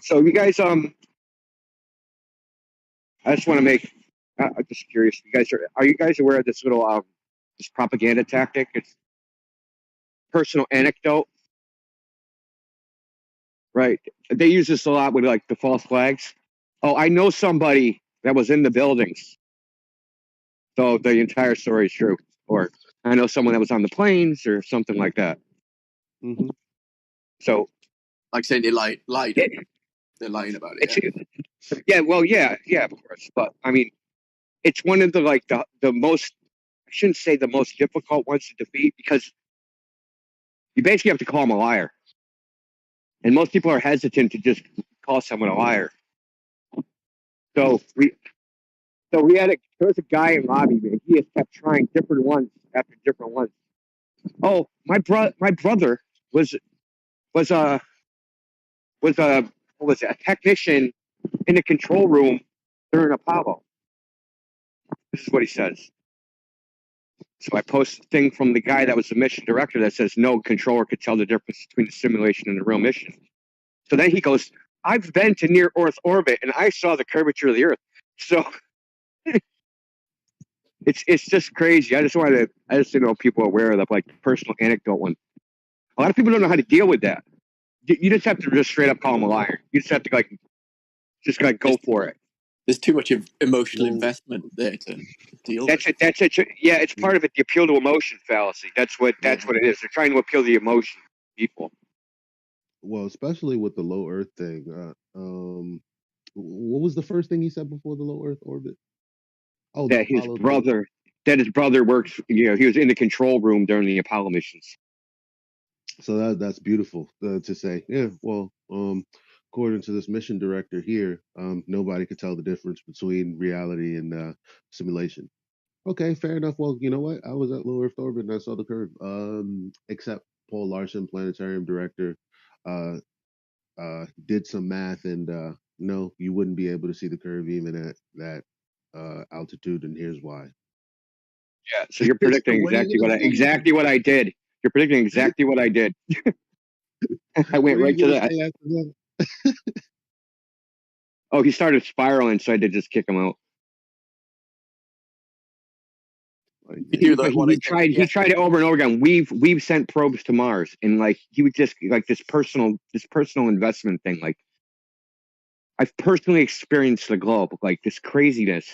[SPEAKER 2] So you guys, I just want to make. I'm just curious. You guys are you guys aware of this little this propaganda tactic? It's personal anecdote, right? They use this a lot with like the false flags. Oh, I know somebody that was in the buildings, so the entire story is true. Or I know someone that was on the planes, or something like that.
[SPEAKER 4] Mm-hmm.
[SPEAKER 2] So,
[SPEAKER 11] like saying they lied. They're lying about it.
[SPEAKER 2] Yeah, well, yeah, of course. But I mean, it's one of the like the most. I shouldn't say the most difficult ones to defeat, because you basically have to call them a liar, and most people are hesitant to just call someone a liar. So So there was a guy in lobby, man. He has kept trying different ones after different ones. Oh, my brother was was a was a what was it, a technician in the control room during Apollo. This is what he says. So I post a thing from the guy that was the mission director that says no controller could tell the difference between the simulation and the real mission. So then he goes, I've been to near Earth orbit and I saw the curvature of the Earth. So it's just crazy. I just didn't know if people are aware of the like personal anecdote one. A lot of people don't know how to deal with that. You just have to just straight up call them a liar. You just have to just go for it.
[SPEAKER 11] There's too much emotional investment there to deal with.
[SPEAKER 2] That's it. Yeah, it's part of it. The appeal to emotion fallacy. That's what it is. They're trying to appeal to the emotion of people.
[SPEAKER 4] Well, especially with the low Earth thing. What was the first thing he said before the low Earth orbit? Oh, the
[SPEAKER 2] That his
[SPEAKER 4] Apollo thing.
[SPEAKER 2] brother works. He was in the control room during the Apollo missions.
[SPEAKER 4] So that's beautiful to say. Yeah. Well, according to this mission director here, nobody could tell the difference between reality and simulation. Okay, fair enough. Well, you know what? I was at low Earth orbit and I saw the curve. Except Paul Larson, planetarium director, uh, did some math and no, you wouldn't be able to see the curve even at that altitude, and here's why.
[SPEAKER 2] Yeah. So you're predicting
[SPEAKER 4] What are you gonna say?
[SPEAKER 2] exactly what I did. You're predicting exactly what I did. I went
[SPEAKER 4] What are
[SPEAKER 2] right
[SPEAKER 4] you
[SPEAKER 2] to
[SPEAKER 4] gonna
[SPEAKER 2] that.
[SPEAKER 4] say after that?
[SPEAKER 2] Oh, he started spiraling, so I did just kick him out. He tried it over and over again. We've sent probes to Mars, and like he would just like this personal investment thing. Like I've personally experienced the globe, like this craziness,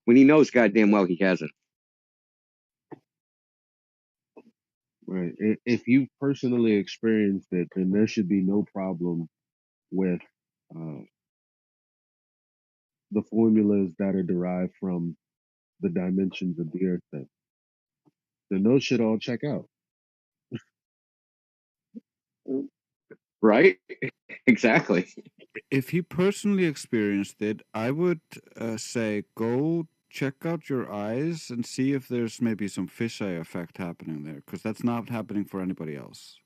[SPEAKER 2] when he knows goddamn well he hasn't.
[SPEAKER 4] Right. If you personally experienced it, then there should be no problem with uh, the formulas that are derived from the dimensions of the Earth. Then those should all check out.
[SPEAKER 2] Right? Exactly.
[SPEAKER 7] If he personally experienced it, I would say go check out your eyes and see if there's maybe some fisheye effect happening there, because that's not happening for anybody else.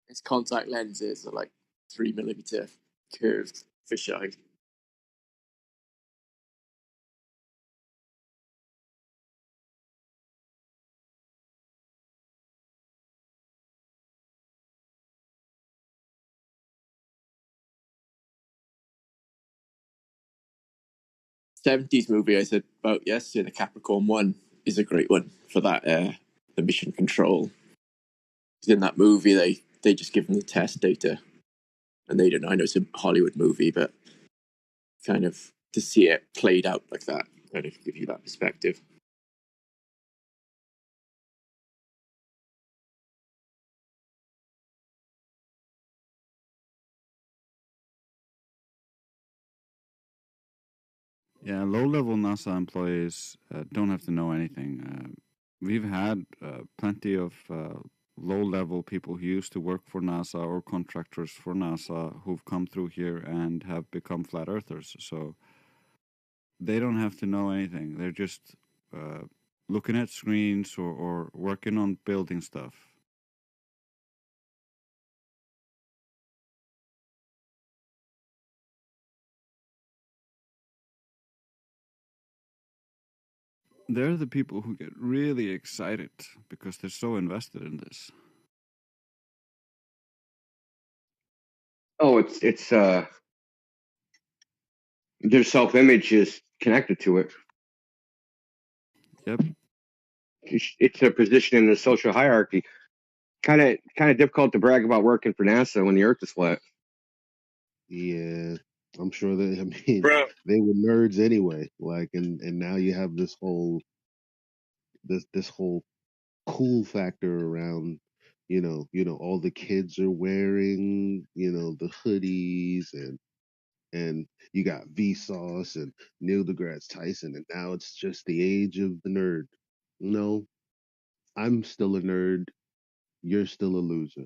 [SPEAKER 11] His contact lenses are like 3mm curved fisheye. '70s movie I said about yesterday, the Capricorn One, is a great one for that. The mission control. In that movie, they just give them the test data, and they don't know. I know it's a Hollywood movie, but kind of to see it played out like that, kind of give you that perspective.
[SPEAKER 7] Yeah, low-level NASA employees don't have to know anything. We've had plenty of low-level people who used to work for NASA or contractors for NASA who've come through here and have become flat earthers. So they don't have to know anything. They're just looking at screens or working on building stuff. They're the people who get really excited because they're so invested in this.
[SPEAKER 2] Oh, it's their self-image is connected to it.
[SPEAKER 7] Yep.
[SPEAKER 2] It's a position in the social hierarchy. Kind of difficult to brag about working for NASA when the Earth is flat.
[SPEAKER 4] Yeah, I'm sure that. I mean, they were nerds anyway. Like, and now you have this whole cool factor around. All the kids are wearing, the hoodies and you got Vsauce and Neil deGrasse Tyson, and now it's just the age of the nerd. No, I'm still a nerd. You're still a loser.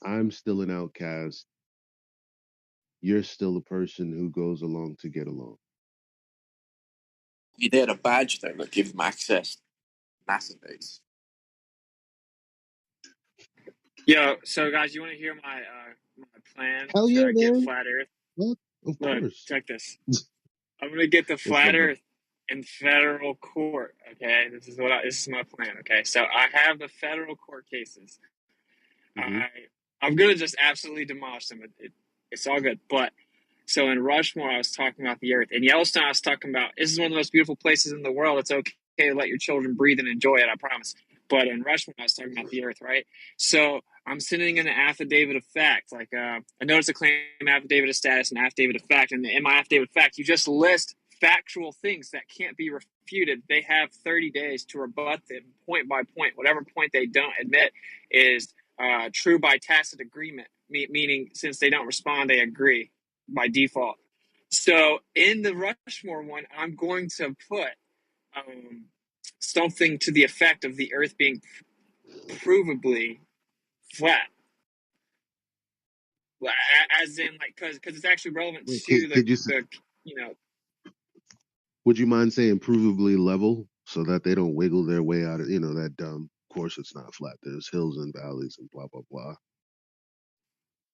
[SPEAKER 4] I'm still an outcast. you're still a person who goes along to get along.
[SPEAKER 11] They had a badge though that gives them access to NASA base.
[SPEAKER 8] Yo, so guys, you want to hear my plan
[SPEAKER 4] Hell yeah,
[SPEAKER 8] to get
[SPEAKER 4] man.
[SPEAKER 8] flat Earth?
[SPEAKER 4] What? Of
[SPEAKER 8] Look,
[SPEAKER 4] course.
[SPEAKER 8] check this. I'm gonna get the
[SPEAKER 4] What's up,
[SPEAKER 8] flat
[SPEAKER 4] bro?
[SPEAKER 8] Earth in federal court. Okay, this is my plan. Okay, so I have the federal court cases.
[SPEAKER 4] Mm-hmm.
[SPEAKER 8] I'm gonna just absolutely demolish them. It's all good. But so in Rushmore, I was talking about the Earth. In Yellowstone, I was talking about this is one of the most beautiful places in the world. It's okay to let your children breathe and enjoy it. I promise. But in Rushmore, I was talking about the Earth, right? So I'm sending in an affidavit of fact, like a notice of claim, affidavit of status, and affidavit of fact. And in my affidavit of fact, you just list factual things that can't be refuted. They have 30 days to rebut them point by point. Whatever point they don't admit is true by tacit agreement, meaning since they don't respond, they agree by default. So in the Rushmore one, I'm going to put something to the effect of the Earth being provably flat, as in like because it's actually relevant
[SPEAKER 4] Wait,
[SPEAKER 8] to
[SPEAKER 4] could you?
[SPEAKER 8] the you know.
[SPEAKER 4] Would you mind saying provably level so that they don't wiggle their way out of that dumb? Of course, it's not flat. There's hills and valleys and blah blah blah.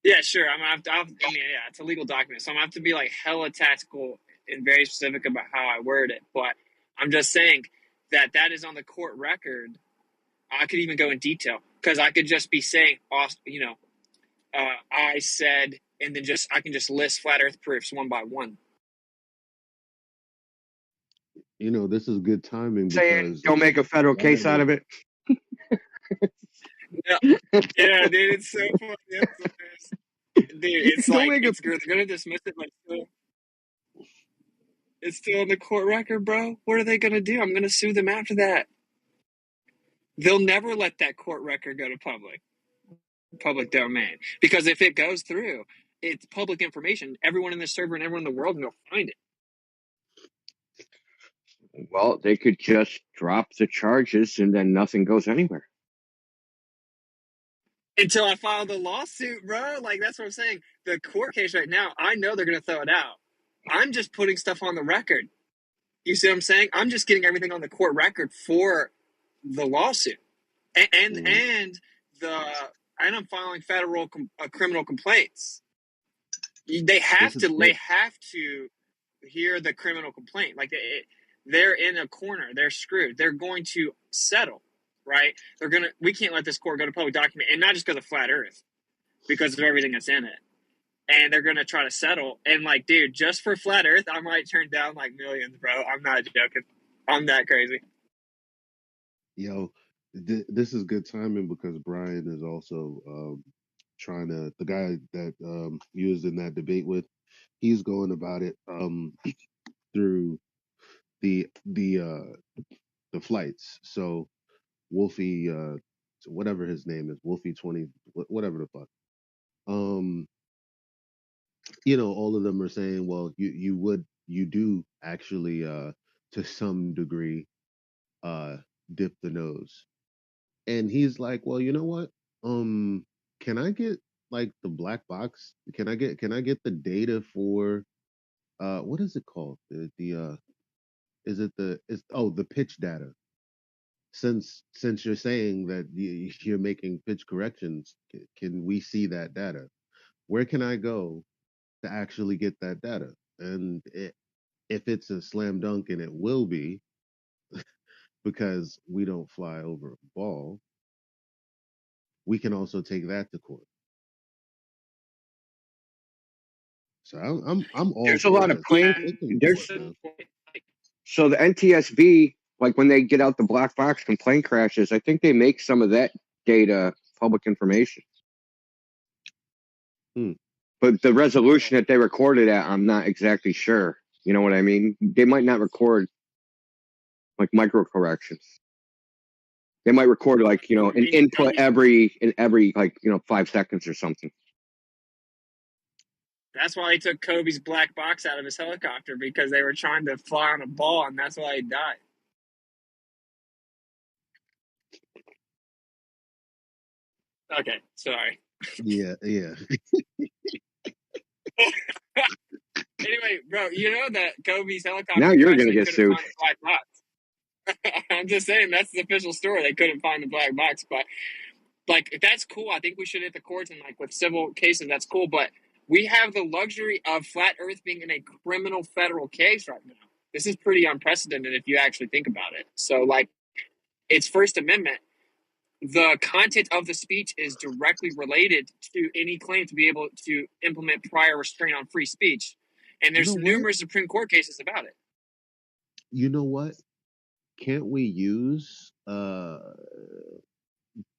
[SPEAKER 8] Yeah, sure. I'm gonna have to, I mean, yeah, it's a legal document, so I'm gonna have to be like hella tactical and very specific about how I word it. But I'm just saying that is on the court record. I could even go in detail because I could just be saying, I said, and then I can just list flat Earth proofs one by one.
[SPEAKER 4] This is good timing
[SPEAKER 2] Saying
[SPEAKER 4] because
[SPEAKER 2] don't make a federal
[SPEAKER 4] Brian
[SPEAKER 2] case out of it.
[SPEAKER 8] Yeah, yeah, dude, it's so funny. Dude, it's
[SPEAKER 2] Don't
[SPEAKER 8] like
[SPEAKER 2] make a.
[SPEAKER 8] they're gonna dismiss it, but it's still on the court record, bro. What are they gonna do? I'm gonna sue them after that. They'll never let that court record go to public domain, because if it goes through, it's public information. Everyone in the server and everyone in the world can go find it.
[SPEAKER 2] Well, they could just drop the charges and then nothing goes anywhere.
[SPEAKER 8] Until I file the lawsuit, bro. Like, that's what I'm saying. The court case right now, I know they're going to throw it out. I'm just putting stuff on the record. You see what I'm saying? I'm just getting everything on the court record for the lawsuit. And I'm filing federal criminal complaints. They have to hear the criminal complaint. Like, they're in a corner. They're screwed. They're going to settle, right? We can't let this court go to public document, and not just because of flat Earth, because of everything that's in it. And they're going to try to settle. And like, dude, just for flat Earth, I might turn down like millions, bro. I'm not joking. I'm that crazy.
[SPEAKER 4] Yo, this is good timing because Brian is also trying to, the guy that you was in that debate with, he's going about it through the flights. So Wolfie, whatever his name is, Wolfie 20, whatever the fuck. All of them are saying, well, you do actually to some degree dip the nose. And he's like, well, you know what? Can I get like the black box? Can I get the data for what is it called? Is it the pitch data? Since you're saying that you're making pitch corrections, can we see that data? Where can I go to actually get that data? And if it's a slam dunk, and it will be, because we don't fly over a ball, we can also take that to court. So I'm all
[SPEAKER 2] There's a
[SPEAKER 4] for
[SPEAKER 2] lot of
[SPEAKER 4] that.
[SPEAKER 2] planes.
[SPEAKER 4] Take them to
[SPEAKER 2] There's
[SPEAKER 4] court, man.
[SPEAKER 2] so the NTSB, like when they get out the black box from plane crashes, I think they make some of that data public information. But the resolution that they recorded at, I'm not exactly sure. You know what I mean? They might not record like micro corrections. They might record like an input every 5 seconds or something.
[SPEAKER 8] That's why he took Kobe's black box out of his helicopter, because they were trying to fly on a ball, and that's why he died. Okay, sorry.
[SPEAKER 4] Yeah.
[SPEAKER 8] Anyway, bro, you know that Kobe's helicopter
[SPEAKER 2] Now you're
[SPEAKER 8] crash,
[SPEAKER 2] gonna
[SPEAKER 8] they
[SPEAKER 2] get
[SPEAKER 8] couldn't
[SPEAKER 2] sued.
[SPEAKER 8] find the black box. I'm just saying that's the official story. They couldn't find the black box, but like that's cool. I think we should hit the courts and like with civil cases, that's cool. But we have the luxury of flat Earth being in a criminal federal case right now. This is pretty unprecedented if you actually think about it. So like, it's First Amendment. The content of the speech is directly related to any claim to be able to implement prior restraint on free speech. And
[SPEAKER 4] You
[SPEAKER 8] there's
[SPEAKER 4] know what?
[SPEAKER 8] numerous Supreme Court cases about it.
[SPEAKER 4] You know what? Can't we use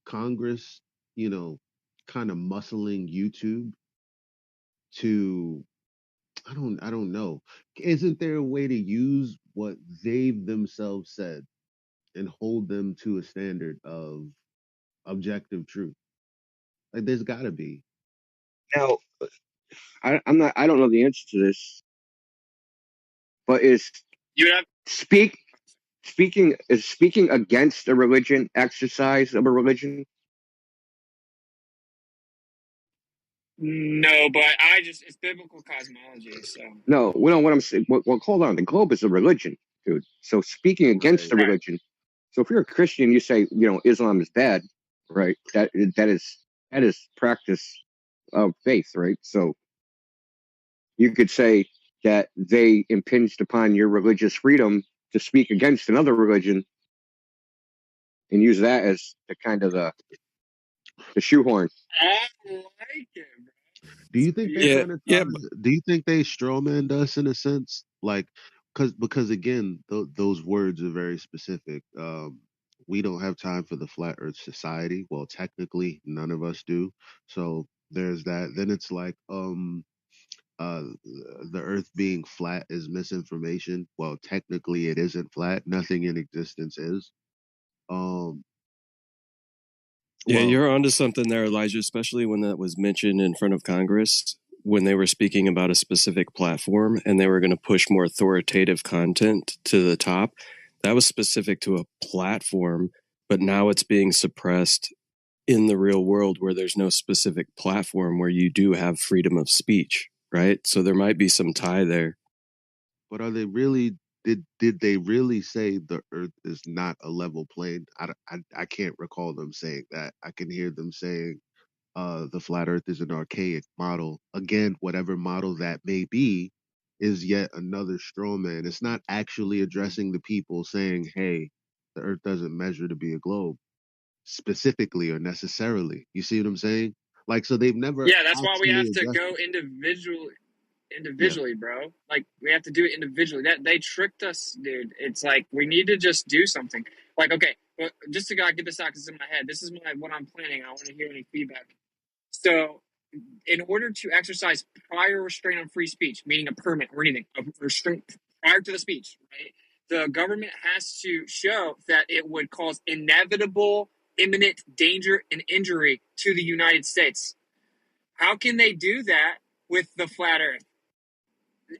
[SPEAKER 4] Congress, you know, kind of muscling YouTube to I don't know. Isn't there a way to use what they've themselves said and hold them to a standard of objective truth? Like there's gotta be.
[SPEAKER 2] Now, I don't know the answer to this, but is
[SPEAKER 8] You would have
[SPEAKER 2] speaking against a religion exercise of a religion?
[SPEAKER 8] no, but it's biblical cosmology. So
[SPEAKER 2] No, we don't. What I'm saying. Well, hold on. The globe is a religion, dude. So speaking against the
[SPEAKER 4] Right.
[SPEAKER 2] religion. So if you're a Christian, you say Islam is bad, right? That is practice of faith, right? So you could say that they impinged upon your religious freedom to speak against another religion and use that as the kind of the shoehorn.
[SPEAKER 8] I like it, bro.
[SPEAKER 4] Do you think they're
[SPEAKER 6] Yeah,
[SPEAKER 4] trying to
[SPEAKER 6] yeah,
[SPEAKER 4] do you think they strawmanned us in a sense? Like, because again, those words are very specific. We don't have time for the flat Earth society. Well, technically, none of us do. So there's that. Then it's like, uh, the Earth being flat is misinformation. Well, technically, it isn't flat. Nothing in existence is. Um,
[SPEAKER 6] yeah,
[SPEAKER 4] well,
[SPEAKER 6] you're onto something there, Elijah, especially when that was mentioned in front of Congress when they were speaking about a specific platform and they were going to push more authoritative content to the top. That was specific to a platform, but now it's being suppressed in the real world where there's no specific platform where you do have freedom of speech, right? So there might be some tie there.
[SPEAKER 4] but are they really? Did they really say the Earth is not a level plane? I can't recall them saying that. I can hear them saying the flat Earth is an archaic model. Again, whatever model that may be, is yet another straw man. It's not actually addressing the people saying, "Hey, the Earth doesn't measure to be a globe." Specifically or necessarily. You see what I'm saying? Like, so they've never
[SPEAKER 8] Yeah, that's why we
[SPEAKER 4] actually
[SPEAKER 8] have to
[SPEAKER 4] addressed
[SPEAKER 8] go
[SPEAKER 4] it. Yeah.
[SPEAKER 8] individually, bro. Like we have to do it individually. That they tricked us, dude. It's like we need to just do something. Like, okay, well, just to get this out because it's in my head. This is what I'm planning. I want to hear any feedback. So, in order to exercise prior restraint on free speech, meaning a permit or anything, a restraint prior to the speech, right? The government has to show that it would cause inevitable, imminent danger and injury to the United States. How can they do that with the flat Earth?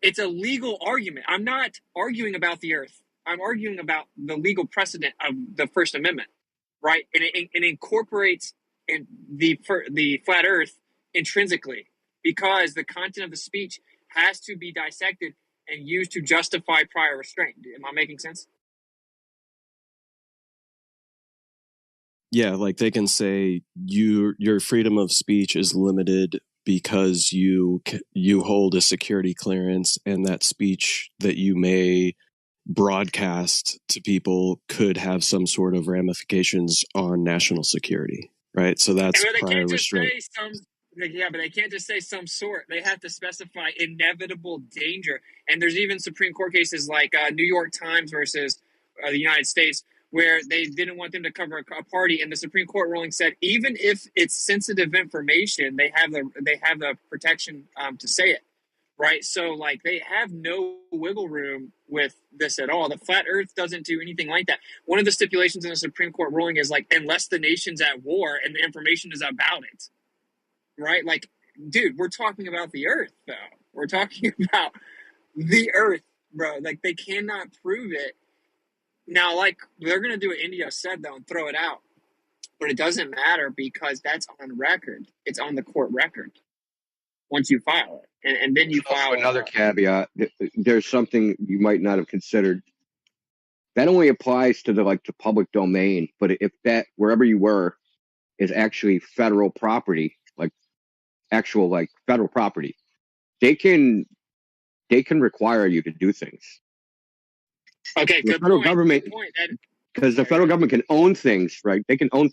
[SPEAKER 8] It's a legal argument. I'm not arguing about the Earth. I'm arguing about the legal precedent of the First Amendment, right? And it incorporates in the flat Earth intrinsically because the content of the speech has to be dissected and used to justify prior restraint. Am I making sense?
[SPEAKER 6] Yeah, like they can say your freedom of speech is limited because you hold a security clearance and that speech that you may broadcast to people could have some sort of ramifications on national security, right? So that's
[SPEAKER 8] But they
[SPEAKER 6] prior
[SPEAKER 8] can't just
[SPEAKER 6] restraint.
[SPEAKER 8] say but they can't just say some sort. They have to specify inevitable danger. And there's even Supreme Court cases like New York Times versus the United States, where they didn't want them to cover a party, and the Supreme Court ruling said even if it's sensitive information, they have the protection to say it. Right, so like they have no wiggle room with this at all. The flat Earth doesn't do anything like that. One of the stipulations in the Supreme Court ruling is like, unless the nation's at war and the information is about it, right? Like, dude, we're talking about the Earth, though. We're talking about the Earth, bro. Like, they cannot prove it. Now, like, they're gonna do what India said though and throw it out, but it doesn't matter because that's on record. It's on the court record. once you file it, and then you file
[SPEAKER 2] Another caveat: there's something you might not have considered. That only applies to the public domain, but if that wherever you were is actually federal property, actual federal property, they can require you to do things.
[SPEAKER 8] Okay,
[SPEAKER 2] The
[SPEAKER 8] good
[SPEAKER 2] federal
[SPEAKER 8] point.
[SPEAKER 2] government,
[SPEAKER 8] Good point.
[SPEAKER 2] because the federal government can own things, right? They can own